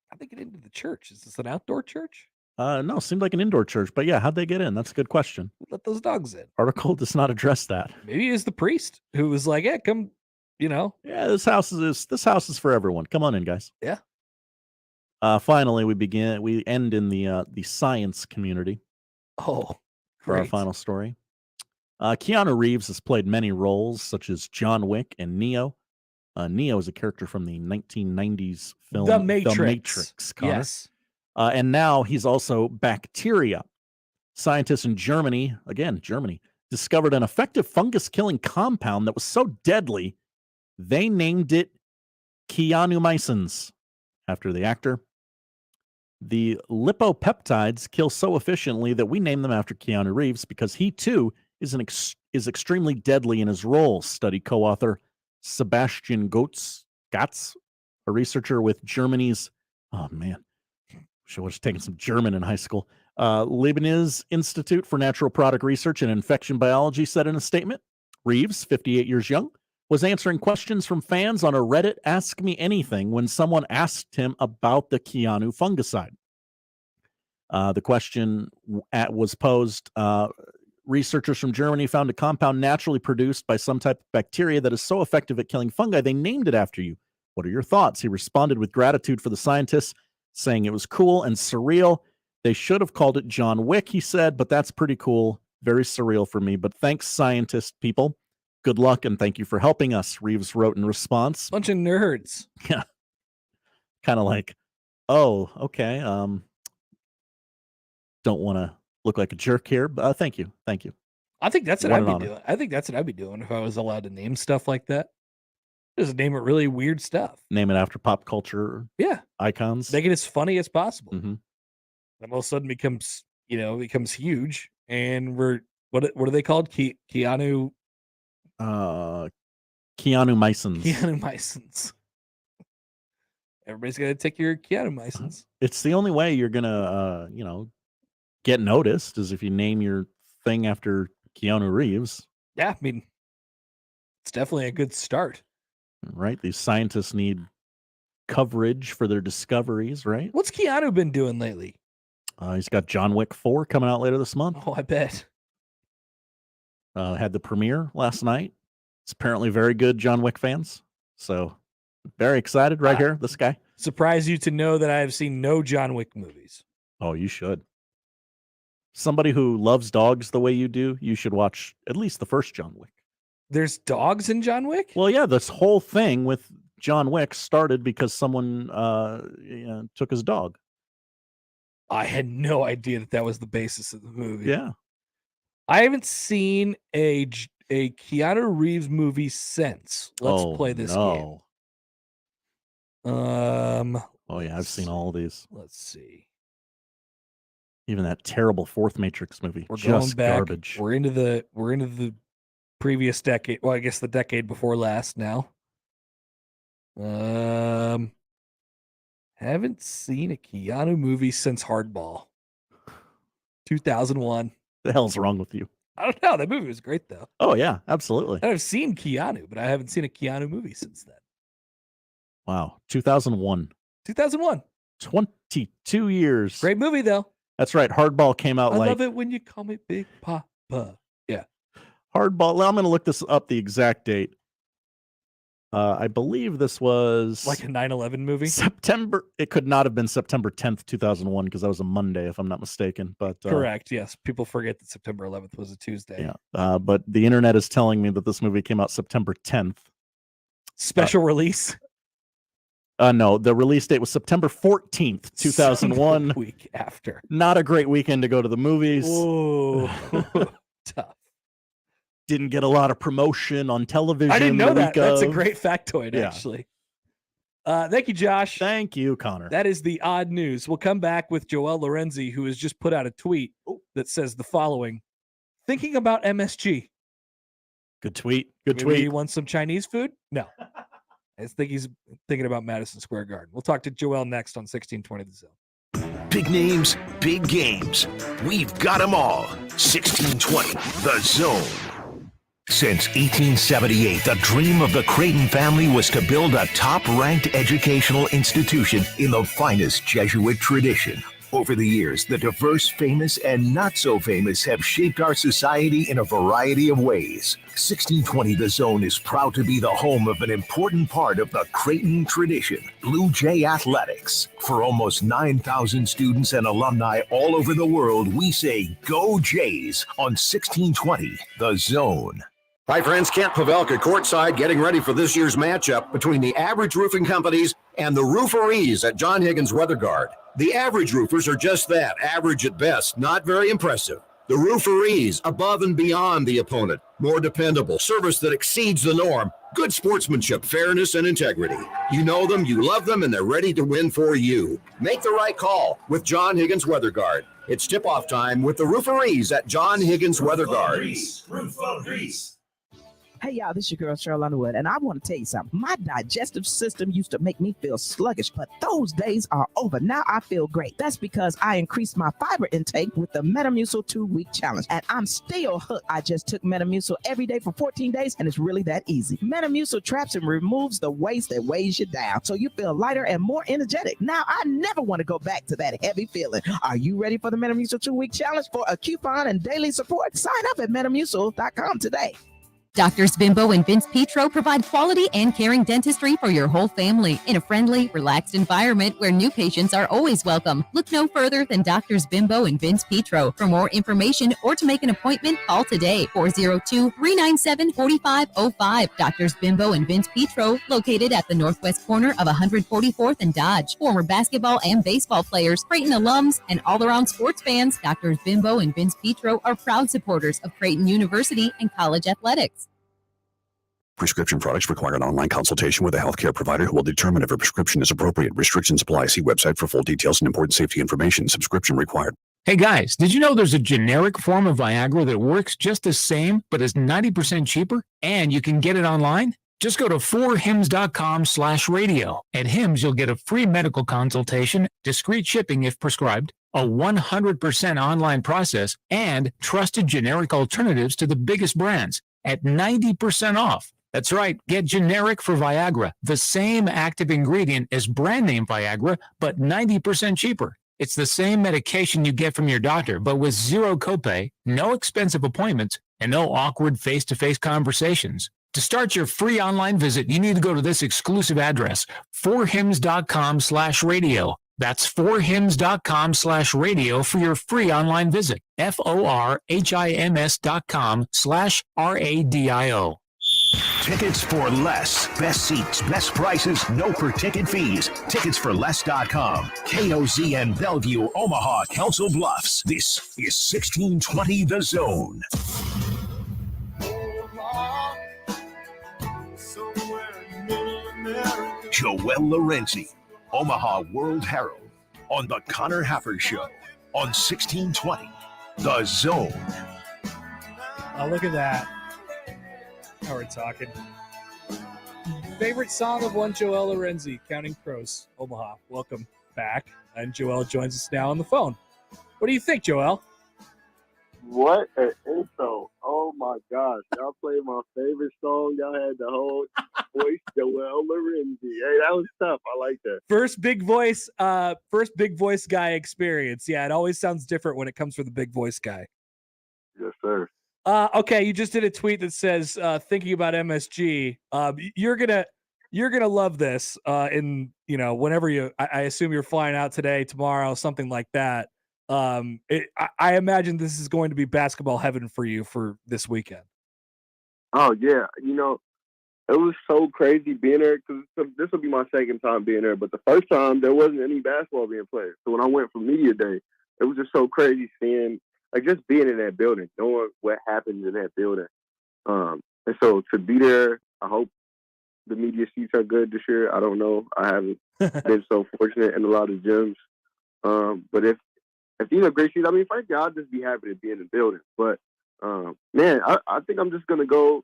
How'd they get into the church? Is this an outdoor church? No, seemed like an indoor church, but yeah, how'd they get in? That's a good question. Let those dogs in. Article does not address that. Maybe it's the priest who was like, yeah, come, you know. Yeah, this house is for everyone. Come on in, guys. Yeah. Finally, we end in the science community. Oh, for our final story. Keanu Reeves has played many roles, such as John Wick and Neo. Neo is a character from the 1990s film The Matrix. The Matrix, Connor. Yes. And now he's also Bacteria. Scientists in Germany, again, Germany, discovered an effective fungus-killing compound that was so deadly, they named it Keanumycins, after the actor. The lipopeptides kill so efficiently that we name them after Keanu Reeves because he, too, is extremely deadly in his role, study co-author Sebastian Gotz, a researcher with Germany's, oh man, I was taking some German in high school, Leibniz Institute for Natural Product Research and Infection Biology, said in a statement. Reeves, 58 years young, was answering questions from fans on a Reddit Ask Me Anything when someone asked him about the Keanu fungicide. The question was posed, researchers from Germany found a compound naturally produced by some type of bacteria that is so effective at killing fungi, they named it after you. What are your thoughts? He responded with gratitude for the scientists, saying it was cool and surreal. They should have called it John Wick, he said, but that's pretty cool. Very surreal for me. But thanks, scientist people. Good luck and thank you for helping us, Reeves wrote in response. Bunch of nerds. Yeah. Kind of like, oh, okay. Don't want to look like a jerk here, but thank you. Thank you. I think that's what I'd be doing. I think that's what I'd be doing if I was allowed to name stuff like that. Just name it really weird stuff. Name it after pop culture icons. Make it as funny as possible. Mm-hmm. Then all of a sudden becomes huge. And we're what are they called? Keanumycins. Keanumycins. Everybody's got to take your Keanumycins. It's the only way you're gonna get noticed is if you name your thing after Keanu Reeves. Yeah, I mean, it's definitely a good start. Right? These scientists need coverage for their discoveries, right? What's Keanu been doing lately? He's got John Wick 4 coming out later this month. Oh, I bet. Had the premiere last night. It's apparently very good, John Wick fans. So very excited right here, this guy. Surprise you to know that I have seen no John Wick movies. Oh, you should. Somebody who loves dogs the way you do, you should watch at least the first John Wick. There's dogs in John Wick? Well, yeah, this whole thing with John Wick started because someone took his dog. I had no idea that was the basis of the movie. Yeah. I haven't seen a Keanu Reeves movie since. Let's play this game. Oh yeah, I've seen all these. Let's see. Even that terrible fourth Matrix movie. We're just going back. garbage. We're into the previous decade. Well, I guess the decade before last now. Haven't seen a Keanu movie since Hardball. 2001. The hell's wrong with you? I don't know. That movie was great though. Oh yeah, absolutely. And I've seen Keanu, but I haven't seen a Keanu movie since then. Wow. 2001. 2001. 22 years. Great movie though. That's right. Hardball came out I love it when you call me Big Papa. Yeah. Hardball. Well, I'm going to look this up, the exact date. I believe this was like a 9/11 movie. September. It could not have been September 10th, 2001, because that was a Monday, if I'm not mistaken. But correct. Yes, people forget that September 11th was a Tuesday. Yeah. But the internet is telling me that this movie came out September 10th. Special release. No, the release date was September 14th, 2001. Week after. Not a great weekend to go to the movies. Whoa. Tough. Didn't get a lot of promotion on television. I didn't know that. That's a of. great factoid, actually. Thank you, Josh. Thank you, Connor. That is the odd news. We'll come back with Joel Lorenzi, who has just put out a tweet that says the following: thinking about MSG. Good tweet. Good Maybe tweet. he wants some Chinese food? No. I think he's thinking about Madison Square Garden. We'll talk to Joel next on 1620 The Zone. Big names, big games. We've got them all. 1620 The Zone. Since 1878, the dream of the Creighton family was to build a top-ranked educational institution in the finest Jesuit tradition. Over the years, the diverse, famous, and not-so-famous have shaped our society in a variety of ways. 1620 The Zone is proud to be the home of an important part of the Creighton tradition, Blue Jay Athletics. For almost 9,000 students and alumni all over the world, we say Go Jays on 1620 The Zone. Hi, friends. Kent Pavelka courtside getting ready for this year's matchup between the Average Roofing Companies and the Rooferees at John Higgins Weather Guard. The average roofers are just that, average at best, not very impressive. The Rooferees, above and beyond the opponent, more dependable, service that exceeds the norm, good sportsmanship, fairness, and integrity. You know them, you love them, and they're ready to win for you. Make the right call with John Higgins Weather Guard. It's tip-off time with the Rooferees at John Higgins Weather Guard. Hey, y'all, this is your girl, Cheryl Underwood, and I want to tell you something. My digestive system used to make me feel sluggish, but those days are over. Now I feel great. That's because I increased my fiber intake with the Metamucil 2-week challenge, and I'm still hooked. I just took Metamucil every day for 14 days, and it's really that easy. Metamucil traps and removes the waste that weighs you down, so you feel lighter and more energetic. Now I never want to go back to that heavy feeling. Are you ready for the Metamucil 2-week challenge? For a coupon and daily support, sign up at Metamucil.com today. Doctors Bimbo and Vince Petro provide quality and caring dentistry for your whole family in a friendly, relaxed environment where new patients are always welcome. Look no further than Doctors Bimbo and Vince Petro. For more information or to make an appointment, call today, 402-397-4505. Doctors Bimbo and Vince Petro, located at the northwest corner of 144th and Dodge. Former basketball and baseball players, Creighton alums, and all-around sports fans, Doctors Bimbo and Vince Petro are proud supporters of Creighton University and college athletics. Prescription products require an online consultation with a healthcare provider who will determine if a prescription is appropriate. Restrictions apply. See website for full details and important safety information. Subscription required. Hey guys, did you know there's a generic form of Viagra that works just the same but is 90% cheaper? And you can get it online? Just go to 4hims.com/radio. At Hims, you'll get a free medical consultation, discreet shipping if prescribed, a 100% online process, and trusted generic alternatives to the biggest brands at 90% off. That's right, get generic for Viagra, the same active ingredient as brand name Viagra, but 90% cheaper. It's the same medication you get from your doctor, but with zero copay, no expensive appointments, and no awkward face-to-face conversations. To start your free online visit, you need to go to this exclusive address, 4hims.com/radio. That's 4hims.com/radio for your free online visit. FORHIMS.com/RADIO. Tickets for less. Best seats, best prices, no per ticket fees. Ticketsforless.com. KOZN Bellevue, Omaha, Council Bluffs. This is 1620 The Zone. Joel Lorenzi, Omaha World Herald, on the Connor Happer Show on 1620 The Zone. Oh, look at that. Now we're talking. Favorite song of one Joel Lorenzi, Counting Crows, Omaha. Welcome back. And Joel joins us now on the phone. What do you think, Joel? What an intro. Oh my gosh. Y'all played my favorite song. Y'all had the whole voice, Joel Lorenzi. Hey, that was tough. I like that. First big voice guy experience. Yeah, it always sounds different when it comes from the big voice guy. Yes, sir. Okay, you just did a tweet that says thinking about MSG. You're gonna love this. Whenever I assume you're flying out today, tomorrow, something like that. I imagine this is going to be basketball heaven for you for this weekend. Oh yeah, it was so crazy being there because this will be my second time being there. But the first time there wasn't any basketball being played. So when I went for media day, it was just so crazy seeing. Like just being in that building, knowing what happens in that building. And so to be there, I hope the media seats are good this year. I don't know. I haven't been so fortunate in a lot of gyms. But if these are great seats, I mean, frankly, I'll just be happy to be in the building. But, man, I think I'm just going to go.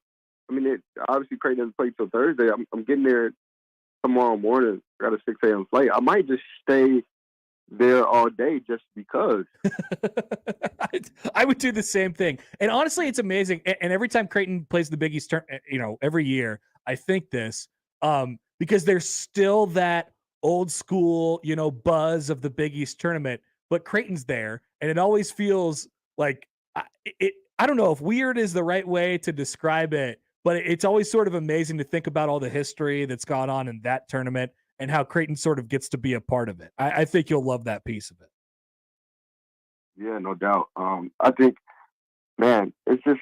I mean, obviously Creighton doesn't play till Thursday. I'm getting there tomorrow morning. Got a 6 a.m. flight. I might just stay there all day just because. I would do the same thing. And honestly, it's amazing. And every time Creighton plays the Big East, every year, I think this, because there's still that old school, buzz of the Big East tournament, but Creighton's there. And it always feels like I don't know if weird is the right way to describe it, but it's always sort of amazing to think about all the history that's gone on in that tournament and how Creighton sort of gets to be a part of it. I think you'll love that piece of it. Yeah, no doubt. I think, man, it's just,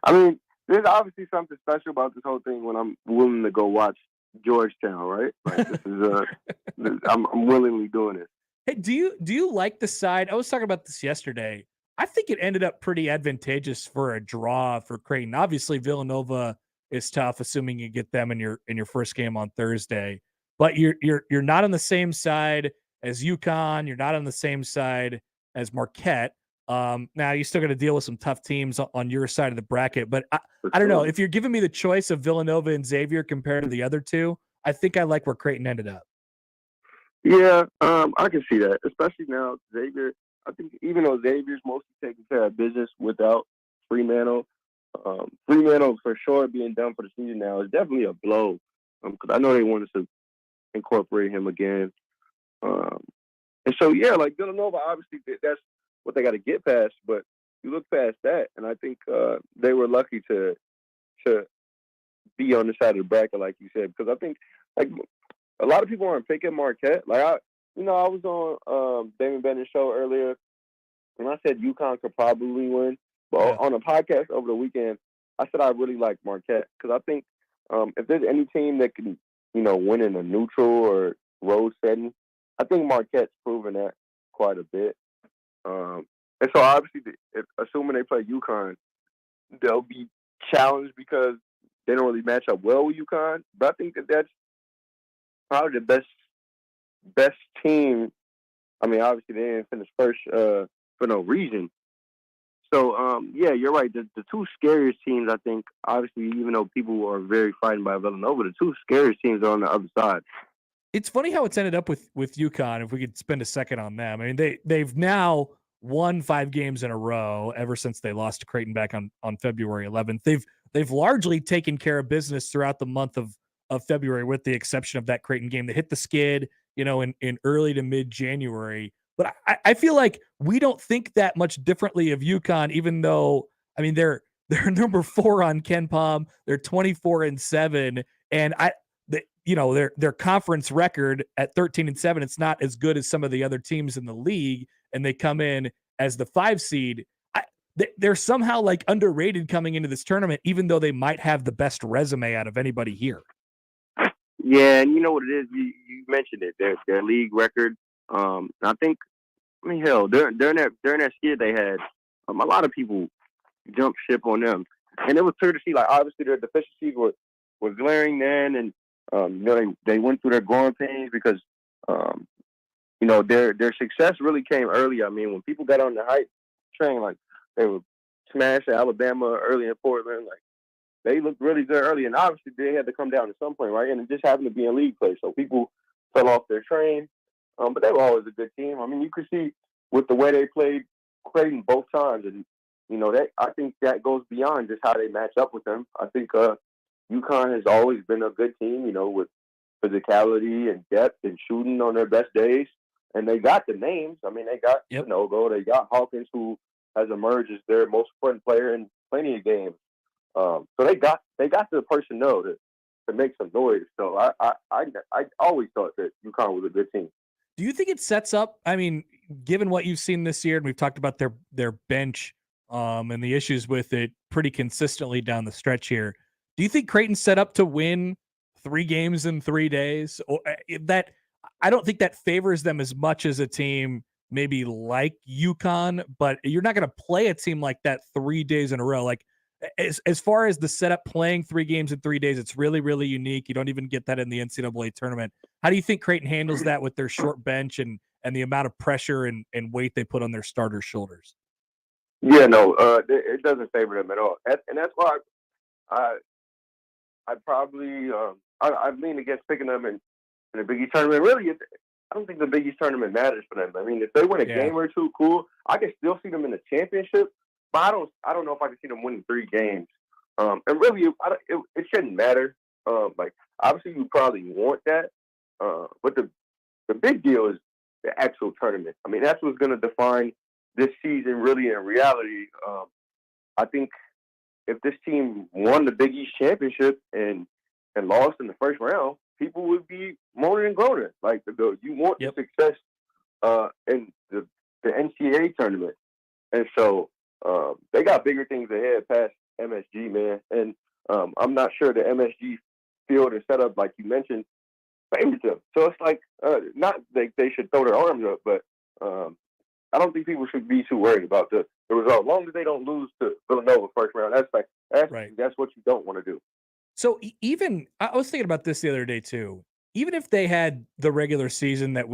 I mean, there's obviously something special about this whole thing when I'm willing to go watch Georgetown, right? Like this is I'm willingly doing it. Hey, do you like the side? I was talking about this yesterday. I think it ended up pretty advantageous for a draw for Creighton. Obviously, Villanova is tough, assuming you get them in your first game on Thursday. But you're not on the same side as UConn. You're not on the same side as Marquette. Now you still got to deal with some tough teams on your side of the bracket. But I don't know if you're giving me the choice of Villanova and Xavier compared to the other two. I think I like where Creighton ended up. Yeah, I can see that, especially now Xavier. I think even though Xavier's mostly taking care of business without Fremantle, Fremantle for sure being done for the season now is definitely a blow. Because I know they wanted to incorporate him again. And so, yeah, like Villanova, obviously that's what they got to get past. But you look past that, and I think they were lucky to be on the side of the bracket, like you said, because I think like a lot of people aren't picking Marquette. Like I was on Damon Bennett's show earlier, and I said UConn could probably win. But on a podcast over the weekend, I said I really like Marquette because I think if there's any team that can, win in a neutral or road setting, I think Marquette's proven that quite a bit. And so obviously, assuming they play UConn, they'll be challenged because they don't really match up well with UConn. But I think that's probably the best team. I mean, obviously they didn't finish first for no reason. So yeah, you're right. The two scariest teams, I think, obviously, even though people are very frightened by Villanova, the two scariest teams are on the other side. It's funny how it's ended up with UConn. If we could spend a second on them, I mean, they've now won 5 games in a row ever since they lost to Creighton back on February 11th. They've largely taken care of business throughout the month of February, with the exception of that Creighton game. They hit the skid, in early to mid January. But I feel like we don't think that much differently of UConn, even though, I mean, they're number 4 on KenPom. They're 24-7, and their conference record at 13-7. It's not as good as some of the other teams in the league, and they come in as the 5 seed. they're somehow like underrated coming into this tournament, even though they might have the best resume out of anybody here. Yeah, and you know what it is. You mentioned it. Their league record. I think. I mean, hell, during that skid they had, a lot of people jumped ship on them, and it was clear to see. Like, obviously, their deficiencies were glaring then, and you know, they went through their growing pains because you know, their success really came early. I mean, when people got on the hype train, like they were smashed at Alabama early in Portland, like they looked really good early, and obviously they had to come down at some point, right? And it just happened to be in league play, so people fell off their train. But they were always a good team. I mean, you could see with the way they played Creighton both times, and you know, I think that goes beyond just how they match up with them. I think UConn has always been a good team, you know, with physicality and depth and shooting on their best days. And they got the names. I mean, they got Nogo, they got Hawkins, who has emerged as their most important player in plenty of games. So they got the personnel to make some noise. So I always thought that UConn was a good team. Do you think it sets up? I mean, given what you've seen this year, and we've talked about their bench and the issues with it pretty consistently down the stretch here, do you think Creighton's set up to win 3 games in 3 days? Or that I don't think that favors them as much as a team maybe like UConn, but you're not going to play a team like that 3 days in a row. Like as far as the setup, playing 3 games in 3 days, it's really, really unique. You don't even get that in the NCAA tournament. How do you think Creighton handles that with their short bench and the amount of pressure and weight they put on their starters' shoulders? Yeah, no, it doesn't favor them at all. And that's why I probably I'd lean against picking them in the Big East tournament. Really, I don't think the Big East tournament matters for them. I mean, if they win a game or two, cool. I can still see them in the championship, but I don't know if I can see them winning 3 games. And really, it shouldn't matter. Like, obviously, you probably want that, but the big deal is the actual tournament. I mean, that's what's going to define this season, really, in reality. I think if this team won the Big East championship and lost in the first round, people would be moaning and groaning. Like, you want the success in the NCAA tournament. And so they got bigger things ahead past MSG, man. And I'm not sure the MSG field is set up, like you mentioned, favors them. So it's like, not they should throw their arms up, but I don't think people should be too worried about the result. As long as they don't lose to Villanova first round, that's what you don't want to do. So even I was thinking about this the other day too. Even if they had the regular season that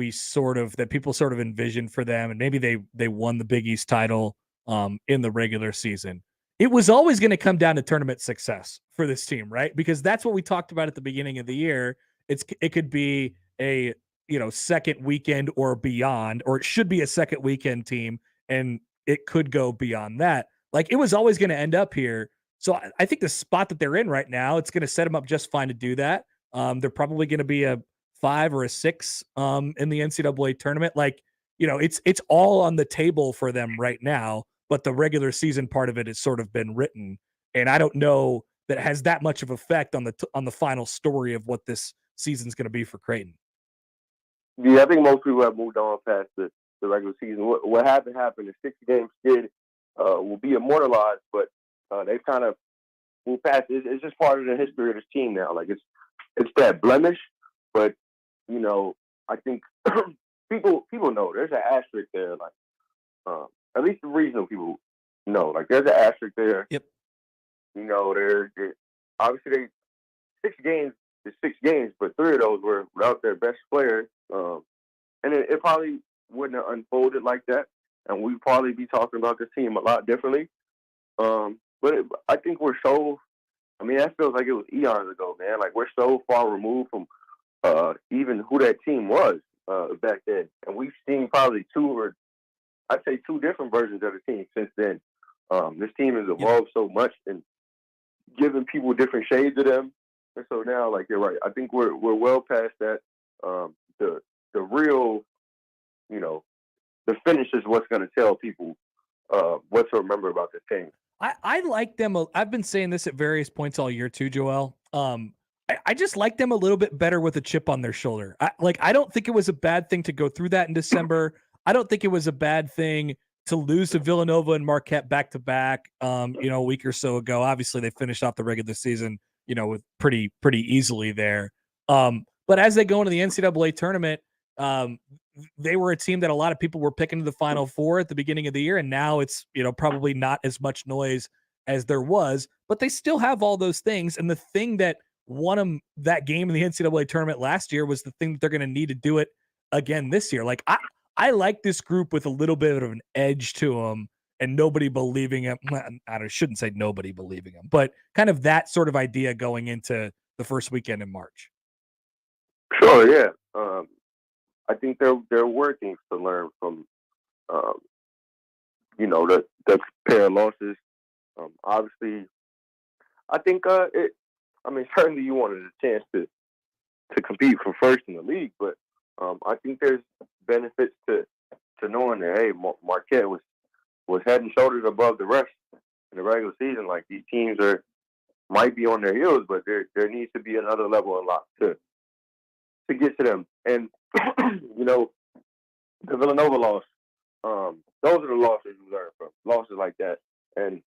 people sort of envisioned for them, and maybe they won the Big East title in the regular season, it was always going to come down to tournament success for this team, right? Because that's what we talked about at the beginning of the year. It could be a second weekend or beyond, or it should be a second weekend team, and it could go beyond that. Like, it was always going to end up here. So I think the spot that they're in right now, it's going to set them up just fine to do that. They're probably going to be a 5 or a 6 in the NCAA tournament. Like, it's all on the table for them right now, but the regular season part of it has sort of been written. And I don't know that it has that much of effect on the final story of what this season's going to be for Creighton. Yeah, I think most people have moved on past the regular season. What happened, the 6-game skid will be immortalized, but they've kind of moved past it. It's just part of the history of this team now. Like, it's that blemish, but I think people know there's an asterisk there. Like, at least the reasonable people know. Like, there's an asterisk there. Yep. They're obviously 6 games is 6 games, but 3 of those were without their best player. And it probably wouldn't have unfolded like that, and we'd probably be talking about this team a lot differently. But I think that feels like it was eons ago, man. Like, we're so far removed from even who that team was back then. And we've seen probably 2 different versions of the team since then. This team has evolved so much and given people different shades of them. And so now, like, you're right. I think we're well past that. The real, the finish is what's going to tell people what to remember about this team. I like them. I've been saying this at various points all year too, Joel. I just like them a little bit better with a chip on their shoulder. I don't think it was a bad thing to go through that in December. I don't think it was a bad thing to lose to Villanova and Marquette back to back, a week or so ago. Obviously, they finished off the regular season, with pretty easily there. But as they go into the NCAA tournament, they were a team that a lot of people were picking to the Final Four at the beginning of the year, and now it's probably not as much noise as there was, but they still have all those things. And the thing that won them that game in the NCAA tournament last year was the thing that they're going to need to do it again this year. Like I like this group with a little bit of an edge to them, and nobody believing him. I shouldn't say nobody believing him, but kind of that sort of idea going into the first weekend in March. Sure, yeah. I think there were things to learn from, the pair of losses. Obviously, I think certainly you wanted a chance to compete for first in the league, but I think there's benefits to knowing that, hey, Marquette was head and shoulders above the rest in the regular season. Like, these teams might be on their heels, but there needs to be another level unlocked to get to them. And the Villanova loss, those are the losses you learn from, losses like that. And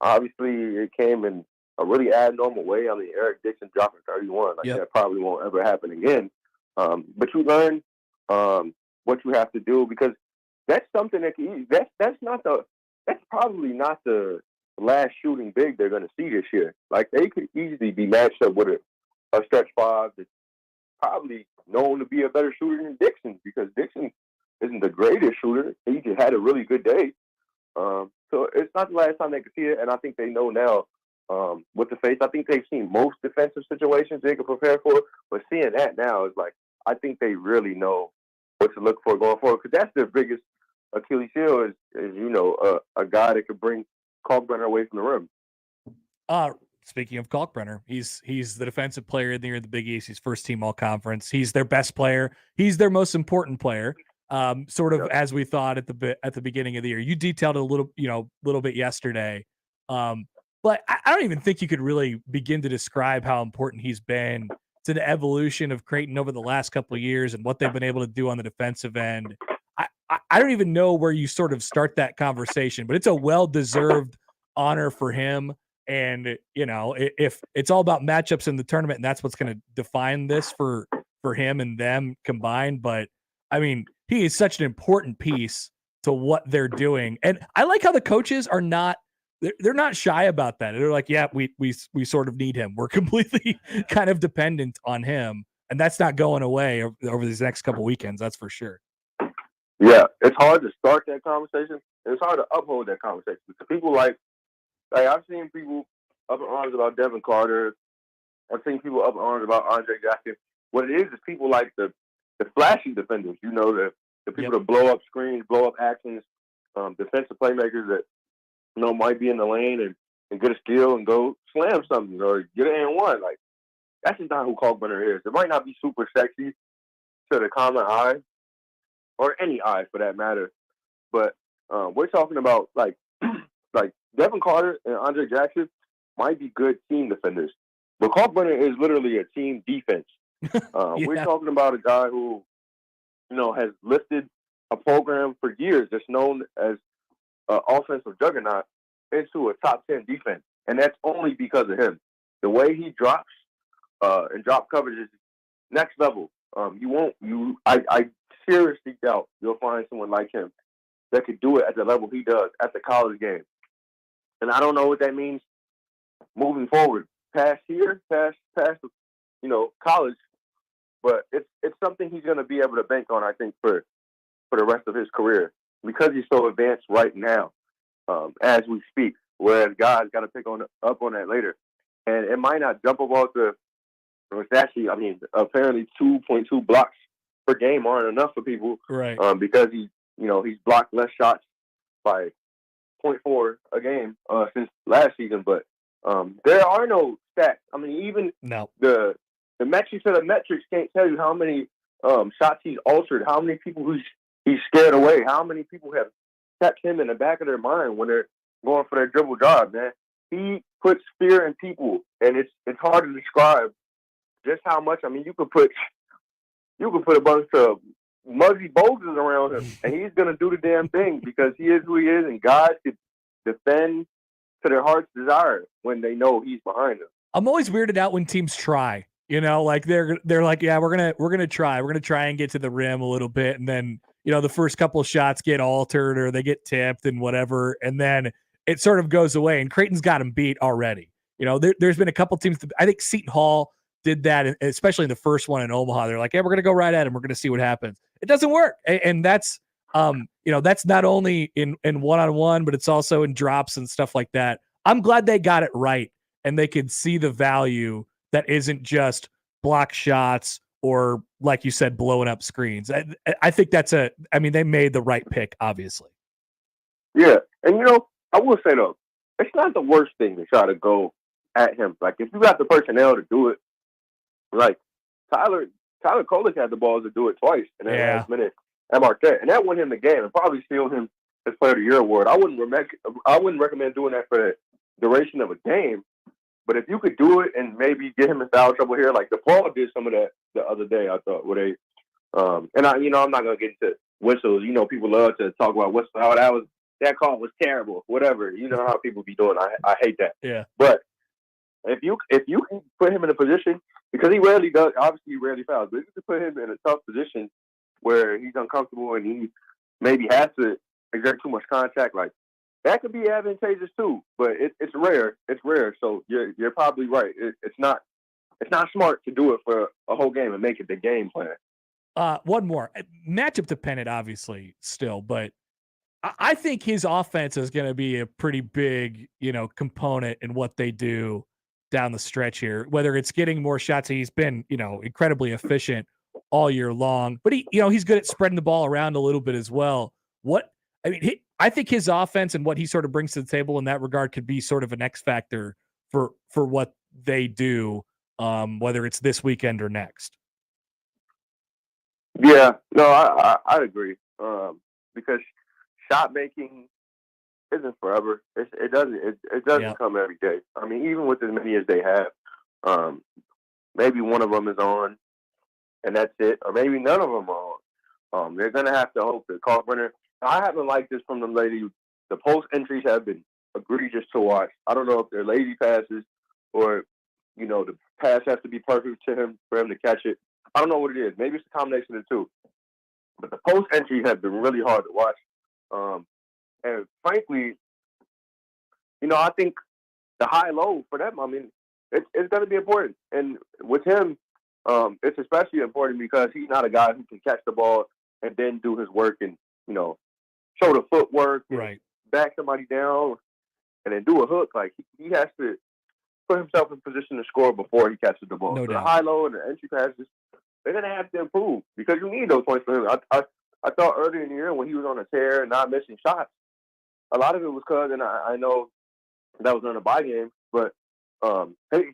obviously it came in a really abnormal way. I mean, Eric Dixon dropping 31, that probably won't ever happen again. But you learn what you have to do, because that's something that's probably not the last shooting big they're going to see this year. Like, they could easily be matched up with a stretch five that's probably known to be a better shooter than Dixon, because Dixon isn't the greatest shooter. He just had a really good day. So it's not the last time they could see it, and I think they know now with the face. I think they've seen most defensive situations they could prepare for, but seeing that now is like, I think they really know what to look for going forward, because that's their biggest Achilles heel is a guy that could bring Kalkbrenner away from the rim. Speaking of Kalkbrenner, he's the defensive player of the year in the Big East. He's first team all conference. He's their best player. He's their most important player. As we thought at the beginning of the year. You detailed it a little bit yesterday. But I don't even think you could really begin to describe how important he's been to the evolution of Creighton over the last couple of years and what they've been able to do on the defensive end. I don't even know where you sort of start that conversation, but it's a well-deserved honor for him. And, if it's all about matchups in the tournament, and that's what's going to define this for him and them combined. But I mean, he is such an important piece to what they're doing. And I like how the coaches are they're not shy about that. They're like, yeah, we sort of need him. We're completely kind of dependent on him. And that's not going away over these next couple weekends. That's for sure. Yeah. It's hard to start that conversation. It's hard to uphold that conversation, because people like I've seen people up in arms about Devin Carter. I've seen people up in arms about Andre Jackson. What it is people like the flashy defenders, the people that blow up screens, blow up actions, defensive playmakers that, might be in the lane and get a steal and go slam something or get an and one. Like, that's just not who Kalkbrenner is. It might not be super sexy to the common eye, or any eye for that matter, but we're talking about like Devin Carter and Andre Jackson might be good team defenders, but Kalkbrenner is literally a team defense. We're talking about a guy who, has lifted a program for years that's known as offensive juggernaut into a top 10 defense, and that's only because of him. The way he drops and drop coverage is next level. I seriously doubt you'll find someone like him that could do it at the level he does at the college game. And I don't know what that means moving forward, past college, but it's something he's going to be able to bank on, I think, for the rest of his career, because he's so advanced right now, as we speak, whereas guys got to pick up on that later. And it might not jump about it's actually, apparently 2.2 blocks per game aren't enough for people, right? Because he's blocked less shots by 0.4 a game since last season, but there are no stats. I mean, even the metrics of the metrics can't tell you how many shots he's altered, how many people he's scared away, how many people have kept him in the back of their mind when they're going for their dribble drive. Man, he puts fear in people, and it's hard to describe just how much. I mean, you could put a bunch of Muggsy Bogues is around him, and he's going to do the damn thing because he is who he is, and guys can defend to their heart's desire when they know he's behind them. I'm always weirded out when teams try. Like they're like, yeah, we're gonna try and get to the rim a little bit, and then the first couple of shots get altered or they get tipped and whatever, and then it sort of goes away. And Creighton's got him beat already. There's been a couple teams. I think Seton Hall did that, especially in the first one in Omaha. They're like, yeah, we're gonna go right at him. We're gonna see what happens. It doesn't work, and that's that's not only in one-on-one, but it's also in drops and stuff like that. I'm glad they got it right, and they could see the value that isn't just block shots or, like you said, blowing up screens. I think they made the right pick, obviously. Yeah, and I will say though, it's not the worst thing to try to go at him. Like if you got the personnel to do it, like Tyler Kolek had the balls to do it twice in that last minute at Marquette, and that won him the game and probably sealed him his Player of the Year award. I wouldn't recommend doing that for the duration of a game, but if you could do it and maybe get him in foul trouble here, like DePaul did some of that the other day, I thought, where they, and I'm not gonna get into whistles. People love to talk about whistles. Oh, that call was terrible. Whatever. You know how people be doing. I hate that. Yeah. But if you can put him in a position, because he rarely does, obviously he rarely fouls, but if you can put him in a tough position where he's uncomfortable and he maybe has to exert too much contact, like that could be advantageous too. But it's rare. It's rare. So you're probably right. It's not smart to do it for a whole game and make it the game plan. One more matchup dependent, obviously, still, but I think his offense is going to be a pretty big, component in what they do down the stretch here. Whether it's getting more shots, he's been, incredibly efficient all year long. But he's good at spreading the ball around a little bit as well. I think his offense and what he sort of brings to the table in that regard could be sort of an X factor for what they do, whether it's this weekend or next. Yeah, no, I agree. Because shot making isn't forever. It doesn't come every day. I mean, even with as many as they have, maybe one of them is on, and that's it, or maybe none of them are on. They're gonna have to hope that Kalkbrenner. I haven't liked this from them lately. The post entries have been egregious to watch. I don't know if they're lazy passes or the pass has to be perfect to him for him to catch it. I don't know what it is. Maybe it's a combination of the two. But the post entries have been really hard to watch. And frankly, I think the high-low for them, I mean, it's going to be important. And with him, it's especially important because he's not a guy who can catch the ball and then do his work and, show the footwork, right, back somebody down, and then do a hook. Like, he has to put himself in position to score before he catches the ball. No so doubt. The high-low and the entry passes, they're going to have to improve because you need those points for him. I thought earlier in the year when he was on a tear and not missing shots, a lot of it was because, and I know that was on a bye game, but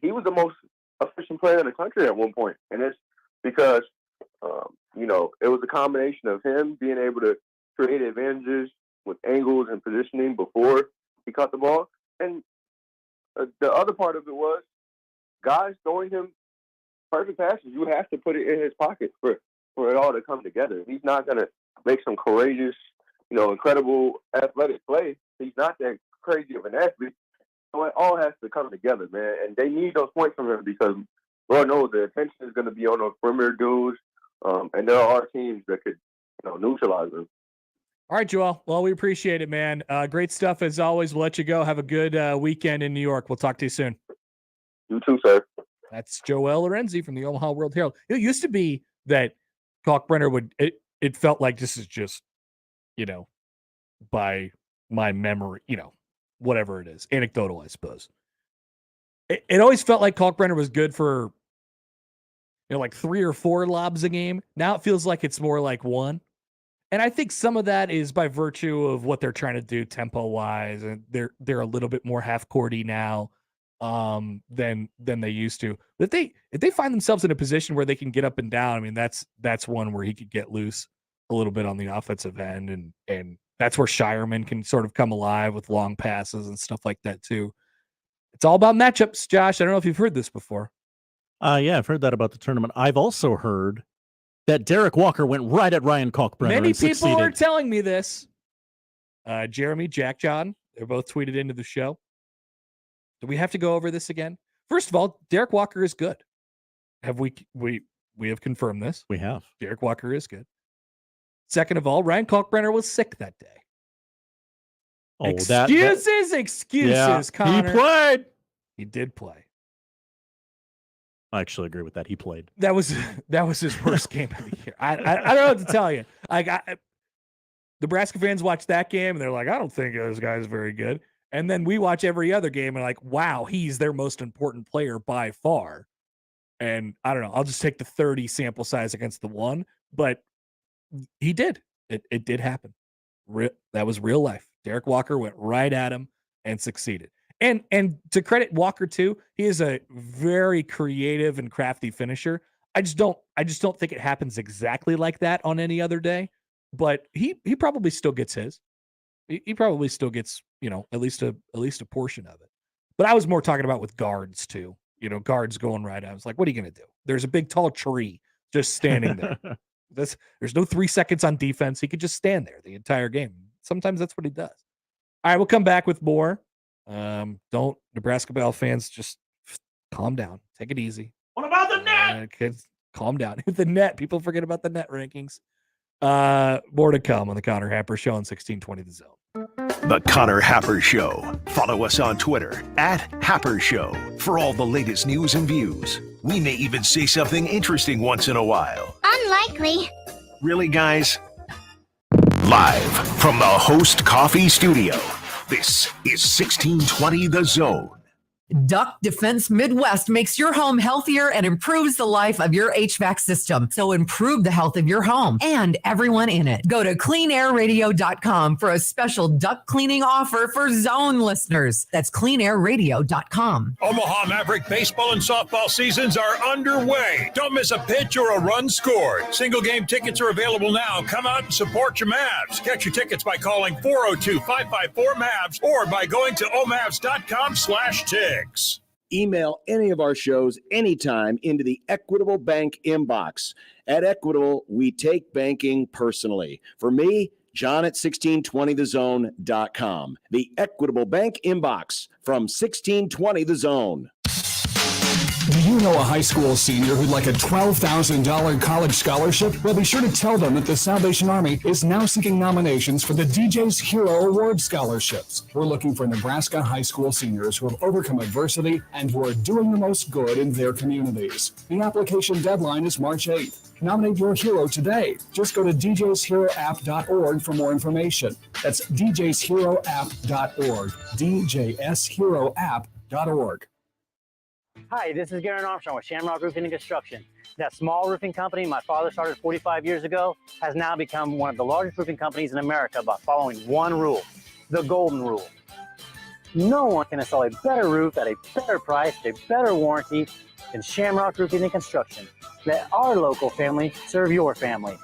he was the most efficient player in the country at one point. And it's because, it was a combination of him being able to create advantages with angles and positioning before he caught the ball. And the other part of it was guys throwing him perfect passes. You have to put it in his pocket for it all to come together. He's not going to make some courageous, incredible athletic play. He's not that crazy of an athlete. So it all has to come together, man. And they need those points from him because Lord knows the attention is going to be on those perimeter dudes. And there are teams that could, neutralize them. All right, Joel. Well, we appreciate it, man. Great stuff as always. We'll let you go. Have a good weekend in New York. We'll talk to you soon. You too, sir. That's Joel Lorenzi from the Omaha World Herald. It used to be that Kalkbrenner it felt like this is just, by my memory, whatever it is, anecdotal, I suppose. It always felt like Kalkbrenner was good for, like 3 or 4 lobs a game. Now it feels like it's more like 1. And I think some of that is by virtue of what they're trying to do tempo wise. And they're a little bit more half courty now than they used to. But if they find themselves in a position where they can get up and down, I mean, that's one where he could get loose a little bit on the offensive end. And that's where Shireman can sort of come alive with long passes and stuff like that too. It's all about matchups, Josh. I don't know if you've heard this before. Yeah, I've heard that about the tournament. I've also heard That Derek Walker went right at Ryan Kalkbrenner. Many and people succeeded. are telling me this. Jeremy, Jack John, they're both tweeted into the show. Do we have to go over this again? First of all, Derek Walker is good. Have we have confirmed this? We have. Derek Walker is good. Second of all, Ryan Kalkbrenner was sick that day. Oh, Excuses, yeah, Connor. He played. He did play. I actually agree with that. He played. That was his worst game of the year. I don't know what to tell you. Nebraska fans watch that game and they're like, I don't think this guy's very good. And then we watch every other game and like, wow, he's their most important player by far. And I don't know. I'll just take the 30 sample size against the one, but he did. It did happen. That was real life. Derek Walker went right at him and succeeded. And to credit Walker too, he is a very creative and crafty finisher. I just don't think it happens exactly like that on any other day. But he probably still gets his. He probably still gets, at least a portion of it. But I was more talking about with guards too. Guards going right at. I was like, what are you going to do? There's a big tall tree just standing there. There's no 3 seconds on defense. He could just stand there the entire game. Sometimes that's what he does. All right, we'll come back with more. Don't Nebraska Bell fans just calm down. Take it easy. What about the net? Kids, calm down. The net. People forget about the net rankings. More to come on the Connor Happer Show on 1620 The Zone. The Connor Happer Show. Follow us on Twitter @Happer Show for all the latest news and views. We may even say something interesting once in a while. Unlikely. Really, guys? Live from the Host Coffee Studio, this is 1620 The Zone. Duck Defense Midwest makes your home healthier and improves the life of your HVAC system. So improve the health of your home and everyone in it. Go to cleanairradio.com for a special duct cleaning offer for Zone listeners. That's cleanairradio.com. Omaha Maverick baseball and softball seasons are underway. Don't miss a pitch or a run scored. Single game tickets are available now. Come out and support your Mavs. Get your tickets by calling 402-554-MAVS or by going to omavs.com/tick. Email any of our shows anytime into the Equitable Bank inbox. At Equitable, we take banking personally. For me, John at 1620thezone.com. The Equitable Bank inbox from 1620 The Zone. Do you know a high school senior who'd like a $12,000 college scholarship? Well, be sure to tell them that the Salvation Army is now seeking nominations for the DJ's Hero Award scholarships. We're looking for Nebraska high school seniors who have overcome adversity and who are doing the most good in their communities. The application deadline is March 8th. Nominate your hero today. Just go to djsheroapp.org for more information. That's djsheroapp.org. djsheroapp.org. Hi, this is Garen Armstrong with Shamrock Roofing and Construction. That small roofing company my father started 45 years ago has now become one of the largest roofing companies in America by following one rule, the golden rule. No one can install a better roof at a better price, a better warranty than Shamrock Roofing and Construction. Let our local family serve your family.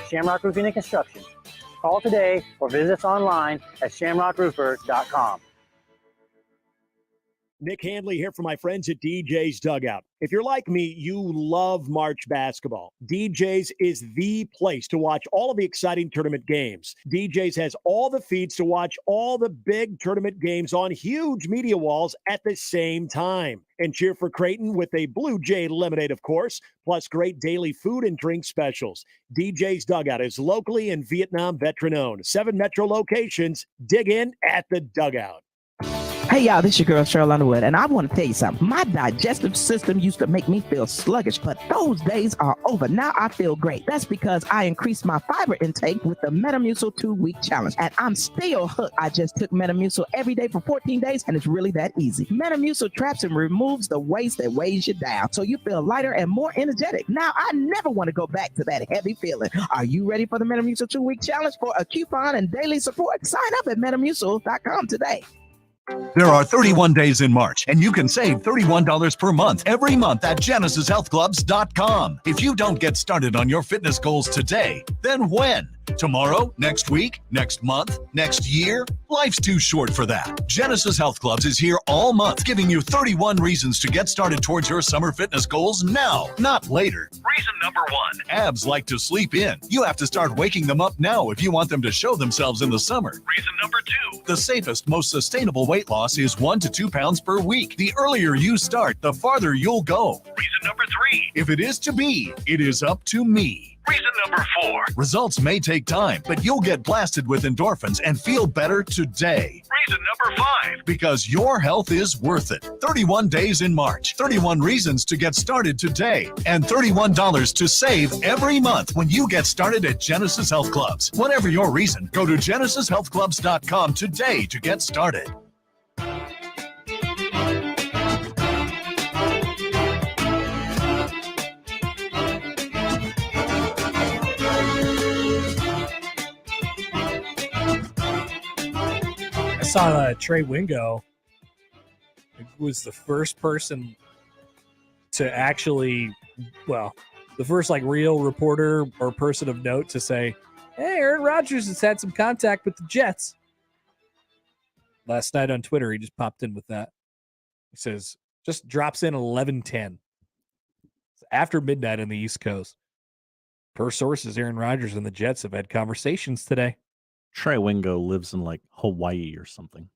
Shamrock Roofing and Construction. Call today or visit us online at shamrockroofer.com. Nick Handley here for my friends at DJ's Dugout. If you're like me, you love March basketball. DJ's is the place to watch all of the exciting tournament games. DJ's has all the feeds to watch all the big tournament games on huge media walls at the same time. And cheer for Creighton with a Blue Jay lemonade, of course, plus great daily food and drink specials. DJ's Dugout is locally and Vietnam veteran-owned. 7 metro locations. Dig in at the Dugout. Hey y'all, this is your girl Cheryl Underwood, and I want to tell you something. My digestive system used to make me feel sluggish, but those days are over. Now I feel great. That's because I increased my fiber intake with the Metamucil 2-week challenge, and I'm still hooked. I just took Metamucil every day for 14 days, and it's really that easy. Metamucil traps and removes the waste that weighs you down, so you feel lighter and more energetic. Now I never want to go back to that heavy feeling. Are you ready for the Metamucil 2-week challenge for a coupon and daily support? Sign up at Metamucil.com today. There are 31 days in March, and you can save $31 per month every month at GenesisHealthClubs.com. If you don't get started on your fitness goals today, then when? Tomorrow, next week, next month, next year? Life's too short for that. Genesis Health Clubs is here all month, giving you 31 reasons to get started towards your summer fitness goals now, not later. Reason number 1. Abs like to sleep in. You have to start waking them up now if you want them to show themselves in the summer. Reason number 2. The safest, most sustainable weight loss is 1 to 2 pounds per week. The earlier you start, the farther you'll go. Reason number 3. If it is to be, it is up to me. Reason number 4. Results may take time, but you'll get blasted with endorphins and feel better today. Reason number 5. Because your health is worth it. 31 days in March. 31 reasons to get started today. And $31 to save every month when you get started at Genesis Health Clubs. Whatever your reason, go to genesishealthclubs.com today to get started. I saw Trey Wingo was the first person to actually, well, the first like real reporter or person of note to say, hey, Aaron Rodgers has had some contact with the Jets. Last night on Twitter, he just popped in with that. He says, just drops in 11:10. After midnight on the East Coast. Per sources, Aaron Rodgers and the Jets have had conversations today. Trey Wingo lives in like Hawaii or something.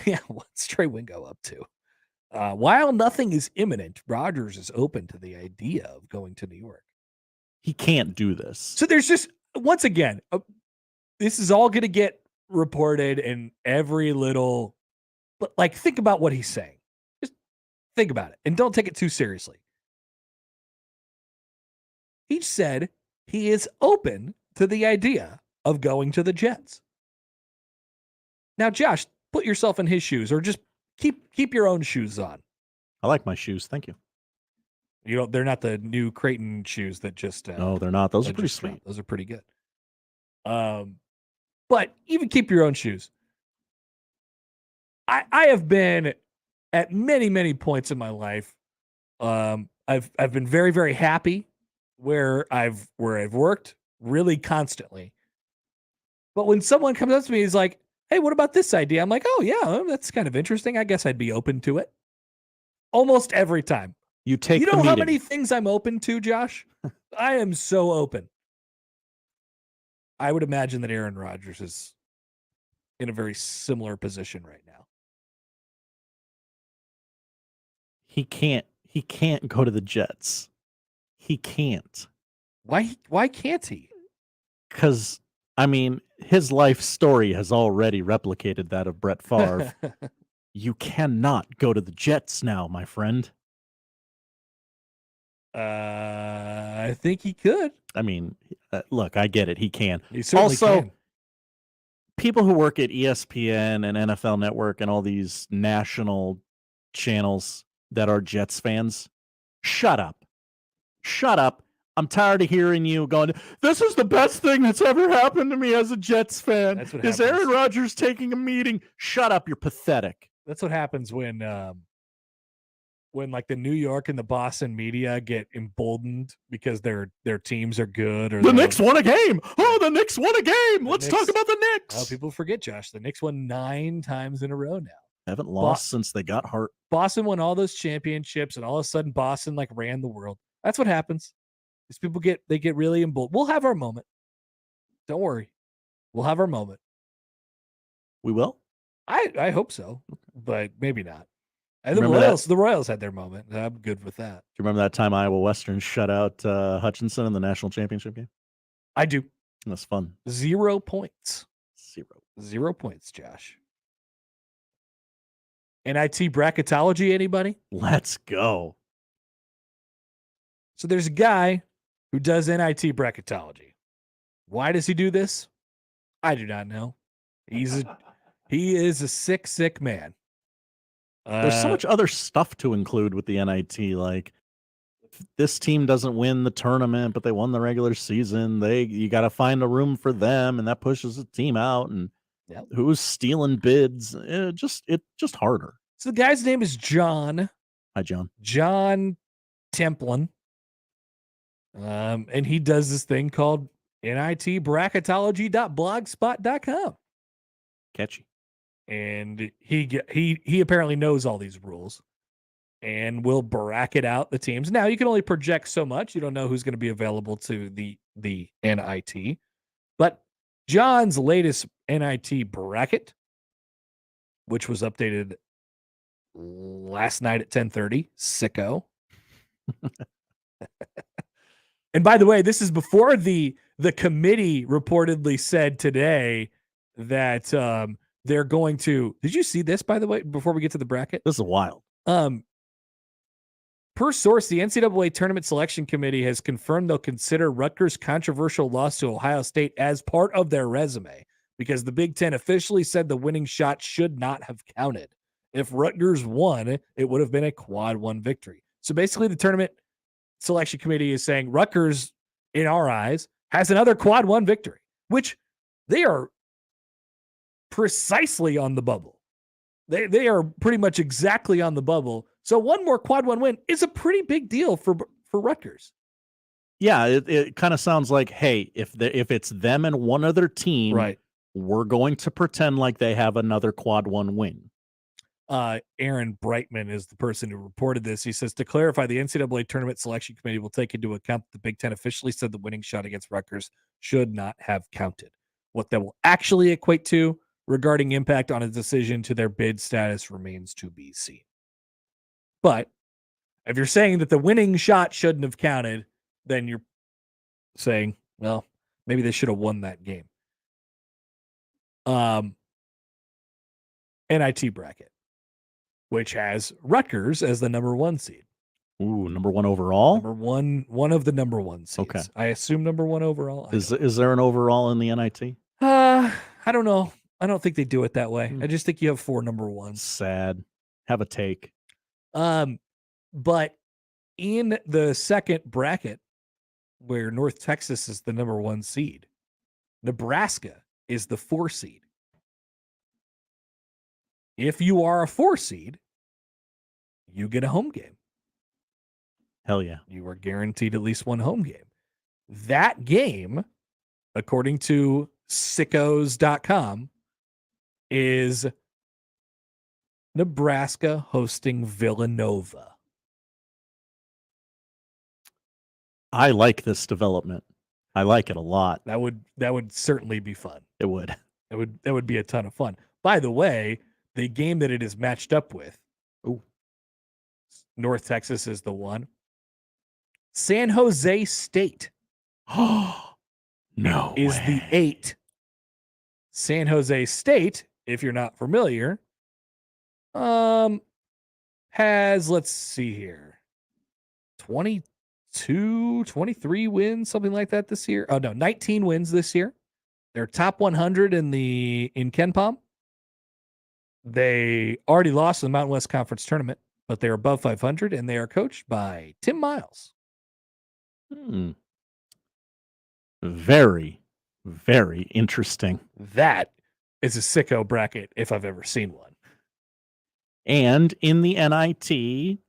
Yeah, what's Trey Wingo up to? While nothing is imminent, Rodgers is open to the idea of going to New York. He can't do this. So there's just, once again, this is all going to get reported in every little, but like, think about what he's saying. Just think about it and don't take it too seriously. He said he is open to the idea of going to the Jets. Now, Josh, put yourself in his shoes, or just keep your own shoes on. I like my shoes. Thank you. You know, they're not the new Creighton shoes that just. No, they're not. Those are pretty sweet. Those are pretty good. But even keep your own shoes. I have been at many points in my life. I've been very, very happy where I've worked really constantly. But when someone comes up to me, he's like, hey, what about this idea? I'm like, oh, yeah, that's kind of interesting. I guess I'd be open to it. Almost every time. You know how many things I'm open to, Josh? I am so open. I would imagine that Aaron Rodgers is in a very similar position right now. He can't go to the Jets. He can't. Why can't he? Because, I mean, his life story has already replicated that of Brett Favre. You cannot go to the Jets now, my friend. I think he could. I mean, look, I get it. He can. He certainly can. People who work at ESPN and NFL Network and all these national channels that are Jets fans, shut up. Shut up. I'm tired of hearing you going, this is the best thing that's ever happened to me as a Jets fan. That's what is happens. Aaron Rodgers taking a meeting? Shut up. You're pathetic. That's what happens when like the New York and the Boston media get emboldened because their teams are good. Or the Knicks won a game. Oh, the Knicks won a game. Let's talk about the Knicks. Oh, people forget, Josh. The Knicks won 9 times in a row now. Haven't lost since they got hurt. Boston won all those championships, and all of a sudden Boston like ran the world. That's what happens. These people get really emboldened. We'll have our moment. Don't worry. We'll have our moment. We will? I hope so, but maybe not. And the Royals had their moment. I'm good with that. Do you remember that time Iowa Western shut out Hutchinson in the national championship game? I do. That's fun. 0 points. 0 points, Josh. NIT bracketology, anybody? Let's go. So there's a guy who does NIT bracketology. Why does he do this? I do not know. He is a sick man. There's so much other stuff to include with the NIT. Like, if this team doesn't win the tournament, but they won the regular season, you got to find a room for them, and that pushes the team out. And who's stealing bids? It's just harder. So the guy's name is John. Hi, John. John Templin. And he does this thing called nitbracketology.blogspot.com. Catchy. And he apparently knows all these rules and will bracket out the teams. Now, you can only project so much. You don't know who's going to be available to the NIT. But John's latest NIT bracket, which was updated last night at 10:30, sicko. And by the way, this is before the committee reportedly said today that they're going to. Did you see this, by the way, before we get to the bracket? This is wild. Per source, the NCAA Tournament Selection Committee has confirmed they'll consider Rutgers' controversial loss to Ohio State as part of their resume because the Big Ten officially said the winning shot should not have counted. If Rutgers won, it would have been a quad one victory. So basically, the Tournament Selection Committee is saying Rutgers, in our eyes, has another quad one victory, which they are precisely on the bubble. They are pretty much exactly on the bubble. So one more quad one win is a pretty big deal for Rutgers. Yeah, it kind of sounds like, hey, if it's them and one other team, right, we're going to pretend like they have another quad one win. Aaron Brightman is the person who reported this. He says, to clarify, the NCAA Tournament Selection Committee will take into account that the Big Ten officially said the winning shot against Rutgers should not have counted. What that will actually equate to regarding impact on a decision to their bid status remains to be seen. But if you're saying that the winning shot shouldn't have counted, then you're saying, well, maybe they should have won that game. NIT bracket, which has Rutgers as the number one seed. Ooh, number one overall? One of the number one seeds. Okay. I assume number one overall. Is there an overall in the NIT? I don't know. I don't think they do it that way. I just think you have 4 number ones. Sad. Have a take. But in the second bracket, where North Texas is the number one seed, Nebraska is the 4 seed. If you are a 4 seed, you get a home game. Hell yeah. You are guaranteed at least one home game. That game, according to sickos.com, is Nebraska hosting Villanova. I like this development. I like it a lot. That would certainly be fun. It would. That would be a ton of fun. By the way, the game that it is matched up with, North Texas is the one. San Jose State no is way. the 8. San Jose State, if you're not familiar, has, let's see here, 22, 23 wins, something like that this year. Oh no, 19 wins this year. They're top 100 in KenPom. They already lost in the Mountain West Conference tournament, but they're above 500, and they are coached by Tim Miles. Very, very interesting. That is a sicko bracket if I've ever seen one. And in the NIT,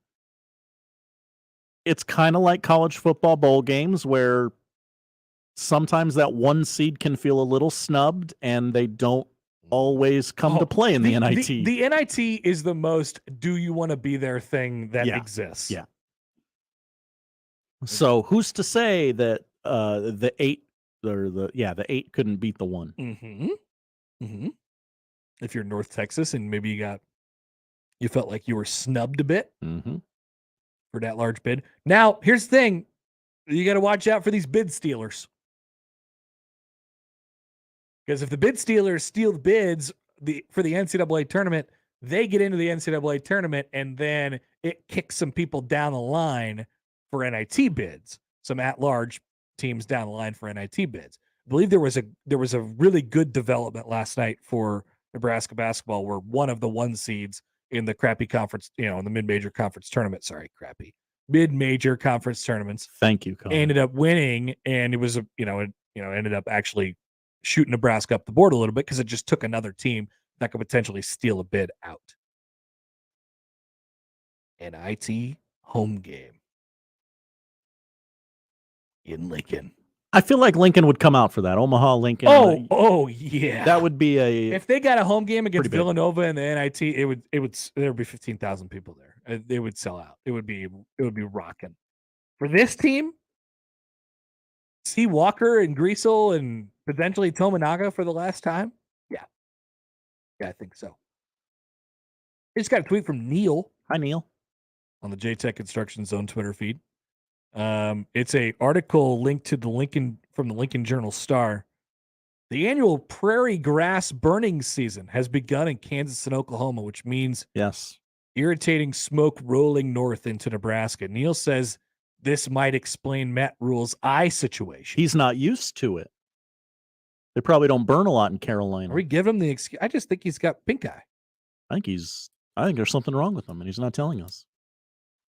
it's kind of like college football bowl games where sometimes that one seed can feel a little snubbed and they don't always come to play in the NIT. The NIT is the most do you want to be there thing that exists. Yeah. So who's to say that the 8 or the 8 couldn't beat the 1? If you're North Texas and maybe you felt like you were snubbed a bit for that large bid. Now, here's the thing. You got to watch out for these bid stealers. Because if the bid stealers steal the bids for the NCAA tournament, they get into the NCAA tournament and then it kicks some people down the line for NIT bids. Some at-large teams down the line for NIT bids. I believe there was a really good development last night for Nebraska basketball where one of the 1 seeds in the crappy conference, in the mid-major conference tournament, mid-major conference tournaments. Thank you, Colin. Ended up winning, and it was ended up actually shooting Nebraska up the board a little bit because it just took another team that could potentially steal a bid out. NIT home game in Lincoln. I feel like Lincoln would come out for that. Omaha, Lincoln. Oh yeah. That would be a. If they got a home game against Pretty big. Villanova and the NIT, it would there would be 15,000 people there. They would sell out. It would be rocking. For this team, see Walker and Greasel and potentially Tominaga for the last time. Yeah, I think so. I just got a tweet from Neil. Hi, Neil. On the JTech Construction Zone Twitter feed. It's a article linked to the Lincoln Journal-Star. The annual prairie grass burning season has begun in Kansas and Oklahoma, which means irritating smoke rolling north into Nebraska. Neil says this might explain Matt Rule's eye situation. He's not used to it. They probably don't burn a lot in Carolina. Are we giving him the excuse? I just think he's got pink eye. I think there's something wrong with him, and he's not telling us.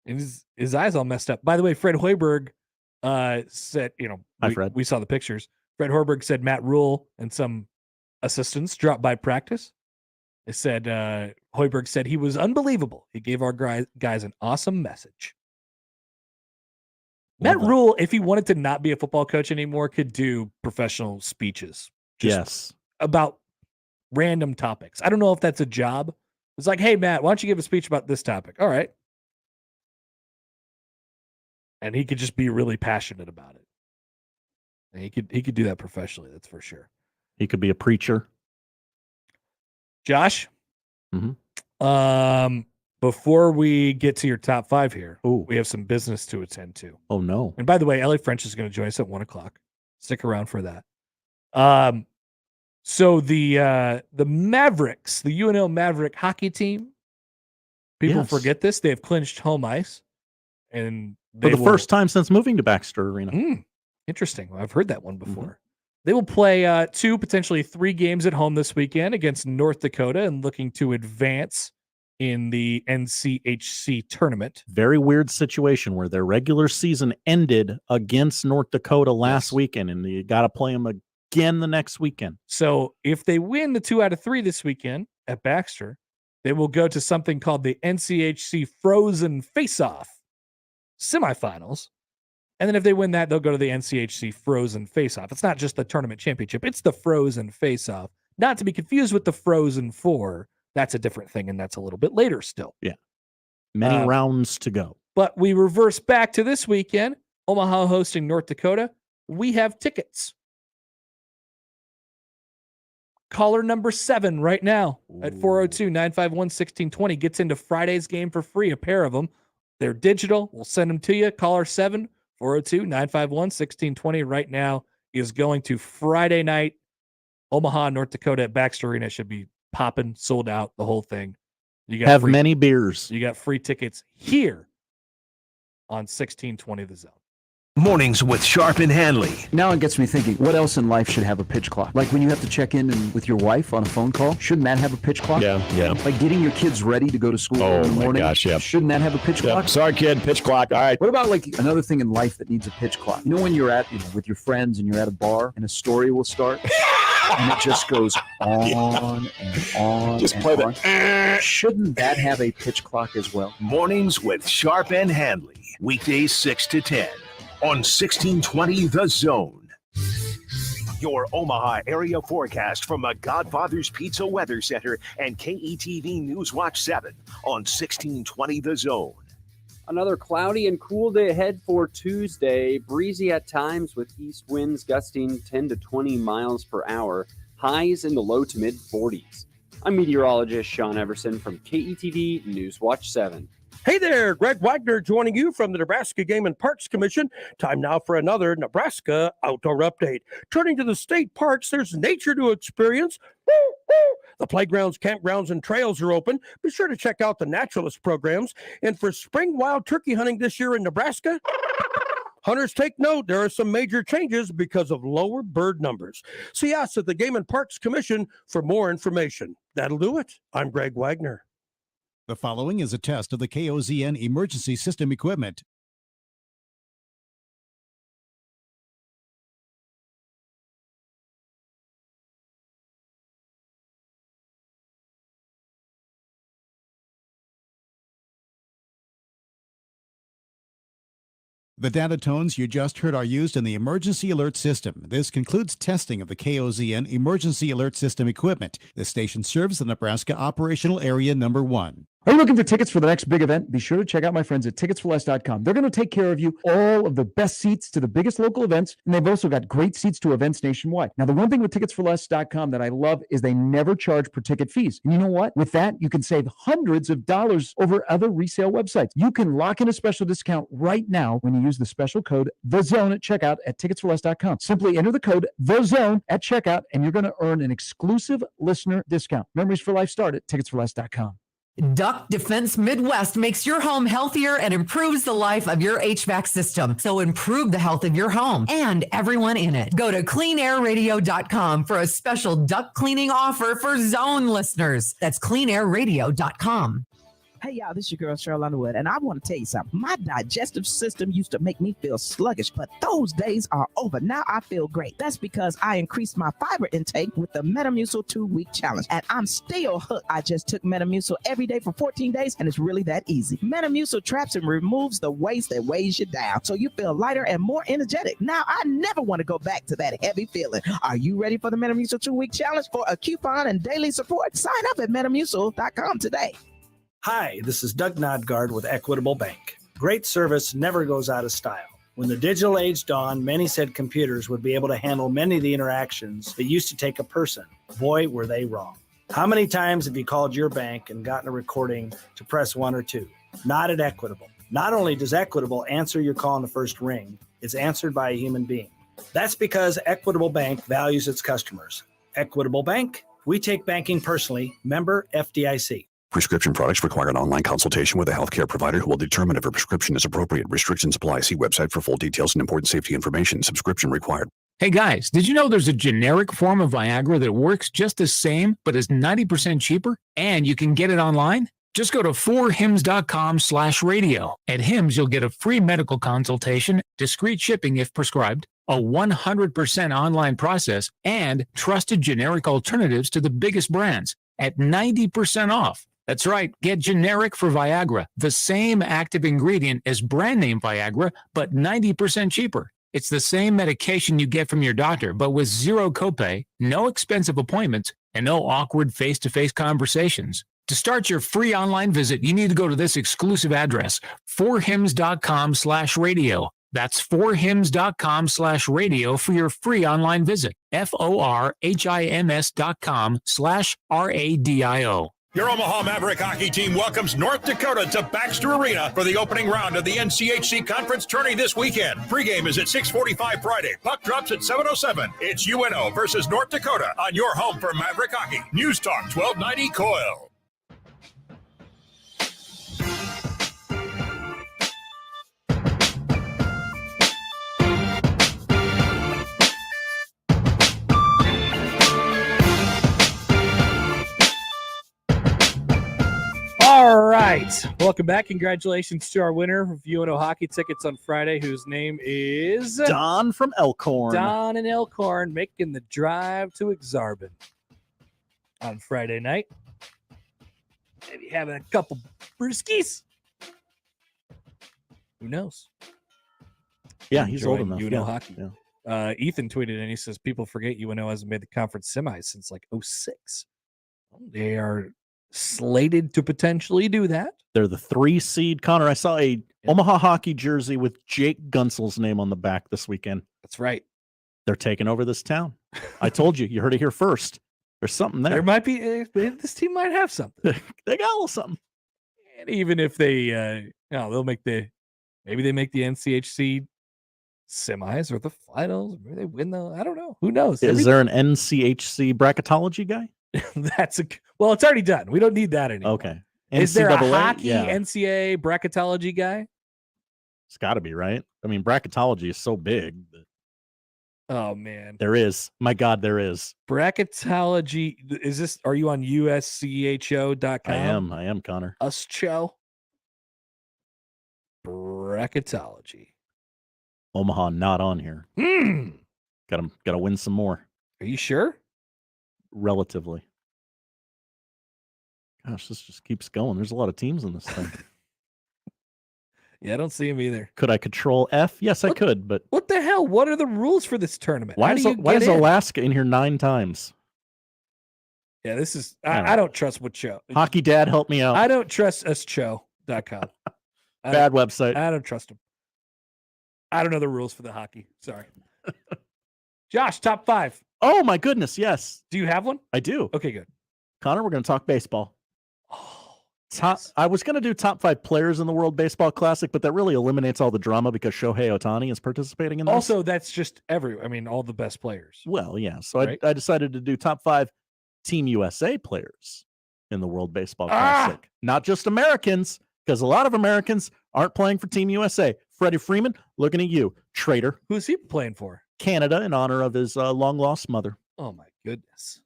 And his eyes all messed up. By the way, Fred Hoiberg said, Hi, Fred. We saw the pictures. Fred Hoiberg said Matt Rule and some assistants dropped by practice. They said Hoiberg said he was unbelievable. He gave our guys an awesome message. Matt Rule, if he wanted to not be a football coach anymore, could do professional speeches. About random topics. I don't know if that's a job. It's like, hey, Matt, why don't you give a speech about this topic? All right. And he could just be really passionate about it. And he could do that professionally, that's for sure. He could be a preacher. Josh, before we get to your top 5 here, we have some business to attend to. Oh, no. And by the way, Ellie French is going to join us at 1:00. Stick around for that. So the Mavericks, the UNO Maverick hockey team, people forget this. They have clinched home ice. And for the first time since moving to Baxter Arena. Interesting. I've heard that one before. They will play 2, potentially 3 games at home this weekend against North Dakota and looking to advance in the NCHC tournament. Very weird situation where their regular season ended against North Dakota last weekend, and you got to play them again the next weekend. So if they win the 2 out of 3 this weekend at Baxter, they will go to something called the NCHC Frozen Face-Off semifinals. And then if they win that, they'll go to the NCHC Frozen Face-Off. It's not just the tournament championship. It's the Frozen Face-Off. Not to be confused with the Frozen Four. That's a different thing, and that's a little bit later still. Yeah. Many rounds to go. But we reverse back to this weekend. Omaha hosting North Dakota. We have tickets. Caller number 7 right now at 402-951-1620 gets into Friday's game for free, a pair of them. They're digital. We'll send them to you. Caller 7, 402-951-1620 right now is going to Friday night, Omaha, North Dakota at Baxter Arena. Should be popping, sold out, the whole thing. You got many beers. You got free tickets here on 1620 The Zone. Mornings with Sharp and Hanley. Now it gets me thinking, what else in life should have a pitch clock? Like when you have to check in with your wife on a phone call, shouldn't that have a pitch clock? Yeah. Like getting your kids ready to go to school in the morning, shouldn't that have a pitch clock? Sorry, kid, pitch clock. All right. What about like another thing in life that needs a pitch clock? You know when you're with your friends and you're at a bar and a story will start? And it just goes on and on. Just and play on. that. Shouldn't that have a pitch clock as well? Mornings with Sharp and Hanley. Weekdays 6 to 10 on 1620 The Zone. Your Omaha area forecast from the Godfather's Pizza Weather Center and KETV News Watch 7 on 1620 The Zone. Another cloudy and cool day ahead for Tuesday. Breezy at times with east winds gusting 10 to 20 miles per hour. Highs in the low to mid 40s. I'm meteorologist Sean Everson from KETV News Watch 7. Hey there, Greg Wagner joining you from the Nebraska Game and Parks Commission. Time now for another Nebraska Outdoor Update. Turning to the state parks, there's nature to experience. The playgrounds, campgrounds, and trails are open. Be sure to check out the naturalist programs. And for spring wild turkey hunting this year in Nebraska, hunters take note. There are some major changes because of lower bird numbers. See us at the Game and Parks Commission for more information. That'll do it. I'm Greg Wagner. The following is a test of the KOZN emergency system equipment. The data tones you just heard are used in the emergency alert system. This concludes testing of the KOZN emergency alert system equipment. The station serves the Nebraska operational area number 1. Are you looking for tickets for the next big event? Be sure to check out my friends at ticketsforless.com. They're going to take care of you all of the best seats to the biggest local events, and they've also got great seats to events nationwide. Now, the one thing with ticketsforless.com that I love is they never charge per ticket fees. And you know what? With that, you can save hundreds of dollars over other resale websites. You can lock in a special discount right now when you use the special code THEZONE at checkout at ticketsforless.com. Simply enter the code THEZONE at checkout, and you're going to earn an exclusive listener discount. Memories for Life start at ticketsforless.com. Duck Defense Midwest makes your home healthier and improves the life of your HVAC system. So improve the health of your home and everyone in it. Go to cleanairradio.com for a special duct cleaning offer for Zone listeners. That's cleanairradio.com. Hey, y'all, this is your girl, Cheryl Underwood, and I want to tell you something. My digestive system used to make me feel sluggish, but those days are over. Now I feel great. That's because I increased my fiber intake with the Metamucil 2-week challenge, and I'm still hooked. I just took Metamucil every day for 14 days, and it's really that easy. Metamucil traps and removes the waste that weighs you down, so you feel lighter and more energetic. Now I never want to go back to that heavy feeling. Are you ready for the Metamucil 2-week challenge for a coupon and daily support? Sign up at Metamucil.com today. Hi, this is Doug Nodgard with Equitable Bank. Great service never goes out of style. When the digital age dawned, many said computers would be able to handle many of the interactions that used to take a person. Boy, were they wrong. How many times have you called your bank and gotten a recording to press 1 or 2? Not at Equitable. Not only does Equitable answer your call in the first ring, it's answered by a human being. That's because Equitable Bank values its customers. Equitable Bank, we take banking personally. Member FDIC. Prescription products require an online consultation with a healthcare provider who will determine if a prescription is appropriate. Restrictions apply. See website for full details and important safety information. Subscription required. Hey guys, did you know there's a generic form of Viagra that works just the same but is 90% cheaper? And you can get it online? Just go to 4hims.com/radio. At Hims, you'll get a free medical consultation, discreet shipping if prescribed, a 100% online process, and trusted generic alternatives to the biggest brands at 90% off. That's right, get generic for Viagra, the same active ingredient as brand name Viagra, but 90% cheaper. It's the same medication you get from your doctor, but with zero copay, no expensive appointments, and no awkward face-to-face conversations. To start your free online visit, you need to go to this exclusive address, 4hims.com/radio. That's 4hims.com/radio for your free online visit. FORHIMS.com/RADIO. Your Omaha Maverick hockey team welcomes North Dakota to Baxter Arena for the opening round of the NCHC Conference Tourney this weekend. Pregame is at 6:45 Friday. Puck drops at 7:07. It's UNO versus North Dakota on your home for Maverick hockey. News Talk 1290 Coil. All right. Welcome back. Congratulations to our winner of UNO hockey tickets on Friday, whose name is Don from Elkhorn. Don and Elkhorn making the drive to Exarban on Friday night. Maybe having a couple brewskis. Who knows? Yeah, he's old enough. UNO yeah. hockey. Yeah. Ethan tweeted and he says people forget UNO hasn't made the conference semis since like 06. They are slated to potentially do that. They're the 3 seed. Connor, I saw a Omaha hockey jersey with Jake Gunsel's name on the back this weekend. That's right. They're taking over this town. I told you. You heard it here first. There's something there. There might be. This team might have something. They got a little something. And even if they, they'll make maybe they make the NCHC semis or the finals. Maybe they win I don't know. Who knows? Is there an NCHC bracketology guy? Well, it's already done. We don't need that anymore. Okay. Is there a NCAA? hockey Yeah. NCAA bracketology guy? It's got to be, right? I mean, bracketology is so big. Oh man, there is. My God, there is. Bracketology. Is this? Are you on USCHO.com? I am, Connor. USCHO. Bracketology. Omaha not on here. Gotta win some more. Are you sure? Relatively. Gosh, this just keeps going. There's a lot of teams in this thing. Yeah, I don't see him either. Could I control F? Yes, I could, but What the hell? What are the rules for this tournament? why How is, do you why get is in? Alaska in here 9 times? Yeah, this is. don't I don't trust what show. Hockey Dad, help me out. I don't trust uscho.com. Bad website. I don't trust him. I don't know the rules for the hockey. Sorry. Josh, top 5. Oh, my goodness, yes. Do you have one? I do. Okay, good. Connor, we're going to talk baseball. Oh, I was going to do top 5 players in the World Baseball Classic, but that really eliminates all the drama because Shohei Ohtani is participating in this. Also, that's just all the best players. Well, yeah. So Right? I decided to do top 5 Team USA players in the World Baseball Classic. Not just Americans, because a lot of Americans aren't playing for Team USA. Freddie Freeman, looking at you. Traitor. Who's he playing for? Canada, in honor of his long-lost mother. Oh, my goodness.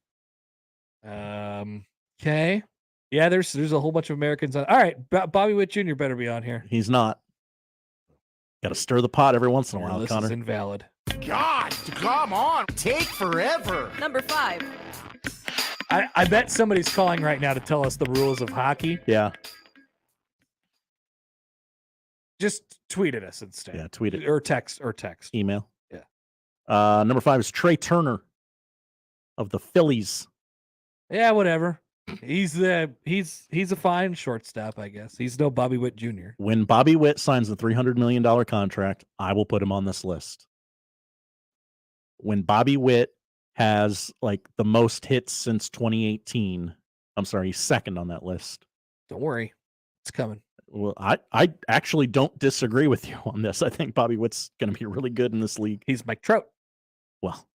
Okay. Yeah, there's a whole bunch of Americans on. All right, Bobby Witt Jr. better be on here. He's not. Got to stir the pot every once in a while, This Connor. is invalid. God, come on. Take forever. Number 5. I bet somebody's calling right now to tell us the rules of hockey. Yeah. Just tweet at us instead. Yeah, tweet it. Or text. Email. Yeah. Number 5 is Trey Turner of the Phillies. Yeah, whatever. He's a fine shortstop, I guess. He's no Bobby Witt Jr. When Bobby Witt signs the $300 million contract, I will put him on this list. When Bobby Witt has like the most hits since 2018, I'm sorry, he's second on that list. Don't worry. It's coming. Well, I actually don't disagree with you on this. I think Bobby Witt's going to be really good in this league. He's Mike Trout. Well,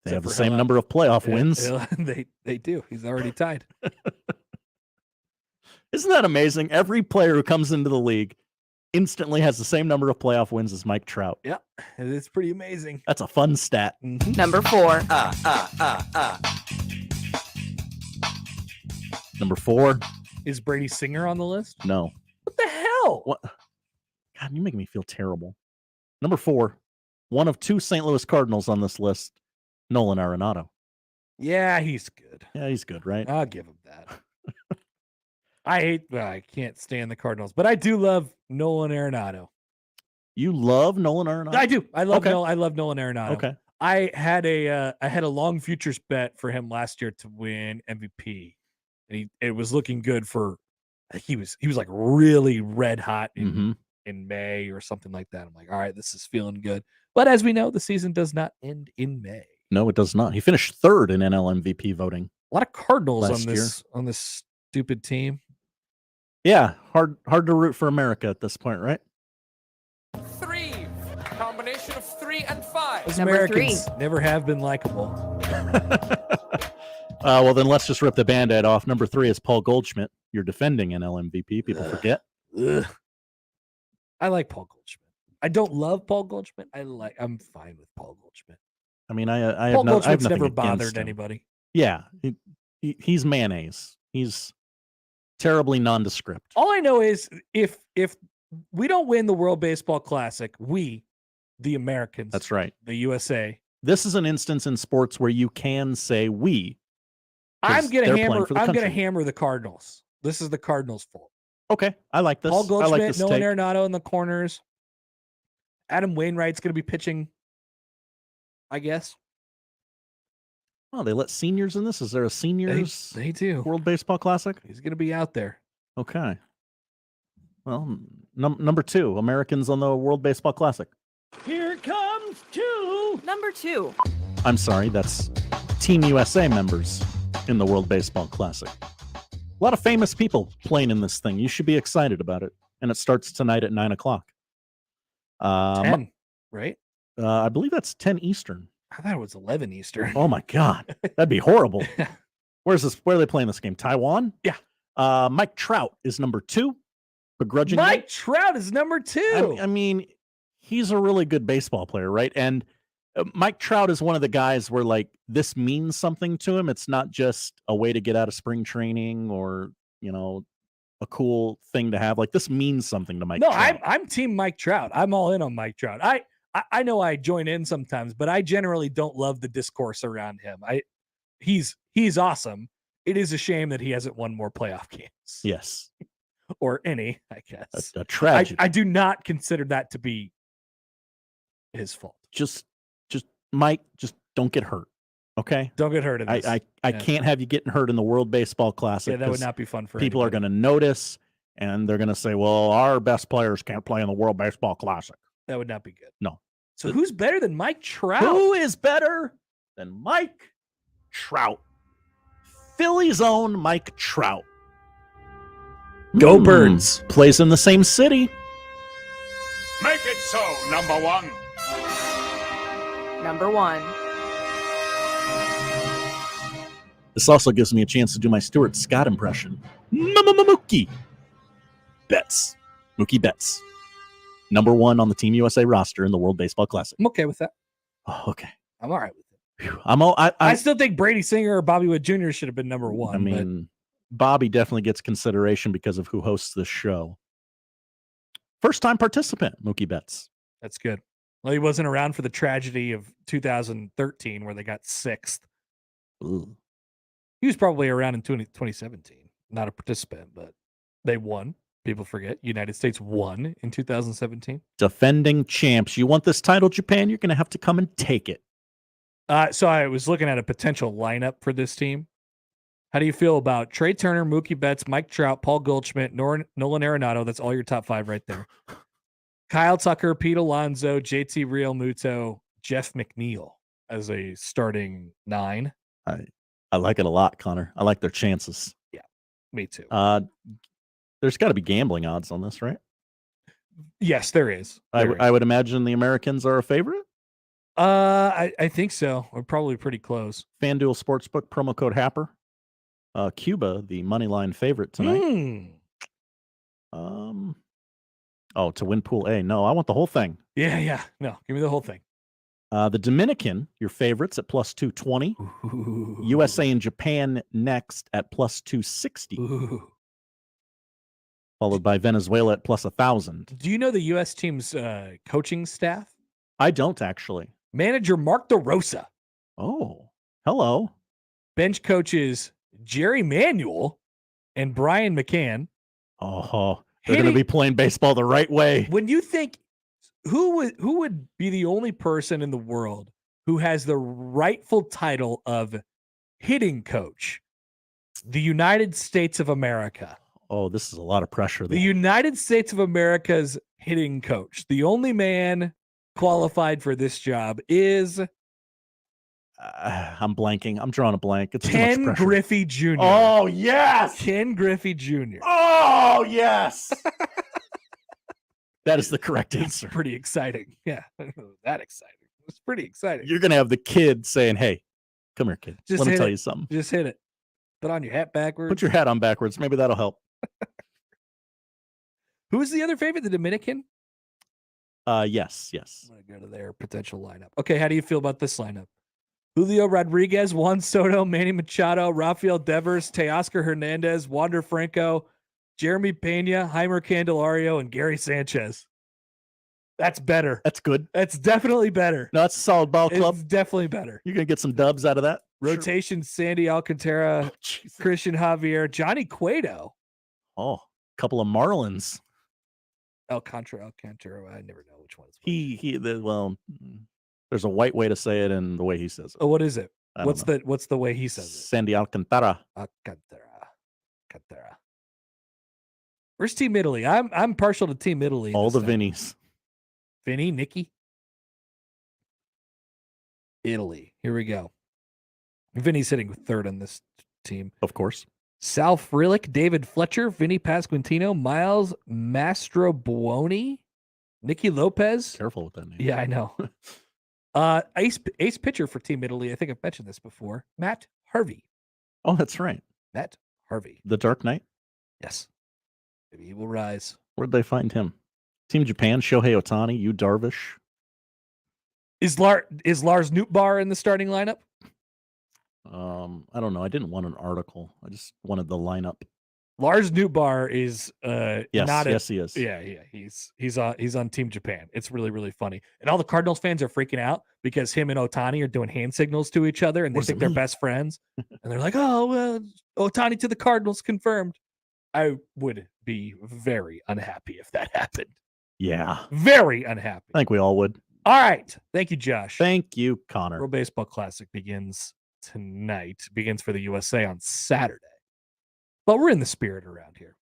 they Except have the for same Hill. number of playoff Yeah, wins. They do. He's already tied. Isn't that amazing? Every player who comes into the league instantly has the same number of playoff wins as Mike Trout. Yeah, it's pretty amazing. That's a fun stat. Number 4. Number 4. Is Brady Singer on the list? No. What the hell? What? God, you make me feel terrible. Number 4. One of 2 St. Louis Cardinals on this list, Nolan Arenado. Yeah, he's good. Yeah, he's good, right? I'll give him that. I can't stand the Cardinals, but I do love Nolan Arenado. You love Nolan Arenado? I do. I love Okay. I love Nolan Arenado. Okay. I had a long futures bet for him last year to win MVP, and it was looking good for. He was like really red hot in May or something like that. I'm like, all right, this is feeling good. But as we know, the season does not end in May. No, it does not. He finished 3rd in NL MVP voting. A lot of Cardinals Last on this stupid team. Yeah, hard to root for America at this point, right? 3. Combination of 3 and 5. Those Number Americans 3. never have been likable. Well, then let's just rip the Band-Aid off. Number 3 is Paul Goldschmidt. You're defending NL MVP. People forget. I like Paul Goldschmidt. I don't love Paul Goldschmidt. I'm fine with Paul Goldschmidt. I mean, I have Paul no, I have Goldschmidt's nothing never against bothered him. anybody. Yeah, he's mayonnaise. He's terribly nondescript. All I know is if we don't win the World Baseball Classic, we, the Americans, That's right. the USA, This is an instance in sports where you can say we. 'cause I'm gonna they're hammer. playing for the I'm gonna country. hammer the Cardinals. This is the Cardinals' fault. Okay, I like this. Paul I Goldschmidt, like this Nolan take. Arenado in the corners. Adam Wainwright's gonna be pitching, I guess. Oh, they let seniors in this? Is there a seniors They do. World Baseball Classic? He's gonna be out there. Okay. Well, number 2, Americans on the World Baseball Classic. Here comes 2. Number 2. I'm sorry, that's Team USA members in the World Baseball Classic. A lot of famous people playing in this thing. You should be excited about it. And it starts tonight at 9 o'clock. 10, right? I believe that's 10 Eastern. I thought it was 11 Eastern. Oh my God. That'd be horrible. Where are they playing this game? Taiwan? Yeah. Mike Trout is number 2. Begrudgingly. Mike Trout is number 2. I mean, he's a really good baseball player, right? And Mike Trout is one of the guys where like this means something to him. It's not just a way to get out of spring training or, a cool thing to have. Like this means something to Mike Trout. I'm team Mike Trout. I'm all in on Mike Trout. I know I join in sometimes, but I generally don't love the discourse around him. He's awesome. It is a shame that he hasn't won more playoff games. Yes. or any, I guess. A tragedy. I do not consider that to be his fault. Just Mike, just don't get hurt. Okay? Don't get hurt in this. I can't have you getting hurt in the World Baseball Classic. Yeah, that would not be fun for people. Are going to notice, and they're going to say, well, our best players can't play in the World Baseball Classic. That would not be good. No. So who's better than Mike Trout? Who is better than Mike Trout? Philly's own Mike Trout. Go Birds. Plays in the same city. Make it so, number one. Number one. This also gives me a chance to do my Stuart Scott impression. Mookie Betts. Mookie Betts. Number one on the Team USA roster in the World Baseball Classic. I'm okay with that. Oh, okay. I'm all right with it. I still think Brady Singer or Bobby Wood Jr. should have been number one. I mean, Bobby definitely gets consideration because of who hosts this show. First-time participant, Mookie Betts. That's good. Well, he wasn't around for the tragedy of 2013 where they got sixth. Ooh. He was probably around in 2017. Not a participant, but they won. People forget. United States won in 2017. Defending champs. You want this title, Japan? You're going to have to come and take it. So I was looking at a potential lineup for this team. How do you feel about Trey Turner, Mookie Betts, Mike Trout, Paul Goldschmidt, Nolan Arenado? That's all your top five right there. Kyle Tucker, Pete Alonso, JT Realmuto, Jeff McNeil as a starting 9. I like it a lot, Connor. I like their chances. Yeah, me too. There's got to be gambling odds on this, right? Yes, there is. I would imagine the Americans are a favorite. I think so. We're probably pretty close. FanDuel Sportsbook promo code Happer. Cuba, the money line favorite tonight. Oh, to win Pool A. No, I want the whole thing. Yeah. No, give me the whole thing. The Dominican, your favorites at plus 220. Ooh. USA and Japan next at plus 260. Ooh. Followed by Venezuela at plus 1,000. Do you know the U.S. team's coaching staff? I don't actually. Manager Mark DeRosa. Oh, hello. Bench coaches Jerry Manuel and Brian McCann. Oh, they're going to be playing baseball the right way. When you think who would be the only person in the world who has the rightful title of hitting coach? The United States of America. Oh, this is a lot of pressure. The United States of America's hitting coach. The only man qualified for this job is I'm blanking. I'm drawing a blank. It's Ken too much pressure. Griffey Jr. Oh, yes. Ken Griffey Jr. Oh, yes. That is the correct answer. Pretty exciting. Yeah. That exciting. It's pretty exciting. You're going to have the kid saying, hey, come here, kid. Just Let me hit tell it. you something. Just hit it. Put on your hat backwards. Put your hat on backwards. Maybe that'll help. Who's the other favorite? The Dominican? Yes. I'm going to go to their potential lineup. Okay, how do you feel about this lineup? Julio Rodriguez, Juan Soto, Manny Machado, Rafael Devers, Teoscar Hernandez, Wander Franco, Jeremy Pena, Heimer Candelario, and Gary Sanchez. That's better. That's good. That's definitely better. No, that's a solid ball club. It's definitely better. You're going to get some dubs out of that. Rotation, Sandy Alcantara, Christian Javier, Johnny Cueto. Oh, a couple of Marlins. Alcantara. I never know which one it's there's a white way to say it and the way he says it. Oh, what is it? What's the way he says it? Sandy Alcantara. Alcantara. Where's Team Italy? I'm partial to Team Italy. All the Vinnies. Vinny, Nicky. Italy. Here we go. Vinny's sitting third on this team. Of course. Sal Frelick, David Fletcher, Vinny Pasquantino, Miles Mastrobuoni, Nicky Lopez. Careful with that name. Yeah, I know. Ace pitcher for Team Italy. I think I've mentioned this before. Matt Harvey. Oh, that's right. Matt Harvey. The Dark Knight? Yes. Maybe he will rise. Where'd they find him? Team Japan, Shohei Ohtani, Yu Darvish. Is Lars Nootbaar in the starting lineup? I don't know. I didn't want an article. I just wanted the lineup. Lars Nootbaar is yes, he is. Yeah, he's on Team Japan. It's really, really funny. And all the Cardinals fans are freaking out because him and Ohtani are doing hand signals to each other and they think they're best friends. And they're like, "Oh, Ohtani to the Cardinals confirmed." I would be very unhappy if that happened. Yeah. Very unhappy. I think we all would. All right. Thank you, Josh. Thank you, Connor. World Baseball Classic begins tonight. Begins for the USA on Saturday. But we're in the spirit around here.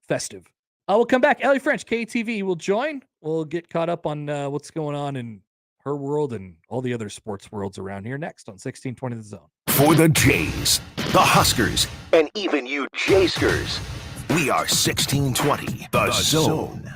Festive. We'll come back. Ellie French, KETV, will join. We'll get caught up on what's going on in her world and all the other sports worlds around here next on 1620 The Zone. For the Jays, the Huskers, and even you Jayskers, we are 1620 The Zone.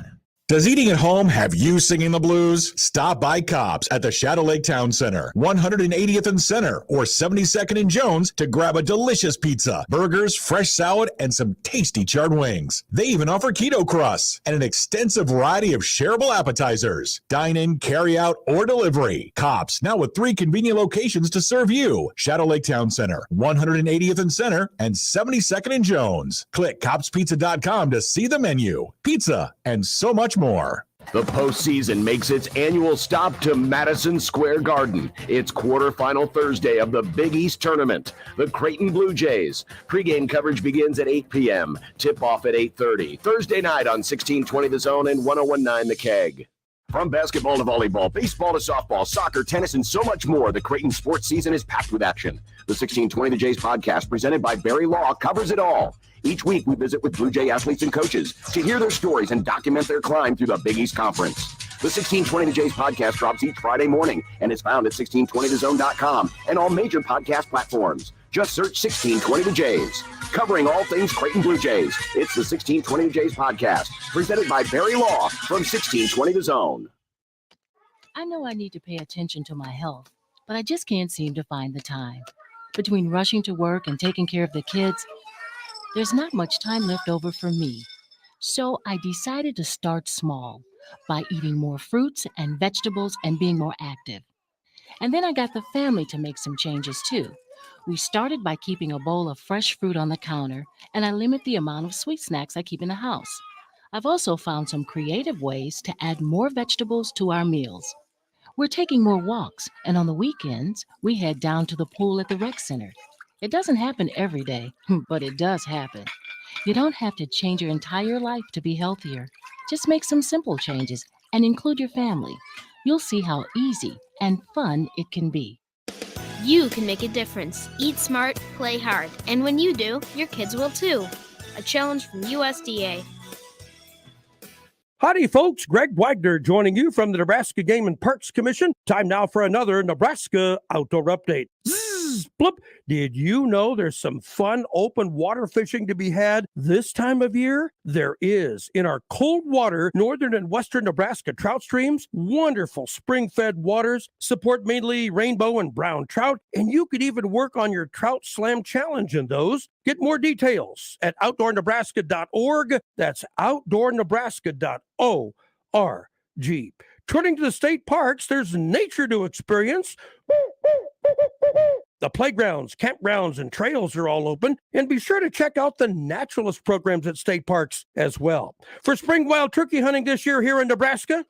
Does eating at home have you singing the blues? Stop by Cobb's at the Shadow Lake Town Center, 180th and Center, or 72nd and Jones to grab a delicious pizza, burgers, fresh salad, and some tasty charred wings. They even offer keto crusts and an extensive variety of shareable appetizers. Dine in, carry out, or delivery. Cobb's, now with 3 convenient locations to serve you. Shadow Lake Town Center, 180th and Center, and 72nd and Jones. Click cobbspizza.com to see the menu, pizza, and so much more. The postseason makes its annual stop to Madison Square Garden. It's quarterfinal Thursday of the Big East Tournament. The Creighton Blue Jays. Pregame coverage begins at 8 p.m. Tip-off at 8:30. Thursday night on 1620 The Zone and 1019 The Keg. From basketball to volleyball, baseball to softball, soccer, tennis, and so much more, the Creighton sports season is packed with action. The 1620 The Jays podcast, presented by Barry Law, covers it all. Each week, we visit with Blue Jay athletes and coaches to hear their stories and document their climb through the Big East Conference. The 1620 The Jays podcast drops each Friday morning and is found at 1620thezone.com and all major podcast platforms. Just search 1620 The Jays. Covering all things Creighton Blue Jays, it's the 1620 The Jays podcast, presented by Barry Law from 1620 The Zone. I know I need to pay attention to my health, but I just can't seem to find the time. Between rushing to work and taking care of the kids, there's not much time left over for me. So I decided to start small by eating more fruits and vegetables and being more active. And then I got the family to make some changes too. We started by keeping a bowl of fresh fruit on the counter, and I limit the amount of sweet snacks I keep in the house. I've also found some creative ways to add more vegetables to our meals. We're taking more walks, and on the weekends, we head down to the pool at the rec center. It doesn't happen every day, but it does happen. You don't have to change your entire life to be healthier. Just make some simple changes and include your family. You'll see how easy and fun it can be. You can make a difference. Eat smart, play hard. And when you do, your kids will too. A challenge from USDA. Howdy, folks. Greg Wagner joining you from the Nebraska Game and Parks Commission. Time now for another Nebraska Outdoor Update. Zzz, blip. Did you know there's some fun open water fishing to be had this time of year? There is. In our cold water, northern and western Nebraska trout streams, wonderful spring-fed waters, support mainly rainbow and brown trout, and you could even work on your Trout Slam Challenge in those. Get more details at outdoornebraska.org. That's outdoornebraska.org. Turning to the state parks, there's nature to experience. The playgrounds, campgrounds, and trails are all open, and be sure to check out the naturalist programs at state parks as well. For spring wild turkey hunting this year here in Nebraska,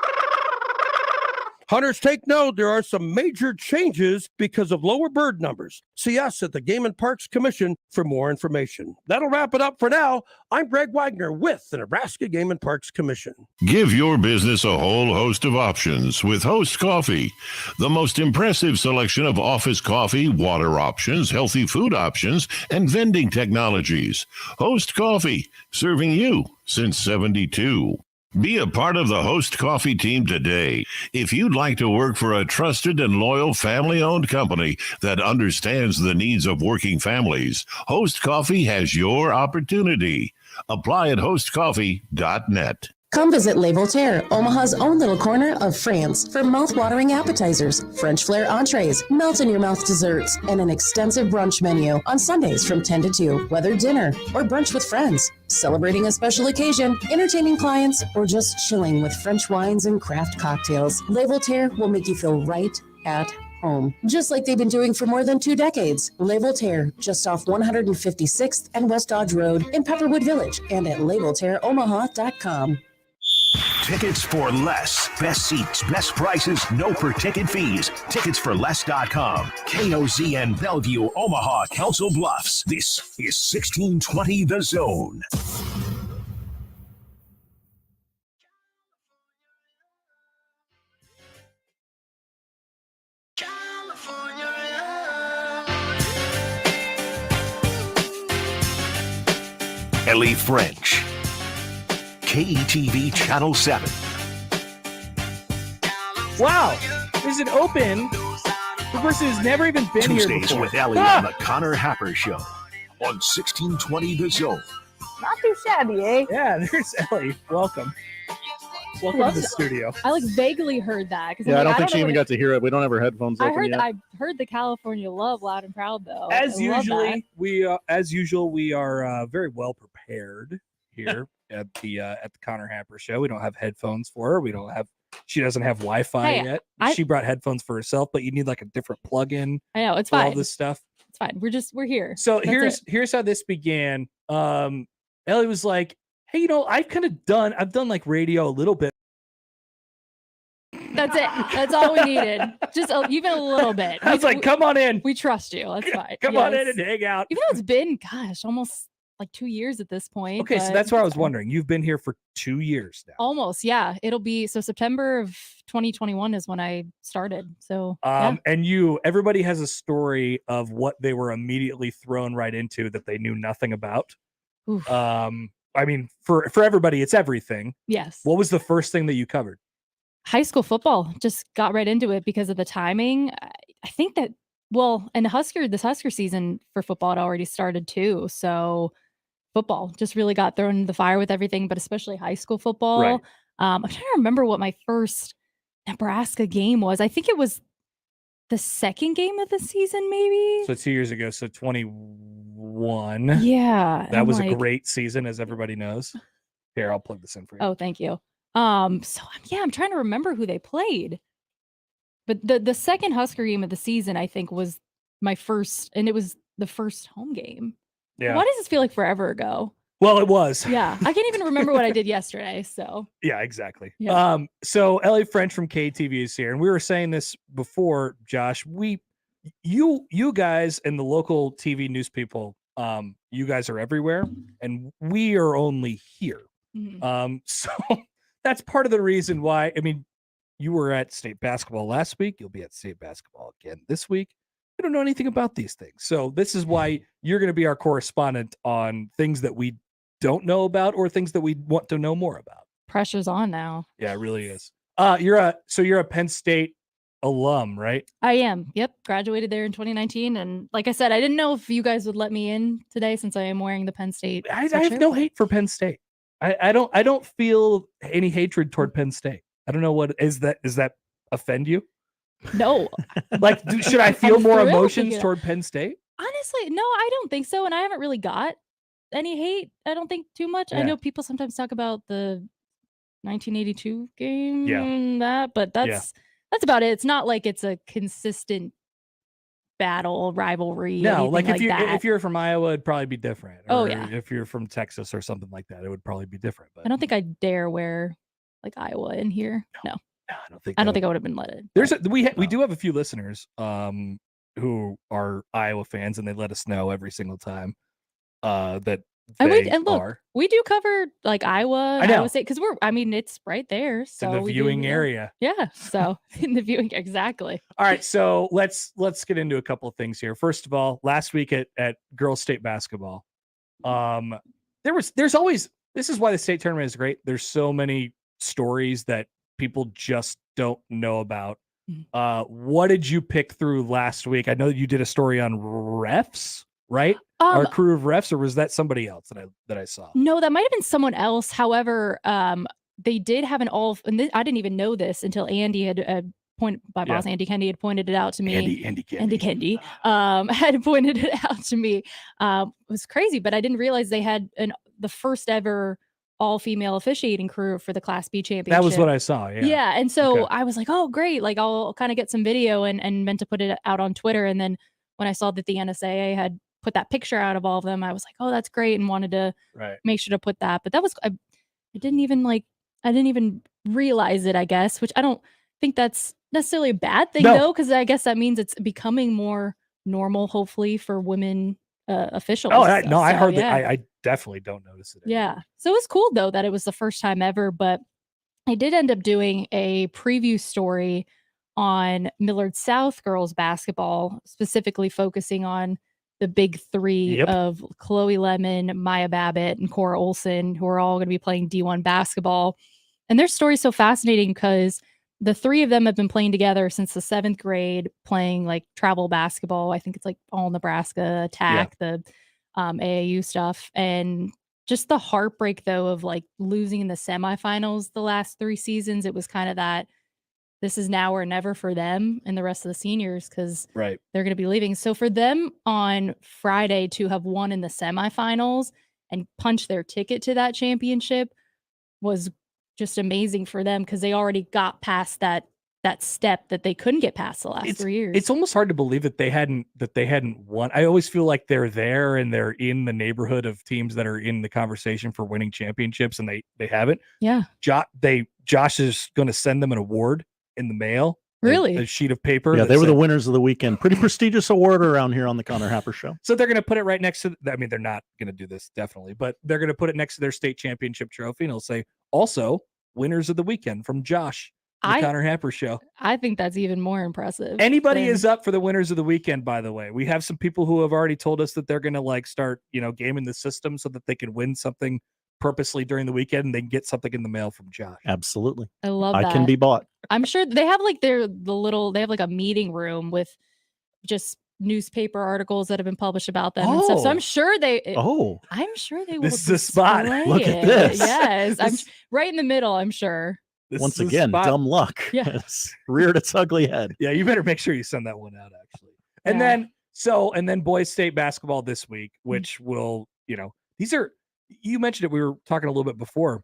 hunters take note, there are some major changes because of lower bird numbers. See us at the Game and Parks Commission for more information. That'll wrap it up for now. I'm Greg Wagner with the Nebraska Game and Parks Commission. Give your business a whole host of options with Host Coffee. The most impressive selection of office coffee, water options, healthy food options, and vending technologies. Host Coffee, serving you since 72. Be a part of the Host Coffee team today. If you'd like to work for a trusted and loyal family-owned company that understands the needs of working families, Host Coffee has your opportunity. Apply at hostcoffee.net. Come visit Les Voltaires, Omaha's own little corner of France, for mouth-watering appetizers, French flair entrees, melt-in-your-mouth desserts, and an extensive brunch menu on Sundays from 10 to 2, whether dinner or brunch with friends, celebrating a special occasion, entertaining clients, or just chilling with French wines and craft cocktails. Les Voltaires will make you feel right at home, just like they've been doing for more than 2 decades. Les Voltaires, just off 156th and West Dodge Road in Pepperwood Village, and at lesvoltairesomaha.com. Tickets for Less. Best seats, best prices, no per-ticket fees. Ticketsforless.com. KOZN Bellevue, Omaha, Council Bluffs. This is 1620 The Zone. Ellie French. KETV Channel 7. Wow, there's an open for a person who's never even been here Tuesdays before. with Ellie on the Connor Happer Show on 1620 The Zone. Not too shabby, eh? Yeah, there's Ellie. Welcome. Welcome to the studio. I like vaguely heard that. Yeah, I don't think she even got to hear it. We don't have our headphones I open heard yet. I heard the California love loud and proud though. As I love that. usual, we are very well prepared here at the Connor Happer Show. We don't have headphones for her. She doesn't have Wi-Fi Hey, yet. I- She brought headphones for herself, but you need like a different plug-in. I know it's for fine. all this stuff. It's fine. We're here. So That's here's how this began. Ellie was like, "Hey, I've done like radio a little bit." That's it. That's all we needed. Just even a little bit. I was like, "Come on in. We trust you. That's fine. Come on in Yes. and hang out." Even though it's been, gosh, almost like 2 years at this point. Okay, so but that's what I was it's fine. wondering. You've been here for 2 years now. Almost, yeah. It'll be so September of 2021 is when I started. So yeah. And everybody has a story of what they were immediately thrown right into that they knew nothing about. Oof. I mean, for everybody, it's everything. Yes. What was the first thing that you covered? High school football. Just got right into it because of the timing. I think that and this Husker season for football had already started too. So football just really got thrown into the fire with everything, but especially high school football. Right. I'm trying to remember what my first Nebraska game was. I think it was the second game of the season, maybe. So 2 years ago, so 21. Yeah. That I'm was a like- great season, as everybody knows. Here, I'll plug this in for you. Oh, thank you. I'm trying to remember who they played. But the second Husker game of the season, I think, was my first, and it was the first home game. Yeah. Why does this feel like forever ago? Well, it was. Yeah. I can't even remember what I did yesterday. So Yeah, exactly. Yeah. So Ellie French from KTV is here, and we were saying this before, Josh. You guys and the local TV news people, you guys are everywhere, and we are only here. Mhm. So that's part of the reason why. I mean, you were at state basketball last week. You'll be at state basketball again this week. We don't know anything about these things, so this is why you're going to be our correspondent on things that we don't know about or things that we want to know more about. pressure's on now. Yeah, it really is. You're a Penn State alum, right? I am. Yep. Graduated there in 2019. And like I said, I didn't know if you guys would let me in today since I am wearing the Penn State. I have sweatshirt. no hate for Penn State. I don't feel any hatred toward Penn State. I don't know what is that. Does that offend you? No. Like, should I feel I'm more thrilled to emotions get- toward Penn State? Honestly, no, I don't think so. And I haven't really got any hate. I don't think too much. I Yeah. know people sometimes talk about the 1982 game Yeah. and that, but that's about it. It's not like it's a consistent battle rivalry. No, anything like that. if you're from Iowa, it'd probably be different. Oh, Or yeah. If you're from Texas or something like that, it would probably be different. But I don't think I dare wear like Iowa in here. No, I don't think I would have been let in. There's we do have a few listeners who are Iowa fans, and they let us know every single time that And they look, are. we do cover like Iowa, I know. Iowa State, because it's right there. It's So in the we do, viewing yeah. area. Yeah. So in the viewing, exactly. All right, so let's get into a couple of things here. First of all, last week at girls state basketball, there's always, this is why the state tournament is great. There's so many stories that people just don't know about. What did you pick through last week? I know you did a story on refs, right? Our crew of refs, or was that somebody else that I saw? No, that might have been someone else. However, they did have an and I didn't even know this until Andy had pointed, my boss Andy Kendi had pointed it out to me. Andy Kendi had pointed it out to me. It was crazy, but I didn't realize they had the first ever all-female officiating crew for the Class B championship. That was what I saw. Yeah. Yeah. And so Okay. I was like, oh, great. Like I'll kind of get some video and meant to put it out on Twitter. And then when I saw that the NSAA had put that picture out of all of them, I was like, oh, that's great. And wanted to Right. make sure to put that. But that was, I didn't even I I didn't even realize it, I guess, which I don't think that's necessarily a bad thing, No. though, because I guess that means it's becoming more normal, hopefully, for women officials. Oh, and stuff. I So, hardly, yeah. I definitely don't notice it. Yeah. So it was cool, though, that it was the first time ever, but I did end up doing a preview story on Millard South girls basketball, specifically focusing on the big three Yep. of Chloe Lemon, Maya Babbitt, and Cora Olson, who are all going to be playing D1 basketball. And their story's so fascinating because the three of them have been playing together since the 7th grade, playing like travel basketball. I think it's like all Nebraska, Attack, the AAU stuff. And just the heartbreak, though, of like losing in the semifinals the last 3 seasons. It was kind of that this is now or never for them and the rest of the seniors because Right. they're going to be leaving. So for them on Friday to have won in the semifinals and punch their ticket to that championship was just amazing for them because they already got past that step that they couldn't get past the last 3 years. It's almost hard to believe that they hadn't won. I always feel like they're there and they're in the neighborhood of teams that are in the conversation for winning championships, and they haven't. Yeah. Josh is going to send them an award in the mail. Really? A sheet of paper. Yeah, that they were the said- winners of the weekend. Pretty prestigious award around here on the Connor Happer Show. So they're going to put it right next to. I mean, they're not going to do this definitely, but they're going to put it next to their state championship trophy, and it'll say also winners of the weekend from Josh. The Connor Happer Show. I think that's even more impressive. Anybody than- is up for the winners of the weekend, by the way. We have some people who have already told us that they're going to like start, gaming the system so that they can win something purposely during the weekend and they can get something in the mail from Josh. Absolutely. I love I that. can be bought. I'm sure they have like they have like a meeting room with just newspaper articles that have been published about them and stuff. So I'm sure I'm sure they will. This is the spot. display Look at it. this. Yes. I'm right in the middle, I'm sure. Once again, dumb luck. Yeah. Has reared its ugly head. Yeah, you better make sure you send that one out, actually. And then boys state basketball this week, which will, these are, you mentioned it. We were talking a little bit before.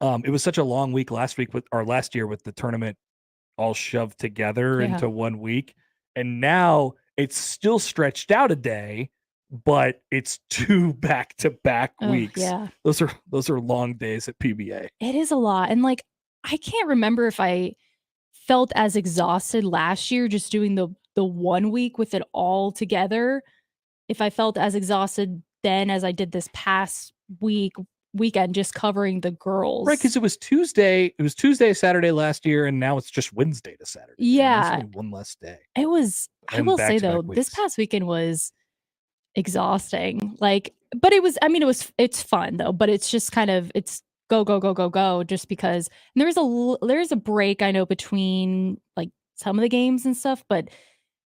It was such a long week last year with the tournament all shoved together into 1 week. And now it's still stretched out a day, but it's 2 back-to-back weeks. Yeah. Those are long days at PBA. It is a lot. And like I can't remember if I felt as exhausted last year just doing the 1 week with it all together. If I felt as exhausted then as I did this past weekend just covering the girls. Right, because it was Tuesday to Saturday last year, and now it's just Wednesday to Saturday. Yeah. It's only one less day. It was, I And will say though, back-to-back this weeks. past weekend was exhausting. Like, but it's fun though, but it's just kind of, it's go just because and there's a break I know between like some of the games and stuff, but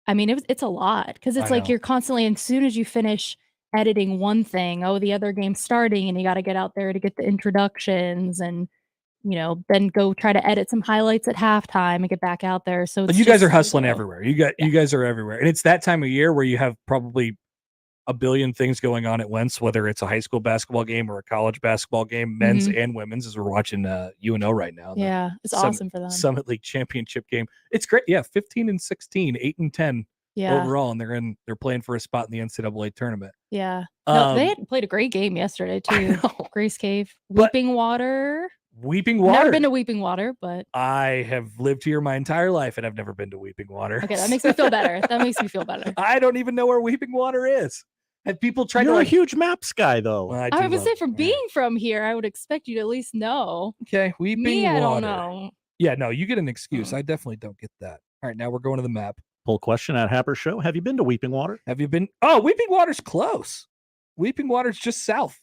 I mean, it's a lot because it's I like know. you're constantly, as soon as you finish editing one thing, the other game's starting and you got to get out there to get the introductions and, then go try to edit some highlights at halftime and get back out there. So But it's you guys just- are hustling everywhere. You guys are everywhere. And it's that time of year where you have probably a billion things going on at once, whether it's a high school basketball game or a college basketball game, men's and women's, as we're watching UNO right now. the Yeah, it's awesome for them. Summit League championship game. It's great. Yeah, 15-16, 8-10 Yeah. overall, and they're playing for a spot in the NCAA tournament. Yeah. No, they Um, had played a great game yesterday too. Grace Cave, But- Weeping Water. Weeping Water. Never been to Weeping Water, but I have lived here my entire life, and I've never been to Weeping Water. okay, that makes me feel better. That makes me feel better. I don't even know where Weeping Water is. Have people tried You're to a like? huge maps guy, though. Well, I would say from being from here, I would expect you to at least know. Okay, Weeping Me, I Water. don't know. Yeah, no, you get an excuse. I definitely don't get that. All right, now we're going to the map. Poll question at Happer Show. Have you been to Weeping Water? Have you been? Oh, Weeping Water's close. Weeping Water's just south,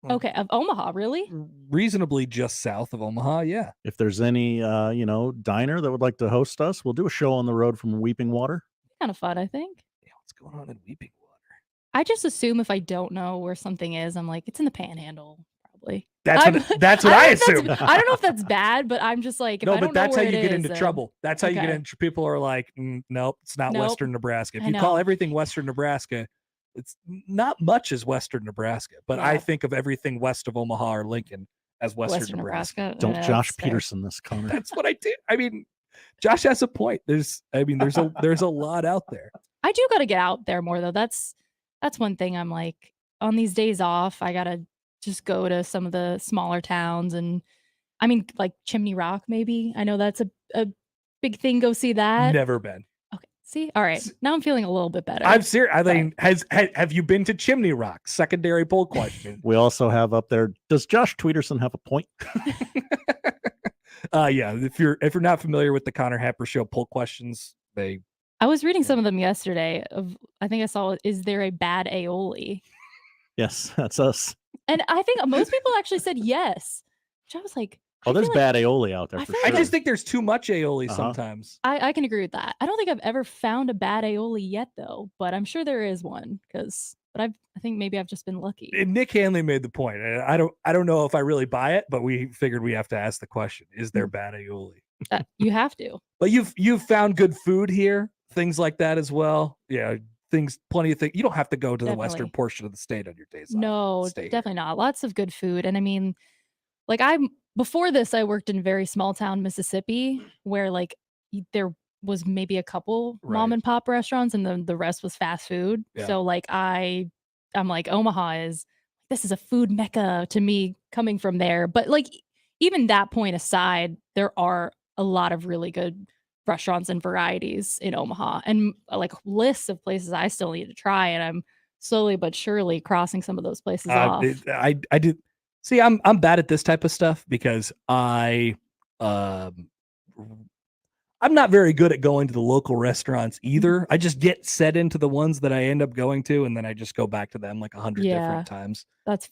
Okay, of Omaha, really? reasonably just south of Omaha. Yeah. If there's any, diner that would like to host us, we'll do a show on the road from Weeping Water. Kind of fun, I think. What's going on in Weeping Water? I just assume if I don't know where something is, I'm like, it's in the Panhandle, probably. That's I'm- what I don't know if assume. that's- I don't know if that's bad, but I'm just like, if No, I don't but that's know how where you it get is, into then- trouble. That's how you get Okay. into. People are like, nope, it's not Nope. Western Nebraska. If I you call know. everything Western Nebraska, it's not much as Western Nebraska. But I Yeah. think of everything west of Omaha or Lincoln as Western, Nebraska. Don't Yeah, Josh that's fair. Peterson this, Connor. That's what I did. I mean, Josh has a point. There's a lot out there. I do got to get out there more though. That's one thing I'm like on these days off. I gotta just go to some of the smaller towns and I mean, like Chimney Rock, maybe. I know that's a big thing. Go see that. Never been. Okay. See? All right. Now I'm feeling a little bit better. I'm serious. I mean, have you been to Chimney Rock? Secondary poll question. We also have up there, does Josh Tweederson have a point? Yeah. If you're not familiar with the Connor Happer Show poll questions, I was reading some of them yesterday. I think I saw, is there a bad aioli? Yes, that's us. And I think most people actually said yes. Which I was like, Oh, there's bad aioli out there for sure. I just think there's too much aioli sometimes. I can agree with that. I don't think I've ever found a bad aioli yet, though, but I'm sure there is one. But I think maybe I've just been lucky. And Nick Hanley made the point. And I don't know if I really buy it, but we figured we have to ask the question: is there bad aioli? You have to. But you've found good food here, things like that as well. Yeah, plenty of things. You don't have to go to the western portion of the state on your days off. No, definitely not. Lots of good food, and I mean, like before this, I worked in very small town Mississippi, where like there was maybe a couple mom and pop restaurants, and then the rest was fast food. Yeah. So like I'm like, Omaha this is a food mecca to me coming from there. But like even that point aside, there are a lot of really good restaurants and varieties in Omaha, and like lists of places I still need to try, and I'm slowly but surely crossing some of those places off. I did. See, I'm bad at this type of stuff because I'm not very good at going to the local restaurants either. I just get set into the ones that I end up going to, and then I just go back to them like 100 different times. That's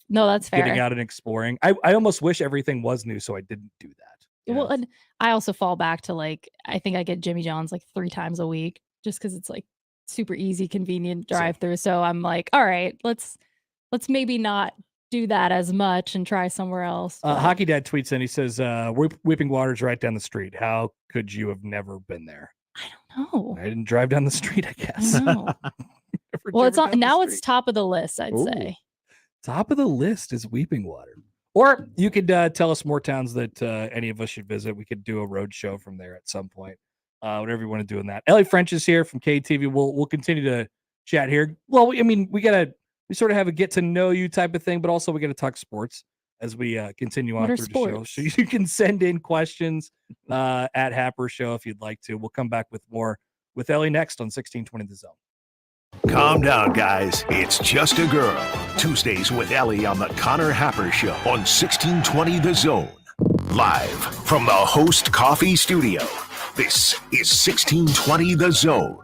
fair. Getting out and exploring. I almost wish everything was new, so I didn't do that. Well, and I also fall back to like, I think I get Jimmy John's like 3 times a week just because it's like super easy, convenient drive through. So I'm like, all right, let's maybe not do that as much and try somewhere else. Hockey Dad tweets in, he says, Weeping Water's right down the street. How could you have never been there? I don't know. I didn't drive down the street, I guess. Well, it's it's top of the list, I'd say. Top of the list is Weeping Water. Or you could tell us more towns that any of us should visit. We could do a road show from there at some point. Whatever you want to do in that. Ellie French is here from KETV. We'll continue to chat here. Well, I mean, we sort of have a get to know you type of thing, but also we got to talk sports as we continue on through the show. So you can send in questions at Happer Show if you'd like to. We'll come back with more with Ellie next on 1620 The Zone. Calm down, guys. It's just a girl. Tuesdays with Ellie on the Connor Happer Show on 1620 The Zone. Live from the Host Coffee Studio. This is 1620 The Zone.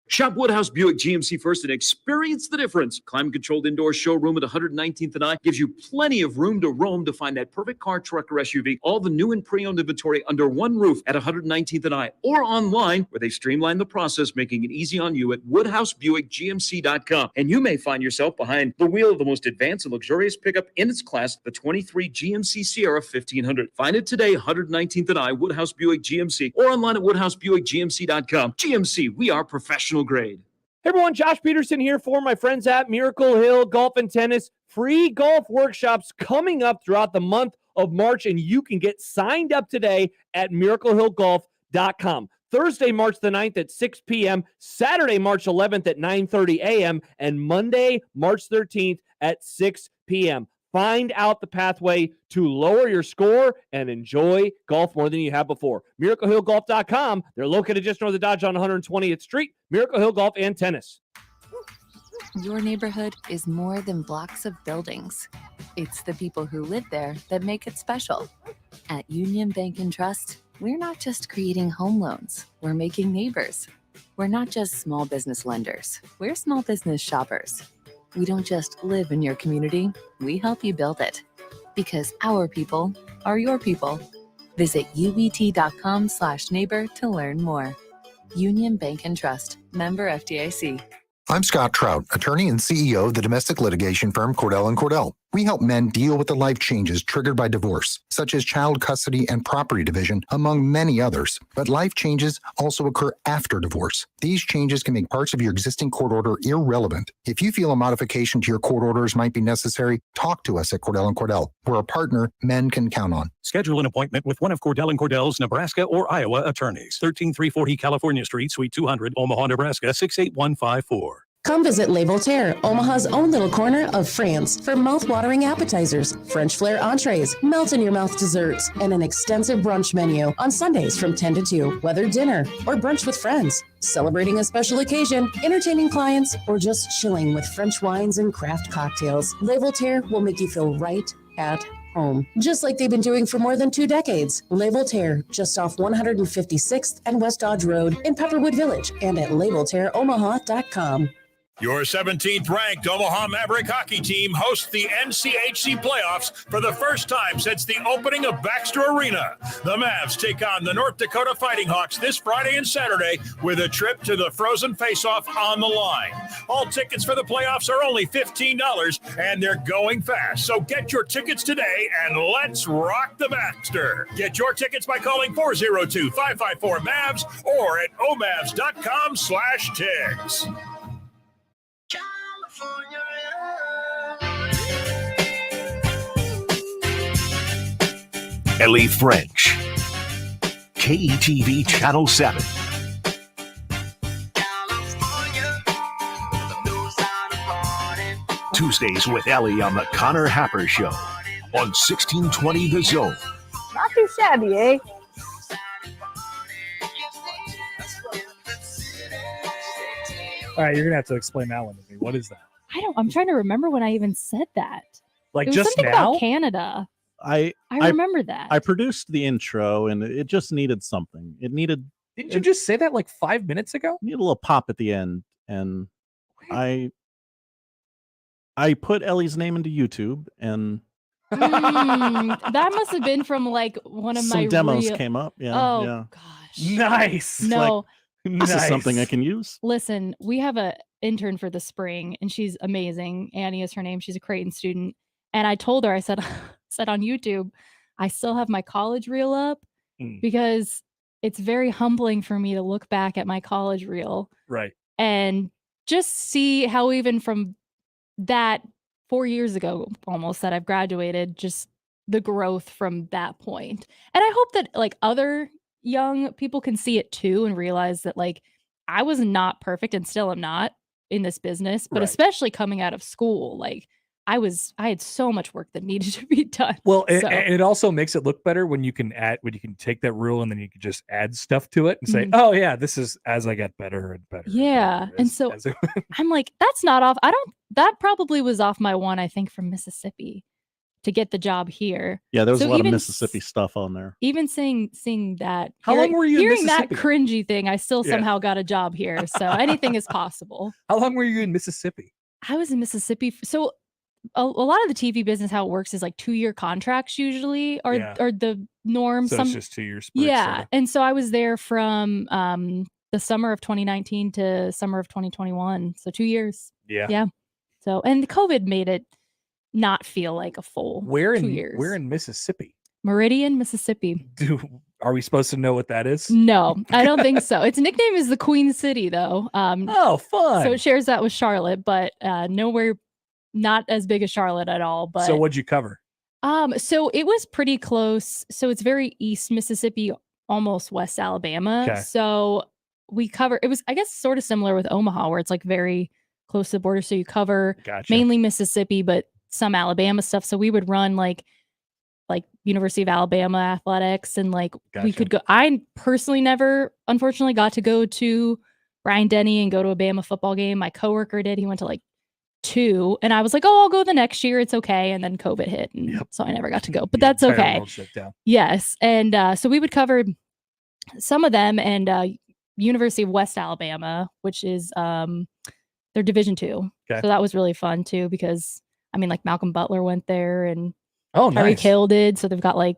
Shop Woodhouse Buick GMC first and experience the difference. Climate-controlled indoor showroom at 119th and I gives you plenty of room to roam to find that perfect car, truck, or SUV. All the new and pre-owned inventory under one roof at 119th and I, or online where they streamline the process, making it easy on you at WoodhouseBuickGMC.com. And you may find yourself behind the wheel of the most advanced and luxurious pickup in its class, the 23 GMC Sierra 1500. Find it today, 119th and I, Woodhouse Buick GMC, or online at WoodhouseBuickGMC.com. GMC, we are professional grade. Hey everyone, Josh Peterson here for my friends at Miracle Hill Golf and Tennis. Free golf workshops coming up throughout the month of March, and you can get signed up today at miraclehillgolf.com. Thursday, March the 9th at 6 p.m., Saturday, March 11th at 9:30 a.m., and Monday, March 13th at 6 p.m. Find out the pathway to lower your score and enjoy golf more than you have before. MiracleHillGolf.com. They're located just north of Dodge on 120th Street. Miracle Hill Golf and Tennis. Your neighborhood is more than blocks of buildings. It's the people who live there that make it special. At Union Bank and Trust, we're not just creating home loans. We're making neighbors. We're not just small business lenders. We're small business shoppers. We don't just live in your community, we help you build it. Because our people are your people. Visit ubt.com/neighbor to learn more. Union Bank and Trust, member FDIC. I'm Scott Trout, attorney and CEO of the domestic litigation firm Cordell & Cordell. We help men deal with the life changes triggered by divorce, such as child custody and property division, among many others. But life changes also occur after divorce. These changes can make parts of your existing court order irrelevant. If you feel a modification to your court orders might be necessary, talk to us at Cordell & Cordell. We're a partner men can count on. Schedule an appointment with one of Cordell & Cordell's Nebraska or Iowa attorneys. 13340 California Street, Suite 200, Omaha, Nebraska, 68154. Come visit Les Voltaire, Omaha's own little corner of France, for mouth-watering appetizers, French flair entrees, melt-in-your-mouth desserts, and an extensive brunch menu on Sundays from 10 to 2, whether dinner or brunch with friends, celebrating a special occasion, entertaining clients, or just chilling with French wines and craft cocktails. Les Voltaire will make you feel right at home, just like they've been doing for more than 2 decades. Les Voltaire, just off 156th and West Dodge Road in Pepperwood Village, and at lesvoltaireomaha.com. Your 17th ranked Omaha Maverick hockey team hosts the NCHC playoffs for the first time since the opening of Baxter Arena. The Mavs take on the North Dakota Fighting Hawks this Friday and Saturday with a trip to the Frozen Face-Off on the line. All tickets for the playoffs are only $15 and they're going fast. So get your tickets today and let's rock the Baxter. Get your tickets by calling 402-554-MAVS or at omavs.com/tickets. Ellie French, KETV Channel 7. Tuesdays with Ellie on the Connor Happer Show on 1620 The Zone. Not too shabby, eh? All right, you're gonna have to explain that one to me. What is that? I'm trying to remember when I even said that. Like it was just something now? about Canada. I remember that. I produced the intro and it just needed something. Didn't you just say that like 5 minutes ago? Need a little pop at the end, and I put Ellie's name into YouTube, and that must have been from like one of some my demos came up. Yeah. Oh yeah. gosh. Nice. No. This is something I can use. Listen, we have a intern for the spring, and she's amazing. Annie is her name. She's a Creighton student. And I told her, I said on YouTube, I still have my college reel up because it's very humbling for me to look back at my college reel. Right. And just see how even from that 4 years ago, almost, that I've graduated, just the growth from that point. And I hope that like other young people can see it too and realize that like I was not perfect and still am not in this business, but especially coming out of school, like I had so much work that needed to be done. Well, So- and it also makes it look better when you can take that rule and then you can just add stuff to it and say, oh yeah, this is as I get better and better. yeah. And so I'm like, that's not off. That probably was off my one, I think, from Mississippi to get the job here. Yeah, there was So a lot of even Mississippi stuff on there. Even seeing that, How long were you in hearing that Mississippi? cringy thing, I still Yeah. somehow got a job here. So anything is possible. How long were you in Mississippi? I was in Mississippi. So a lot of the TV business, how it works is like 2-year contracts usually are the norm. So it's just 2 years. Yeah. And so I was there from the summer of 2019 to summer of 2021. So 2 years. Yeah. Yeah. So, and COVID made it not feel like a full 2 years. Where in Mississippi? Meridian, Mississippi. Are we supposed to know what that is? No, I don't think so. Its nickname is the Queen City, though. Oh, fun. So it shares that with Charlotte, but nowhere, not as big as Charlotte at all. But So what'd you cover? so it was pretty close. So it's very East Mississippi, almost West Alabama. Okay. So we cover. It was, I guess, sort of similar with Omaha, where it's like very close to the border. So you cover mainly Mississippi, but some Alabama stuff. So we would run like University of Alabama athletics, and like we could go. I personally never, unfortunately, got to go to Bryant Denny and go to a Bama football game. My coworker did. He went to like 2, and I was like, oh, I'll go the next year. It's okay. And then COVID hit, and so I never got to go. But that's okay. Yes, and so we would cover some of them, and University of West Alabama, which is they're Division II. Okay. So that was really fun too, because I mean, like Malcolm Butler went there, and Oh, Tyreek nice. Hill did. So they've got like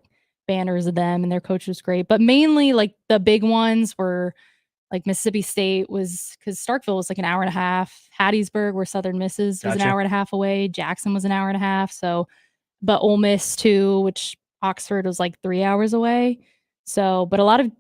banners of them, and their coach was great. But mainly like the big ones were like Mississippi State was, because Starkville was like an hour and a half. Hattiesburg, where Southern Miss was an hour and a half away. Jackson was an hour and a half. So, but Ole Miss too, which Oxford was like 3 hours away. So, but a lot of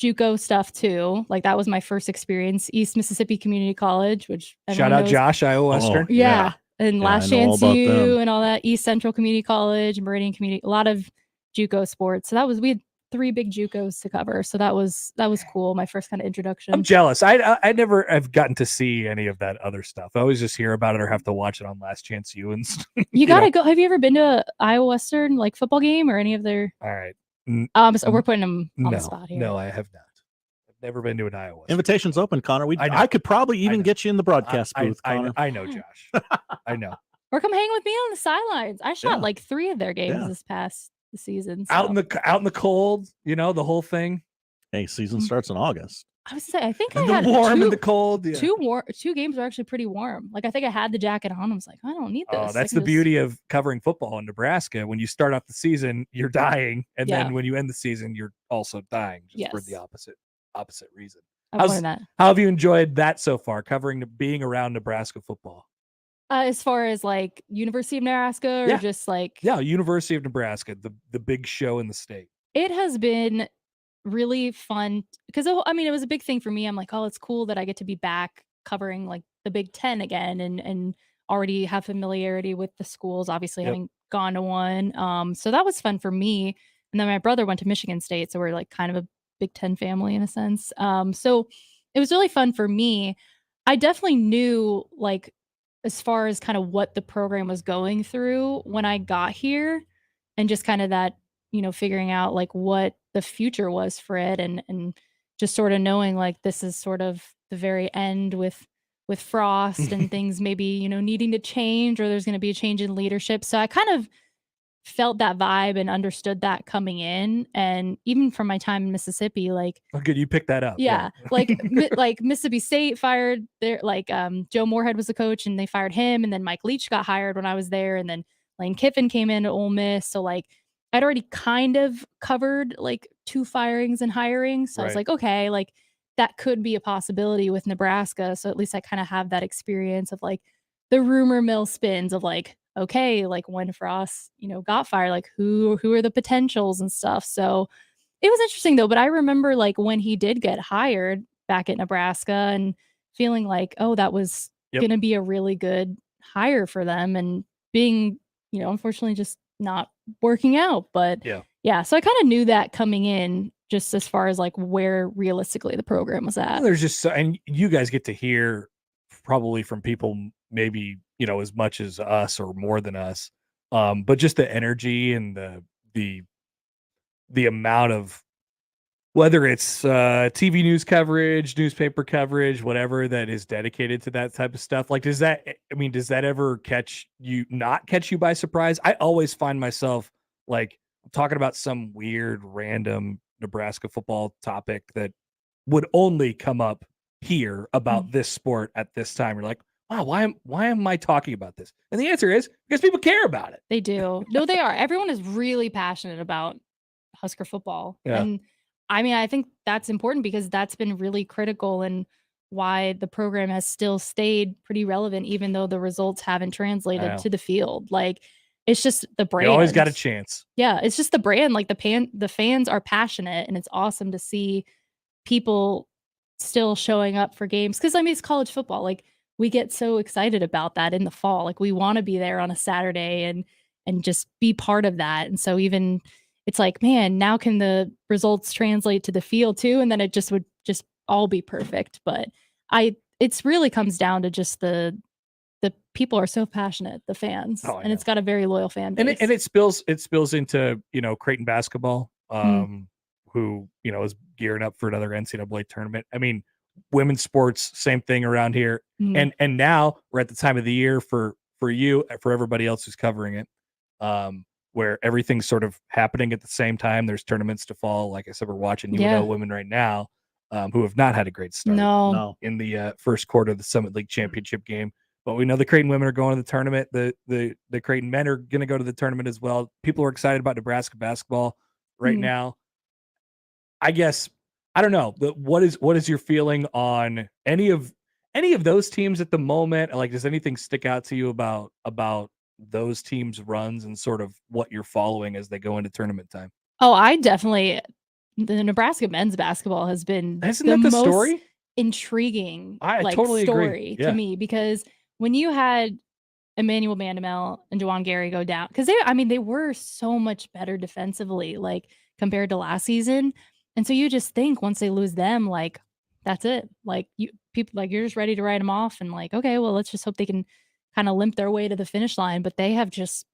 JUCO stuff too. Like that was my first experience. East Mississippi Community College, which Shout everyone out knows. Josh, Iowa Western. Yeah. And Yeah, Last I know all Chance about U them. and all that. East Central Community College, Meridian Community, a lot of JUCO sports. So that was, we had 3 big JUCOs to cover. So that was cool. My first kind of introduction. I'm jealous. I never have gotten to see any of that other stuff. I always just hear about it or have to watch it on Last Chance U and stuff. You gotta go. Have you ever been to a Iowa Western like football game or any of their? All right. So we're putting them on the spot here. No, I have not. I've never been to an Iowa. Invitation's open, Connor. I could probably even get you in the broadcast booth, Connor. I know, Josh. I know. Or come hang with me on the sidelines. I shot like 3 of their games this past season. So. Out in the cold, the whole thing. Hey, season starts in August. I was say I think I the had warm 2, and the cold. Yeah. 2 games were actually pretty warm. Like I think I had the jacket on. I was like, I don't need this. Oh, that's the beauty of covering football in Nebraska. When you start off the season, you're dying, and then when you end the season, you're also dying just for the opposite reason. I've learned that. How have you enjoyed that so far? Being around Nebraska football. As far as like University of Nebraska or just like University of Nebraska, the big show in the state. It has been really fun because it was a big thing for me. I'm like, oh, it's cool that I get to be back covering like the Big Ten again and already have familiarity with the schools, obviously having gone to one. So that was fun for me. And then my brother went to Michigan State, so we're like kind of a Big Ten family in a sense. So it was really fun for me. I definitely knew like as far as kind of what the program was going through when I got here and just kind of that, figuring out like what the future was for it and just sort of knowing like this is sort of the very end with Frost and things maybe, needing to change or there's going to be a change in leadership. So I kind of felt that vibe and understood that coming in. And even from my time in Mississippi, like, oh, good, you picked that up. Yeah. like Mississippi State fired their, Joe Moorhead was the coach and they fired him. And then Mike Leach got hired when I was there. And then Lane Kiffin came in to Ole Miss. So like, I'd already kind of covered like 2 firings and hirings. So I was like, okay, like that could be a possibility with Nebraska. So at least I kind of have that experience of like the rumor mill spins of like, okay, like when Frost, got fired, like who are the potentials and stuff. So it was interesting though. But I remember like when he did get hired back at Nebraska and feeling like, oh, that was going to be a really good hire for them and being, unfortunately just not working out. But yeah. So I kind of knew that coming in just as far as like where realistically the program was at. Well, there's just, and you guys get to hear probably from people maybe, as much as us or more than us. But just the energy and the amount of, whether it's TV news coverage, newspaper coverage, whatever that is dedicated to that type of stuff. Like, does that ever catch you by surprise? I always find myself like talking about some weird random Nebraska football topic that would only come up here about this sport at this time. You're like, wow, why am I talking about this? And the answer is because people care about it. They do. No, they are. Everyone is really passionate about Husker football. Yeah. And I think that's important because that's been really critical and why the program has still stayed pretty relevant, even though the results haven't translated to the field. Like, it's just the brand. You always got a chance. Yeah, it's just the brand. Like the fans are passionate, and it's awesome to see people still showing up for games. Because it's college football. Like, we get so excited about that in the fall. Like, we want to be there on a Saturday and just be part of that. And so even it's like, man, now can the results translate to the field too? And then it just would just all be perfect. But it's really comes down to just the people are so passionate, the fans, and it's got a very loyal fan base. And it spills into, Creighton basketball, who, is gearing up for another NCAA tournament. Women's sports, same thing around here. And now we're at the time of the year for you, for everybody else who's covering it, where everything's sort of happening at the same time. There's tournaments to fall. Like I said, we're watching UNO women right now, who have not had a great start in the first quarter of the Summit League championship game. But we know the Creighton women are going to the tournament. The Creighton men are going to go to the tournament as well. People are excited about Nebraska basketball right now. I guess, I don't know, but what is your feeling on any of those teams at the moment? Like, does anything stick out to you about those teams' runs and sort of what you're following as they go into tournament time? Oh, the Nebraska men's basketball has been the most story? Intriguing totally story agree. to me, because when you had Emmanuel Bandamel and Juwan Gary go down, because they were so much better defensively, like compared to last season. And so you just think once they lose them, like, that's it. Like, people, like, you're just ready to write them off and like, okay, well, let's just hope they can kind of limp their way to the finish line. But they have just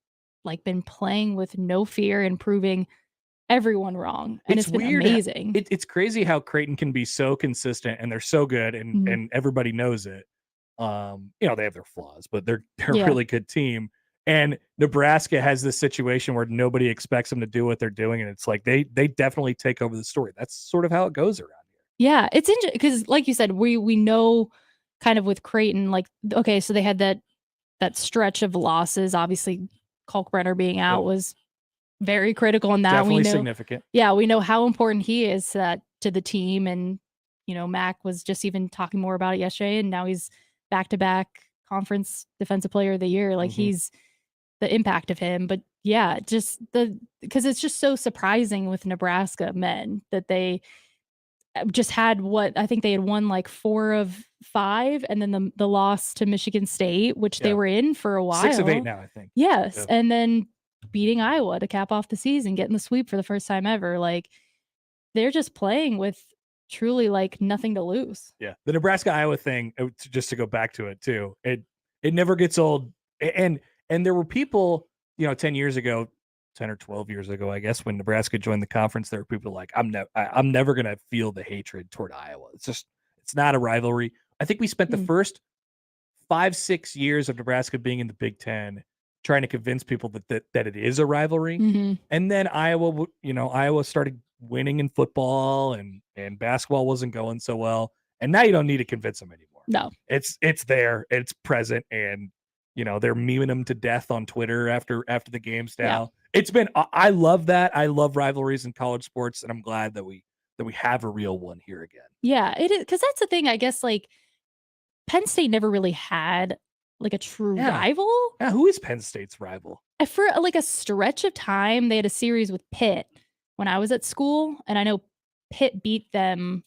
like been playing with no fear and proving everyone wrong. And it's been weird. amazing. It's crazy how Creighton can be so consistent and they're so good and everybody knows it. You know, they have their flaws, but they're a really good team. And Nebraska has this situation where nobody expects them to do what they're doing, and it's like they definitely take over the story. That's sort of how it goes around here. Yeah, it's interesting because, like you said, we know kind of with Creighton, like, okay, so they had that stretch of losses. Obviously, Kalkbrenner being out was very critical in that. Definitely we know, significant. Yeah, we know how important he is to the team, and you know, Mac was just even talking more about it yesterday, and now he's back-to-back conference defensive player of the year. Like he's the impact of him. But yeah, just because it's just so surprising with Nebraska men that they just had what I think they had won like 4 of 5, and then the loss to Michigan State, which they were in for a while. 6 of 8 now, I think. Yes, and then beating Iowa to cap off the season, getting the sweep for the first time ever. Like they're just playing with truly like nothing to lose. Yeah, the Nebraska-Iowa thing, just to go back to it too, it never gets old. And there were people, you know, 10 years ago, 10 or 12 years ago, I guess, when Nebraska joined the conference, there were people like, I'm never going to feel the hatred toward Iowa. It's not a rivalry. I think we spent the first 5-6 years of Nebraska being in the Big Ten trying to convince people that it is a rivalry. And then Iowa started winning in football and basketball wasn't going so well. And now you don't need to convince them anymore. No, it's there, it's present, and you know, they're memeing them to death on Twitter after the games now. It's been, I love that. I love rivalries in college sports, and I'm glad that we have a real one here again. Yeah, it is, because that's the thing. I guess like Penn State never really had like a true rival. Yeah, who is Penn State's rival? For like a stretch of time, they had a series with Pitt when I was at school, and I know Pitt beat them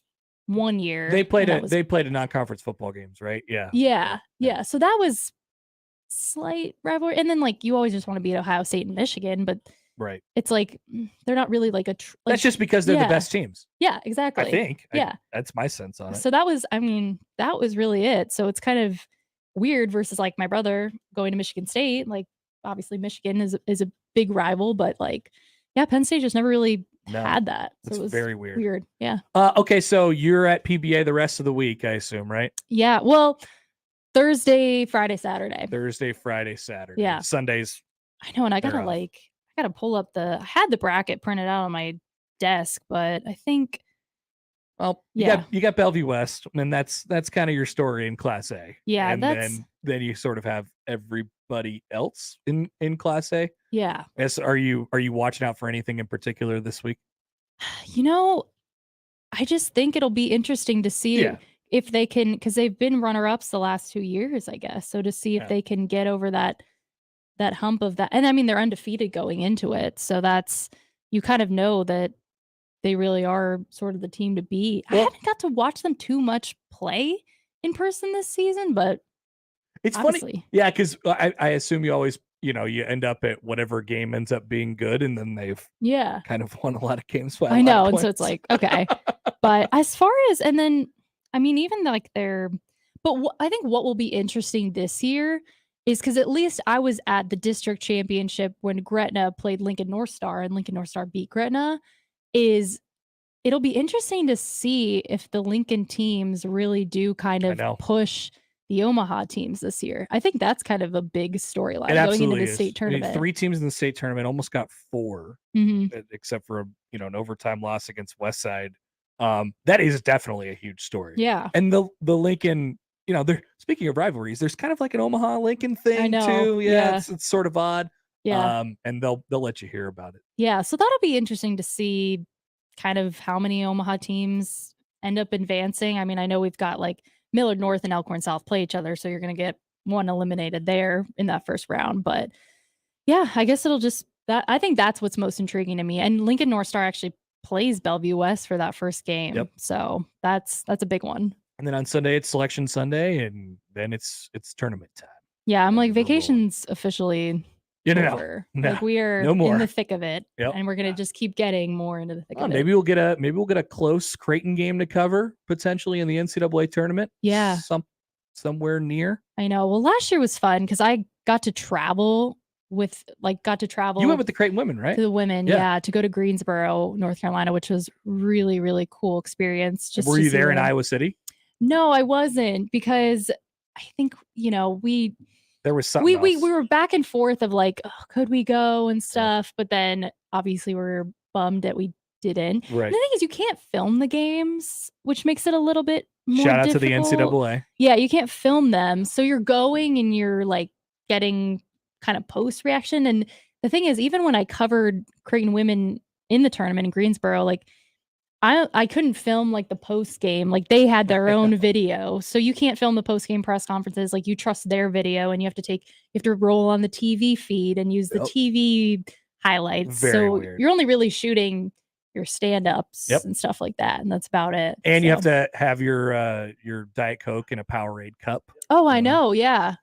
one year. They played a non-conference football games, right? Yeah. Yeah. So that was slight rivalry, and then like you always just want to beat Ohio State and Michigan, but it's like they're not really like that's just because they're the best teams. Yeah, exactly. I think. Yeah, that's my sense on it. So that was really it. So it's kind of weird versus like my brother going to Michigan State. Like obviously Michigan is a big rival, but like Penn State just never really had that. So it's it was very weird. Yeah. Okay, so you're at PBA the rest of the week, I assume, right? Yeah. Well, Thursday, Friday, Saturday. Thursday, Friday, Saturday. Yeah. Sundays. I know, and I gotta pull up I had the bracket printed out on my desk, but I think you got Bellevue West, and that's kind of your story in Class A. Yeah, and then you sort of have everybody else in Class A. Yeah. Yes. Are you watching out for anything in particular this week? You know, I just think it'll be interesting to see if they can, because they've been runner-ups the last 2 years, I guess. So to see if they can get over that hump of that. And I mean, they're undefeated going into it. So you kind of know that they really are sort of the team to beat. I haven't got to watch them too much play in person this season, but it's funny. Yeah, because I assume you always, you end up at whatever game ends up being good, and then they've kind of won a lot of games. I know, and so it's like, okay. But as far as, and then, I mean, even like I think what will be interesting this year is because at least I was at the district championship when Gretna played Lincoln North Star and Lincoln North Star beat Gretna. It'll be interesting to see if the Lincoln teams really do kind of push the Omaha teams this year. I think that's kind of a big storyline going into the state tournament. I mean, 3 teams in the state tournament, almost got 4, except for an overtime loss against Westside. That is definitely a huge story. Yeah, and the Lincoln, they're speaking of rivalries. There's kind of like an Omaha Lincoln thing too. Yeah, it's sort of odd. Yeah, and they'll let you hear about it. Yeah, so that'll be interesting to see kind of how many Omaha teams end up advancing. I mean, I know we've got like Millard North and Elkhorn South play each other, so you're going to get one eliminated there in that first round. But yeah, I guess it'll just I think that's what's most intriguing to me. And Lincoln North Star actually plays Bellevue West for that first game, so that's a big one. And then on Sunday it's Selection Sunday, and then it's tournament time. Yeah, I'm like vacation's officially over. No, Like we are no more. in the thick of it, Yep. and we're gonna just keep getting more into the thick of it. Maybe we'll get a close Creighton game to cover potentially in the NCAA tournament. Yeah. Somewhere near. I know. Well, last year was fun because I got to travel You went with the Creighton women, right? to the women, to go to Greensboro, North Carolina, which was really, really cool experience. Were you there in Iowa City? No, I wasn't, because I think, There was something we else. were back and forth of like, oh, could we go and stuff, but then obviously we were bummed that we didn't. Right. And the thing is, you can't film the games, which makes it a little bit more Shout out difficult. to the NCAA. Yeah, you can't film them, so you're going and you're like getting kind of post reaction. And the thing is, even when I covered Creighton women in the tournament in Greensboro, like I couldn't film like the post game. Like they had their own video, so you can't film the post game press conferences. Like you trust their video, and you have to roll on the TV feed and use the TV highlights. Very weird. You're only really shooting your stand-ups and stuff like that, and that's about it. And you have to have your Diet Coke in a Powerade cup. Oh, I know. Yeah.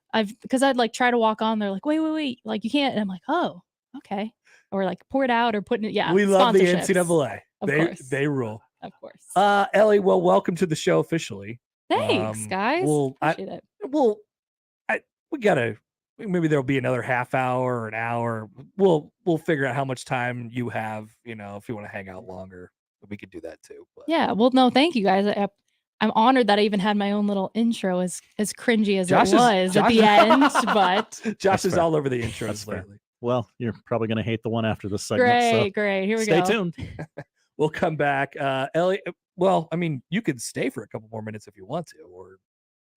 Because I'd like try to walk on. They're like, wait. Like you can't. And I'm like, oh, okay. Or like pour it out or put it. Yeah. We love the sponsorships. NCAA. Of course. They rule. Of course. Ellie, well, welcome to the show officially. Thanks, guys. Appreciate it. We gotta. Maybe there'll be another half hour or an hour. We'll figure out how much time you have. If you want to hang out longer, we could do that too. But. Yeah. Well, no, thank you guys. I'm honored that I even had my own little intro, as cringy as Josh it was at the end. But Josh is all over the intros lately. Well, you're probably going to hate the one after this segment. Great. Here we Stay go. tuned. We'll come back. Ellie, well, I mean, you could stay for a couple more minutes if you want to, or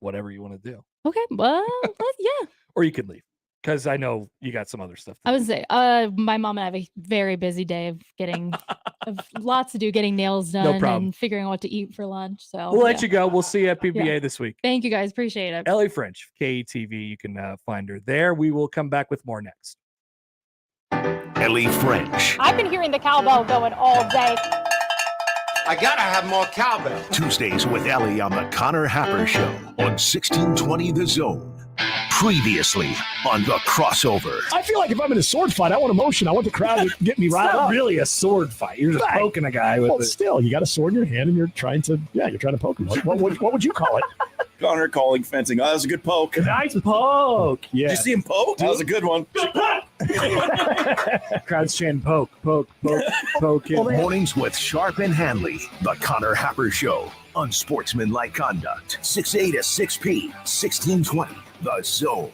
whatever you want to do. Okay. Well, yeah. Or you could leave, because I know you got some other stuff. I would say, my mom and I have a very busy day of lots to do, getting nails done and figuring out what to eat for lunch. So we'll let you go. We'll see you at PBA this week. Thank you guys. Appreciate it. Ellie French, KETV. You can find her there. We will come back with more next. Ellie French. I've been hearing the cowbell going all day. I gotta have more cowbell. Tuesdays with Ellie on the Connor Happer Show on 1620 The Zone. Previously on The Crossover. I feel like if I'm in a sword fight, I want emotion. I want the crowd to get me It's riled not up. really a sword fight. You're just poking a guy with it. Still, you got a sword in your hand and you're trying to poke him. What would you call it? Connor calling fencing. Oh, that was a good poke. Nice poke. Yeah. Did you see him poke? That was a good one. Crowd's chanting poke. Mornings with Sharp and Hanley. The Connor Happer Show. Unsportsmanlike conduct. 6A to 6P. 1620. The Zone.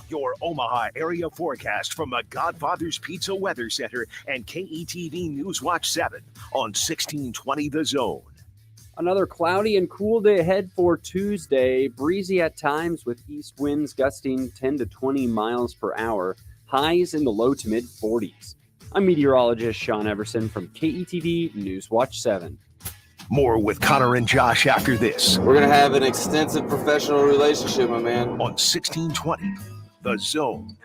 Your Omaha area forecast from the Godfather's Pizza Weather Center and KETV News Watch 7 on 1620 The Zone. Another cloudy and cool day ahead for Tuesday. Breezy at times with east winds gusting 10 to 20 miles per hour. Highs in the low to mid 40s. I'm meteorologist Sean Everson from KETV News Watch 7. More with Connor and Josh after this. We're going to have an extensive professional relationship, my man. On 1620 The Zone.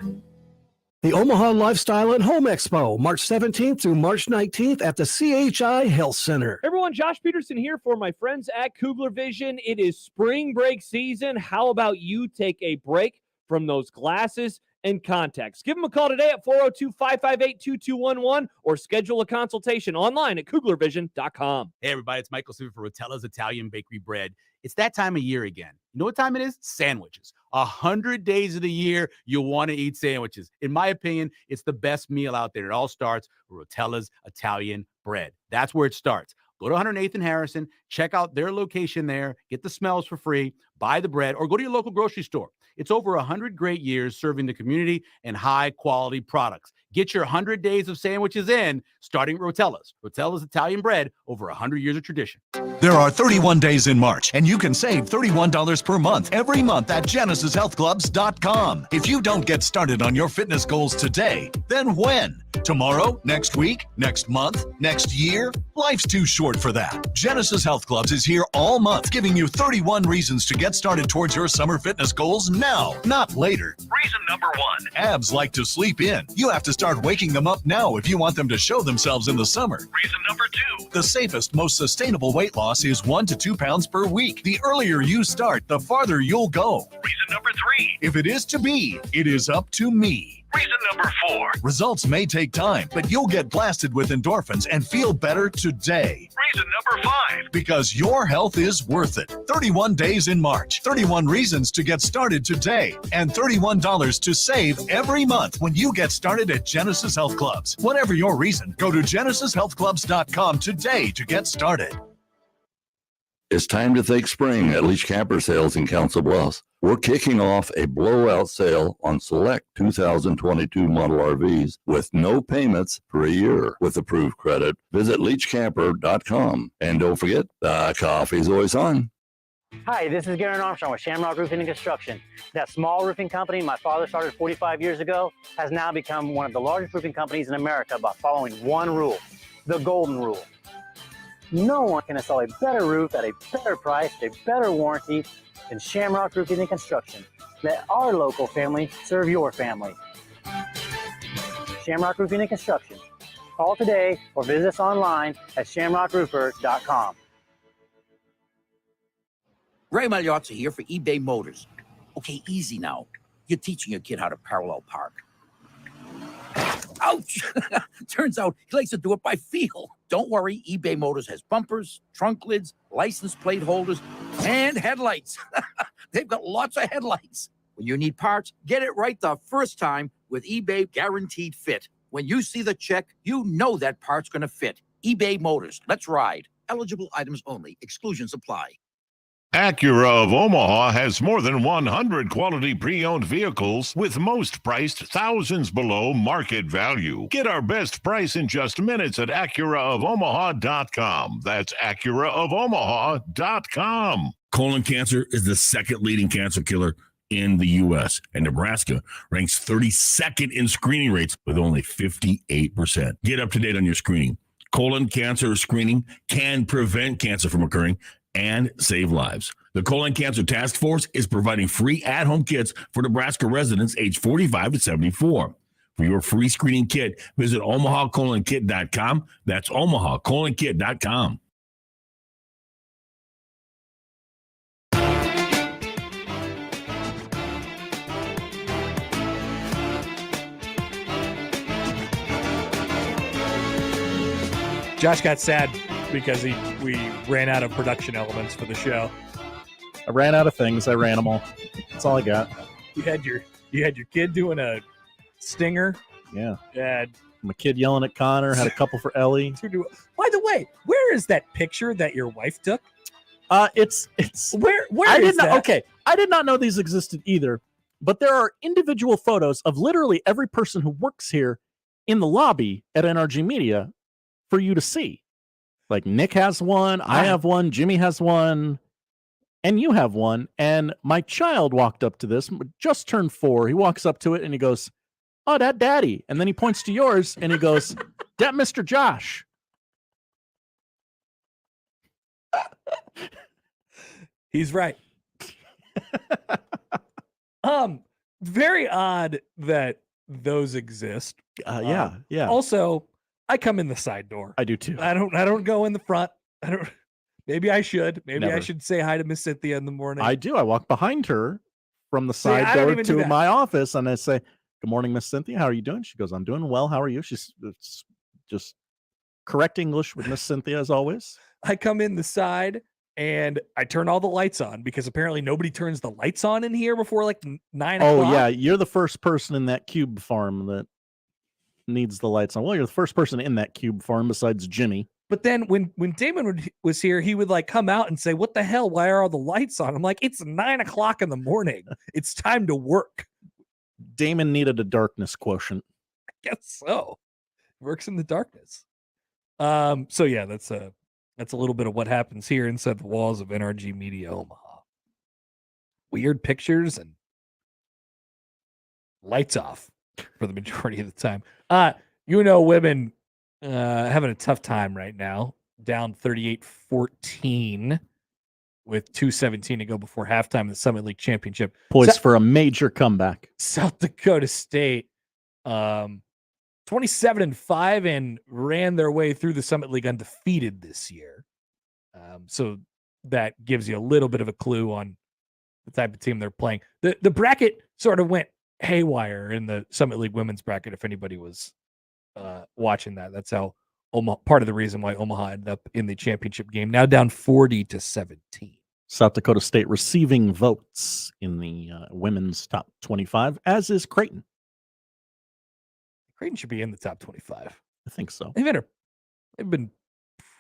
The Omaha Lifestyle and Home Expo, March 17th through March 19th at the CHI Health Center. Everyone, Josh Peterson here for my friends at Kugler Vision. It is spring break season. How about you take a break from those glasses and contacts? Give them a call today at 402-558-2211 or schedule a consultation online at kuglervision.com. Hey, everybody, it's Michael Super for Rotella's Italian Bakery Bread. It's that time of year again. You know what time it is? Sandwiches. 100 days of the year, you want to eat sandwiches. In my opinion, it's the best meal out there. It all starts with Rotella's Italian Bread. That's where it starts. Go to 108th and Harrison, check out their location there, get the smells for free, buy the bread, or go to your local grocery store. It's over 100 great years serving the community and high-quality products. Get your 100 days of sandwiches in, starting at Rotella's. Rotella's Italian Bread, over 100 years of tradition. There are 31 days in March, and you can save $31 per month every month at GenesisHealthClubs.com. If you don't get started on your fitness goals today, then when? Tomorrow, next week, next month, next year? Life's too short for that. Genesis Health Clubs is here all month, giving you 31 reasons to get started towards your summer fitness goals now, not later. Reason number 1. Abs like to sleep in. You have to start waking them up now if you want them to show themselves in the summer. Reason number 2. The safest, most sustainable weight loss is 1 to 2 pounds per week. The earlier you start, the farther you'll go. Reason number 3. If it is to be, it is up to me. Reason number 4. Results may take time, but you'll get blasted with endorphins and feel better today. Reason number 5. Because your health is worth it. 31 days in March, 31 reasons to get started today, and $31 to save every month when you get started at Genesis Health Clubs. Whatever your reason, go to genesishealthclubs.com today to get started. It's time to thank spring at Leach Camper Sales in Council Bluffs. We're kicking off a blowout sale on select 2022 model RVs with no payments for a year with approved credit. Visit leachcamper.com. And don't forget, the coffee's always on. Hi, this is Garen Armstrong with Shamrock Roofing and Construction. That small roofing company my father started 45 years ago has now become one of the largest roofing companies in America by following one rule, the golden rule. No one can install a better roof at a better price, a better warranty than Shamrock Roofing and Construction. Let our local family serve your family. Shamrock Roofing and Construction. Call today or visit us online at shamrockroofer.com. Ray Magliozzi here for eBay Motors. Okay, easy now. You're teaching your kid how to parallel park. Ouch! Turns out he likes to do it by feel. Don't worry, eBay Motors has bumpers, trunk lids, license plate holders, and headlights. They've got lots of headlights. When you need parts, get it right the first time with eBay Guaranteed Fit. When you see the check, you know that part's going to fit. eBay Motors. Let's ride. Eligible items only. Exclusions apply. Acura of Omaha has more than 100 quality pre-owned vehicles with most priced thousands below market value. Get our best price in just minutes at AcuraofOmaha.com. That's AcuraofOmaha.com. Colon cancer is the second leading cancer killer in the U.S., and Nebraska ranks 32nd in screening rates with only 58%. Get up to date on your screening. Colon cancer screening can prevent cancer from occurring and save lives. The Colon Cancer Task Force is providing free at-home kits for Nebraska residents aged 45 to 74. For your free screening kit, visit OmahaColonKit.com. That's OmahaColonKit.com. Josh got sad because we ran out of production elements for the show. I ran out of things. I ran them all. That's all I got. You had your kid doing a stinger. Yeah. And my kid yelling at Connor. Had a couple for Ellie. By the way, where is that picture that your wife took? It's where I is did not that? okay. I did not know these existed either. But there are individual photos of literally every person who works here in the lobby at NRG Media for you to see. Like Nick has one, I have one, Jimmy has one, and you have one. And my child walked up to this, just turned 4. He walks up to it and he goes, "Oh, that daddy." And then he points to yours and he goes, "That Mr. Josh." He's right. Very odd that those exist. Yeah. Also, I come in the side door. I do too. I don't go in the front. I don't. Maybe I should. Maybe I Never. should say hi to Miss Cynthia in the morning. I do. I walk behind her from the See, side I don't door even do to that. my office and I say, "Good morning, Miss Cynthia. How are you doing?" She goes, "I'm doing well. How are you?" She's it's just correct English with Miss Cynthia as always. I come in the side and I turn all the lights on because apparently nobody turns the lights on in here before like 9 o'clock. Oh yeah, you're the first person in that cube farm that needs the lights on. Well, you're the first person in that cube farm besides Jimmy. But then when Damon was here, he would like come out and say, "What the hell? Why are all the lights on?" I'm like, "It's 9 o'clock in the morning. It's time to work." Damon needed a darkness quotient. I guess so. Works in the darkness. So yeah, that's a little bit of what happens here inside the walls of NRG Media Omaha. Weird pictures and lights off for the majority of the time. women having a tough time right now, down 38-14 with 2:17 to go before halftime in the Summit League Championship. Poised for a major comeback. South Dakota State, 27-5 and ran their way through the Summit League undefeated this year. So that gives you a little bit of a clue on the type of team they're playing. The bracket sort of went haywire in the Summit League women's bracket. If anybody was watching that, that's how part of the reason why Omaha ended up in the championship game. Now down 40-17. South Dakota State receiving votes in the women's top 25, as is Creighton. Creighton should be in the top 25. I think so. They've been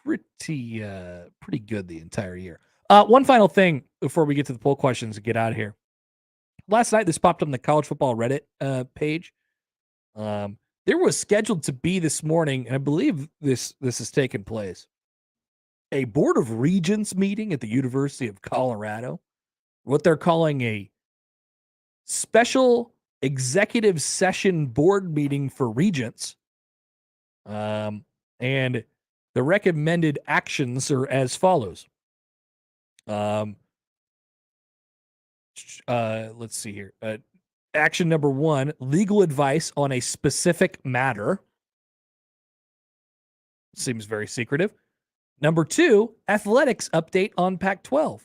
pretty good the entire year. One final thing before we get to the poll questions and get out of here. Last night, this popped up on the college football Reddit page. There was scheduled to be this morning, and I believe this has taken place, a Board of Regents meeting at the University of Colorado, what they're calling a special executive session board meeting for regents. And the recommended actions are as follows. Let's see here. Action number 1, legal advice on a specific matter. Seems very secretive. Number 2, athletics update on Pac-12.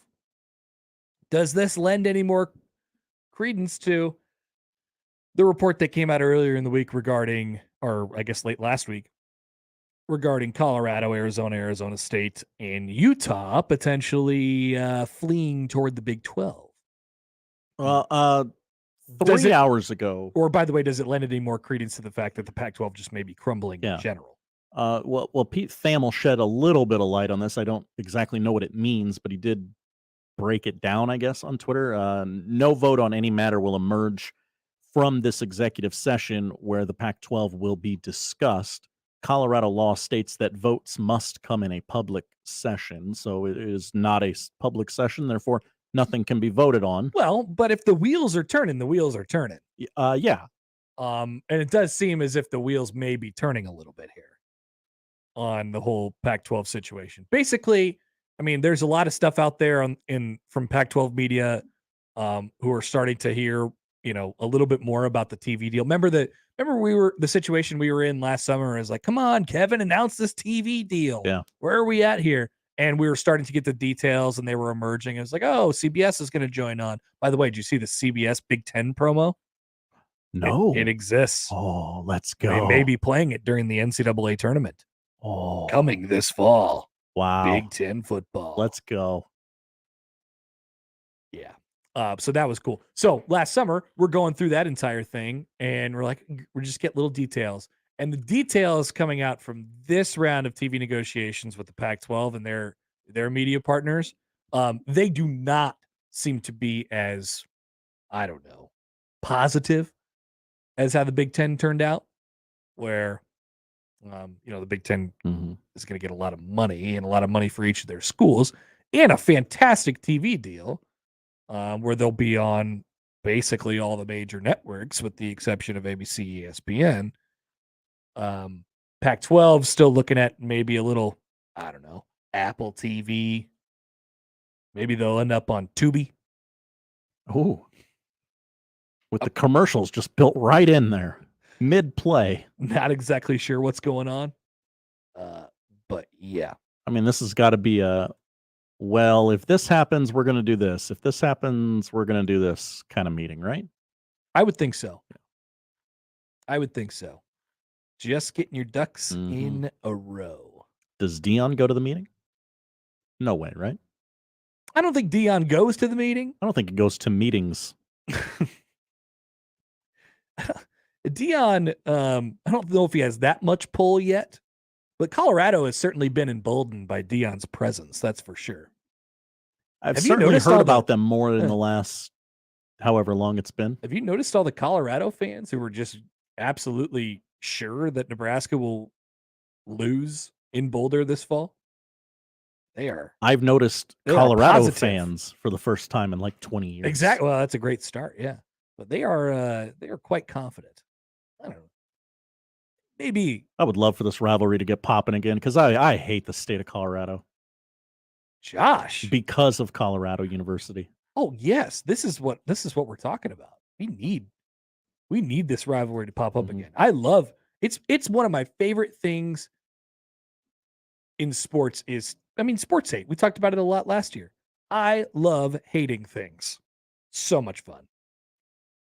Does this lend any more credence to the report that came out earlier in the week regarding, or I guess late last week, regarding Colorado, Arizona State, and Utah potentially fleeing toward the Big 12? Well, 3 hours ago. Or, by the way, does it lend any more credence to the fact that the Pac-12 just may be crumbling in general? Well, Pete Thamel shed a little bit of light on this. I don't exactly know what it means, but he did break it down, I guess, on Twitter. No vote on any matter will emerge from this executive session where the Pac-12 will be discussed. Colorado law states that votes must come in a public session, so it is not a public session. Therefore, nothing can be voted on. Well, but if the wheels are turning, the wheels are turning. Yeah. And it does seem as if the wheels may be turning a little bit here on the whole Pac-12 situation. Basically, I mean, there's a lot of stuff out there from Pac-12 media who are starting to hear, a little bit more about the TV deal. Remember the situation we were in last summer is like, come on, Kevin, announce this TV deal. Yeah. Where are we at here? And we were starting to get the details and they were emerging. It was like, oh, CBS is going to join on. By the way, did you see the CBS Big Ten promo? No. It exists. Oh, let's go. They may be playing it during the NCAA tournament. Oh. Coming this fall. Wow. Big Ten football. Let's go. Yeah. So that was cool. So last summer, we're going through that entire thing, and we're just getting little details. And the details coming out from this round of TV negotiations with the Pac-12 and their media partners, they do not seem to be as, I don't know, positive as how the Big Ten turned out, where, the Big Ten is going to get a lot of money and a lot of money for each of their schools and a fantastic TV deal where they'll be on basically all the major networks with the exception of ABC, ESPN. Pac-12 still looking at maybe a little, I don't know, Apple TV. Maybe they'll end up on Tubi. Oh, with the commercials just built right in there, mid-play. Not exactly sure what's going on, but yeah. I mean, this has got to be well, if this happens, we're going to do this. If this happens, we're going to do this kind of meeting, right? I would think so. Just getting your ducks in a row. Does Dion go to the meeting? No way, right? I don't think Dion goes to the meeting. I don't think he goes to meetings. Dion, I don't know if he has that much pull yet, but Colorado has certainly been emboldened by Dion's presence. That's for sure. I've certainly heard about them more in the last however long it's been. Have you noticed all the Colorado fans who were just absolutely sure that Nebraska will lose in Boulder this fall? They are. I've noticed Colorado fans for the first time in like 20 years. Exactly. Well, that's a great start. Yeah, but they are quite confident. I don't know. Maybe. I would love for this rivalry to get popping again because I hate the state of Colorado. Josh. Because of Colorado University. Oh, yes. This is what we're talking about. We need this rivalry to pop up again. I love it's one of my favorite things in sports sports hate. We talked about it a lot last year. I love hating things. So much fun.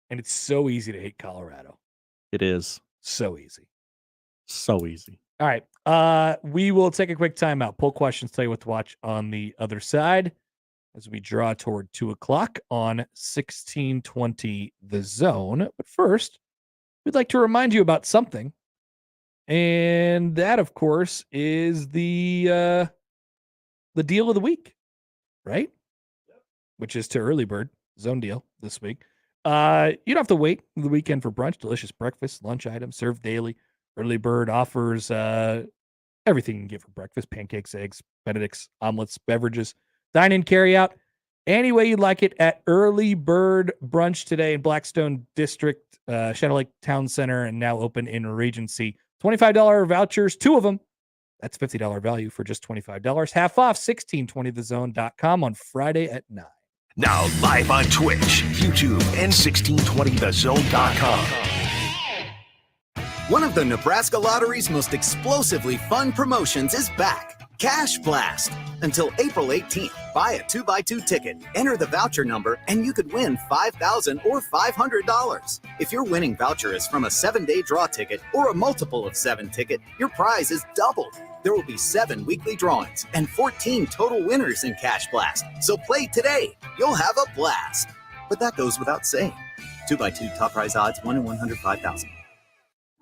And it's so easy to hate Colorado. It is. So easy. So easy. All right. We will take a quick timeout. Poll questions, tell you what to watch on the other side as we draw toward 2:00 on 1620 The Zone. But first, we'd like to remind you about something. And that, of course, is the deal of the week, right? Which is to Early Bird Zone Deal this week. You don't have to wait the weekend for brunch. Delicious breakfast, lunch items served daily. Early Bird offers everything you can get for breakfast: pancakes, eggs, Benedict's, omelets, beverages. Dine in, carry out, any way you like it at Early Bird Brunch today in Blackstone District, Shadow Lake Town Center, and now open in Regency. $25 vouchers, 2 of them. That's $50 value for just $25. Half off, 1620thezone.com on Friday at 9. Now live on Twitch, YouTube, and 1620thezone.com. One of the Nebraska Lottery's most explosively fun promotions is back. Cash Blast. Until April 18th, buy a 2x2 ticket, enter the voucher number, and you could win $5,000 or $500. If your winning voucher is from a 7-day draw ticket or a multiple of 7 ticket, your prize is doubled. There will be 7 weekly drawings and 14 total winners in Cash Blast. So play today. You'll have a blast. But that goes without saying. 2x2 top prize odds, 1 in 105,000.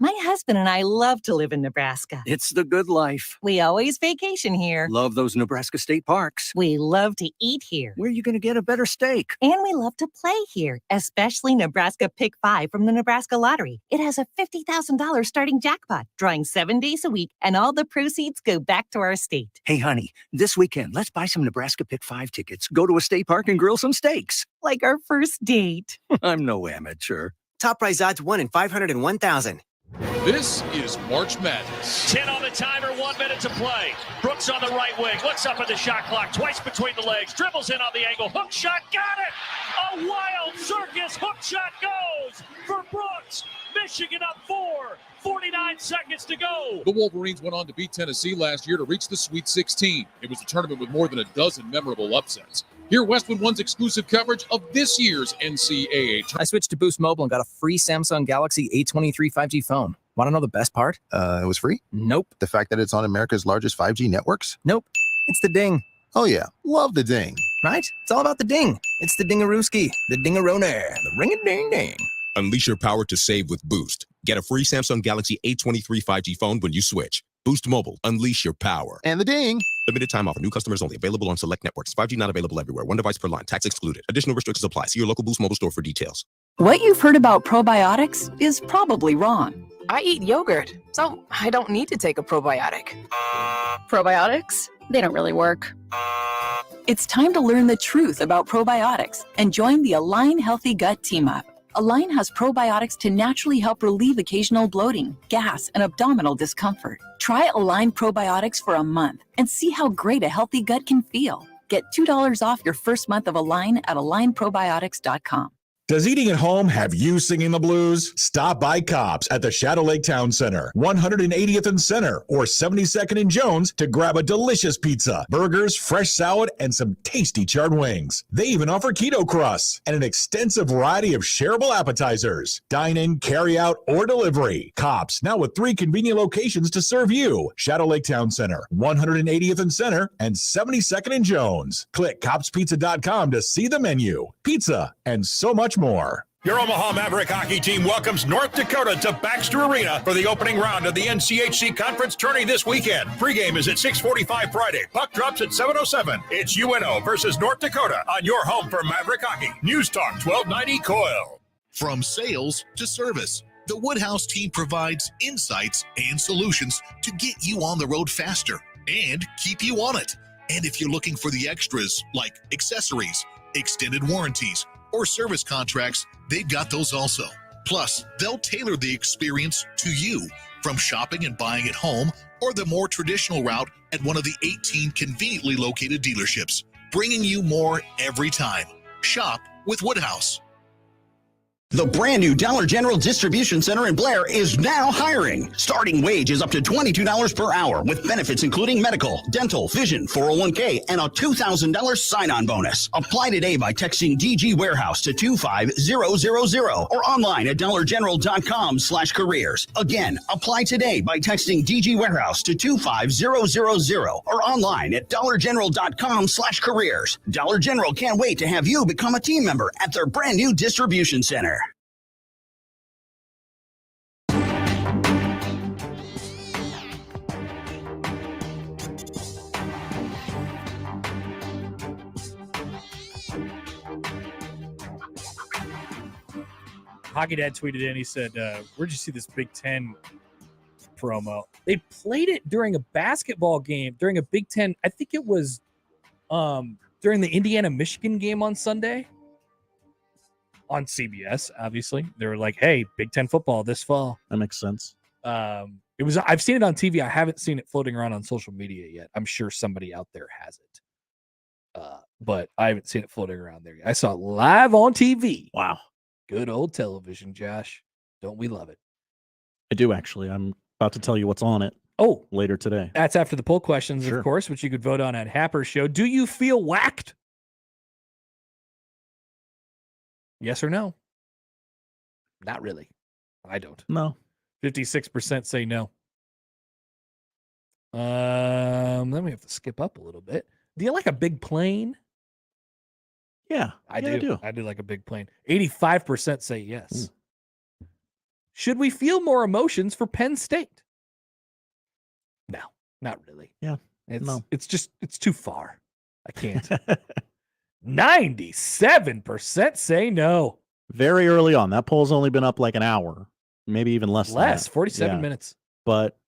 My husband and I love to live in Nebraska. It's the good life. We always vacation here. Love those Nebraska state parks. We love to eat here. Where are you going to get a better steak? And we love to play here, especially Nebraska Pick 5 from the Nebraska Lottery. It has a $50,000 starting jackpot, drawing 7 days a week, and all the proceeds go back to our state. Hey, honey, this weekend, let's buy some Nebraska Pick 5 tickets, go to a state park, and grill some steaks. Like our first date. I'm no amateur. Top prize odds, 1 in 501,000. This is March Madness. 10 on the timer, 1 minute to play. Brooks on the right wing, looks up at the shot clock, twice between the legs, dribbles in on the angle, hook shot, got it! A wild circus hook shot goes for Brooks. Michigan up 4, 49 seconds to go. The Wolverines went on to beat Tennessee last year to reach the Sweet 16. It was a tournament with more than a dozen memorable upsets. Hear Westwood One's exclusive coverage of this year's NCAA tournament. I switched to Boost Mobile and got a free Samsung Galaxy A23 5G phone. Want to know the best part? It was free? Nope. The fact that it's on America's largest 5G networks? Nope. It's the ding. Oh, yeah. Love the ding. Right? It's all about the ding. It's the dingarooski, the dingaroner, the ring-a-ding-ding. Unleash your power to save with Boost. Get a free Samsung Galaxy A23 5G phone when you switch. Boost Mobile. Unleash your power. And the ding. Limited time offer. New customers only. Available on select networks. 5G not available everywhere. 1 device per line. Tax excluded. Additional restrictions apply. See your local Boost Mobile store for details. What you've heard about probiotics is probably wrong. I eat yogurt, so I don't need to take a probiotic. Probiotics? They don't really work. It's time to learn the truth about probiotics and join the Align Healthy Gut Team Up. Align has probiotics to naturally help relieve occasional bloating, gas, and abdominal discomfort. Try Align probiotics for a month and see how great a healthy gut can feel. Get $2 off your first month of Align at alignprobiotics.com. Does eating at home have you singing the blues? Stop by Cops at the Shadow Lake Town Center, 180th and Center, or 72nd and Jones to grab a delicious pizza, burgers, fresh salad, and some tasty charred wings. They even offer keto crusts and an extensive variety of shareable appetizers. Dine in, carry out, or delivery. Cops, now with 3 convenient locations to serve you. Shadow Lake Town Center, 180th and Center, and 72nd and Jones. Click copspizza.com to see the menu, pizza, and so much more. Your Omaha Maverick hockey team welcomes North Dakota to Baxter Arena for the opening round of the NCHC Conference Tourney this weekend. Pregame is at 6:45 Friday. Puck drops at 7:07. It's UNO versus North Dakota on your home for Maverick hockey. News Talk 1290 Coil. From sales to service, the Woodhouse team provides insights and solutions to get you on the road faster and keep you on it. And if you're looking for the extras like accessories, extended warranties, or service contracts, they've got those also. Plus, they'll tailor the experience to you from shopping and buying at home or the more traditional route at one of the 18 conveniently located dealerships, bringing you more every time. Shop with Woodhouse. The brand new Dollar General Distribution Center in Blair is now hiring. Starting wage is up to $22 per hour with benefits including medical, dental, vision, 401k, and a $2,000 sign-on bonus. Apply today by texting DG Warehouse to 25000 or online at dollargeneral.com/careers. Again, apply today by texting DG Warehouse to 25000 or online at dollargeneral.com/careers. Dollar General can't wait to have you become a team member at their brand new distribution center. Hockey Dad tweeted in. He said, where'd you see this Big Ten promo? They played it during a basketball game, during a Big Ten. I think it was during the Indiana-Michigan game on Sunday on CBS, obviously. They were like, hey, Big Ten football this fall. That makes sense. It was. I've seen it on TV. I haven't seen it floating around on social media yet. I'm sure somebody out there has it. But I haven't seen it floating around there yet. I saw it live on TV. Wow. Good old television, Josh. Don't we love it? I do, actually. I'm about to tell you what's on it. Oh, later today. That's after the poll questions, Sure. of course, which you could vote on at Happer Show. Do you feel whacked? Yes or no? Not really. I don't. No. 56% say no. Then we have to skip up a little bit. Do you like a big plane? Yeah, I yeah, do. I do like a big plane. 85% say yes. Should we feel more emotions for Penn State? No, not really. Yeah, it's too far. I can't. 97% say no. Very early on. That poll's only been up like an hour, maybe even less. than that. 47 minutes. But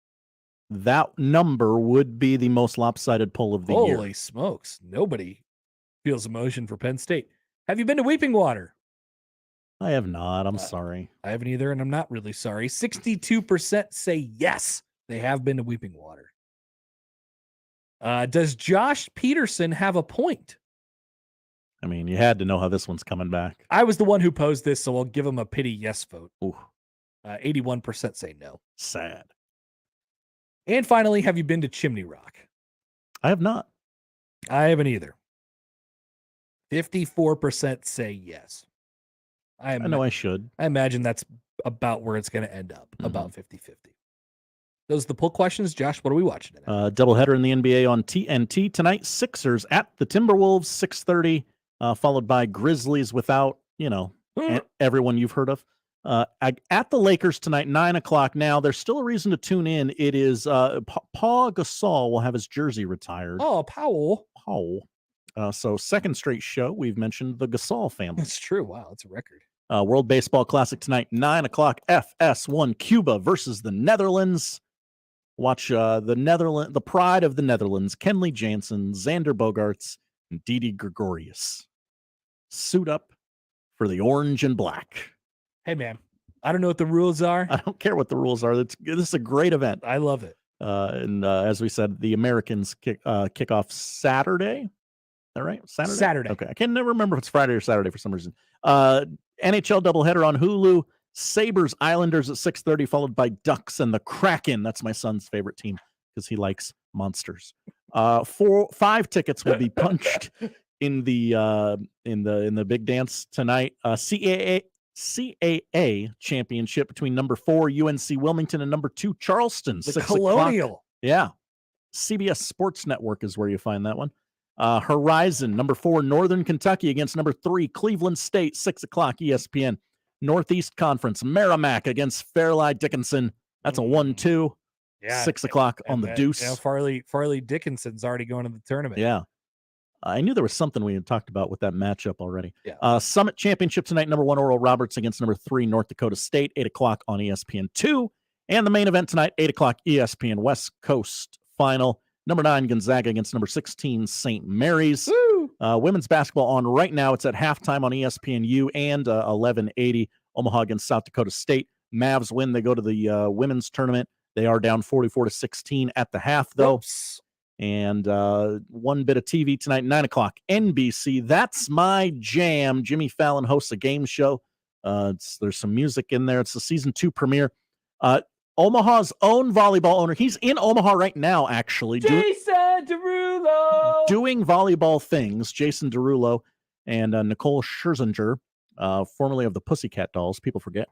that number would be the most lopsided poll of the year. Holy smokes. Nobody feels emotion for Penn State. Have you been to Weeping Water? I have not. I'm sorry. I haven't either, and I'm not really sorry. 62% say yes, they have been to Weeping Water. Does Josh Peterson have a point? I mean, you had to know how this one's coming back. I was the one who posed this, so I'll give him a pity yes vote. 81% say no. Sad. And finally, have you been to Chimney Rock? I have not. I haven't either. 54% say yes. I know I should. I imagine that's about where it's going to end up, about 50-50. Those are the poll questions. Josh, what are we watching today? Doubleheader in the NBA on TNT tonight. Sixers at the Timberwolves, 6:30, followed by Grizzlies without, everyone you've heard of. At the Lakers tonight, 9 o'clock. Now, there's still a reason to tune in. It is Paul Gasol will have his jersey retired. Oh, Powell. So second straight show, we've mentioned the Gasol family. That's true. Wow, that's a record. World Baseball Classic tonight, 9 o'clock. FS1 Cuba versus the Netherlands. Watch the pride of the Netherlands, Kenley Jansen, Xander Bogaerts, and Didi Gregorius. Suit up for the orange and black. Hey, man, I don't know what the rules are. I don't care what the rules are. This is a great event. I love it. And as we said, the Americans kick off Saturday. Is that right? Saturday. Okay. I can never remember if it's Friday or Saturday for some reason. NHL doubleheader on Hulu. Sabres Islanders at 6:30, followed by Ducks and the Kraken. That's my son's favorite team because he likes monsters. 5 tickets will be punched in the big dance tonight. CAA championship between number 4 UNC Wilmington and number 2 Charleston. The 6 Colonial. o'clock. Yeah. CBS Sports Network is where you find that one. Horizon, number 4 Northern Kentucky against number 3 Cleveland State, 6 o'clock ESPN. Northeast Conference, Merrimack against Fairleigh Dickinson. That's a 1-2. Yeah, 6 o'clock on the Deuce. Farley Dickinson's already going to the tournament. Yeah. I knew there was something we had talked about with that matchup already. Yeah. Summit Championship tonight, number 1 Oral Roberts against number 3 North Dakota State, 8 o'clock on ESPN2. And the main event tonight, 8 o'clock ESPN West Coast Final. Number 9 Gonzaga against number 16 St. Mary's. Women's basketball on right now. It's at halftime on ESPNU and 11:80 Omaha against South Dakota State. Mavs win. They go to the women's tournament. They are down 44-16 at the half, though. Oops. And one bit of TV tonight, 9 o'clock, NBC. That's My Jam. Jimmy Fallon hosts a game show. There's some music in there. It's the season 2 premiere. Omaha's own volleyball owner. He's in Omaha right now, actually. Jason Derulo. Doing volleyball things. Jason Derulo and Nicole Scherzinger, formerly of the Pussycat Dolls, people forget,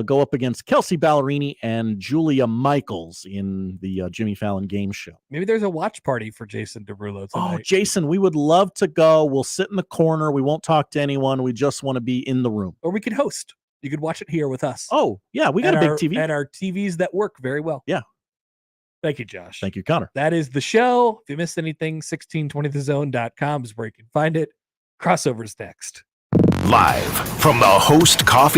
go up against Kelsey Ballerini and Julia Michaels in the Jimmy Fallon game show. Maybe there's a watch party for Jason Derulo tonight. Oh, Jason, we would love to go. We'll sit in the corner. We won't talk to anyone. We just want to be in the room. Or we could host. You could watch it here with us. Oh, yeah, we got a big TV. And our TVs that work very well. Yeah. Thank you, Josh. Thank you, Connor. That is the show. If you missed anything, 1620thezone.com is where you can find it. Crossovers next. Live from the Host Coffee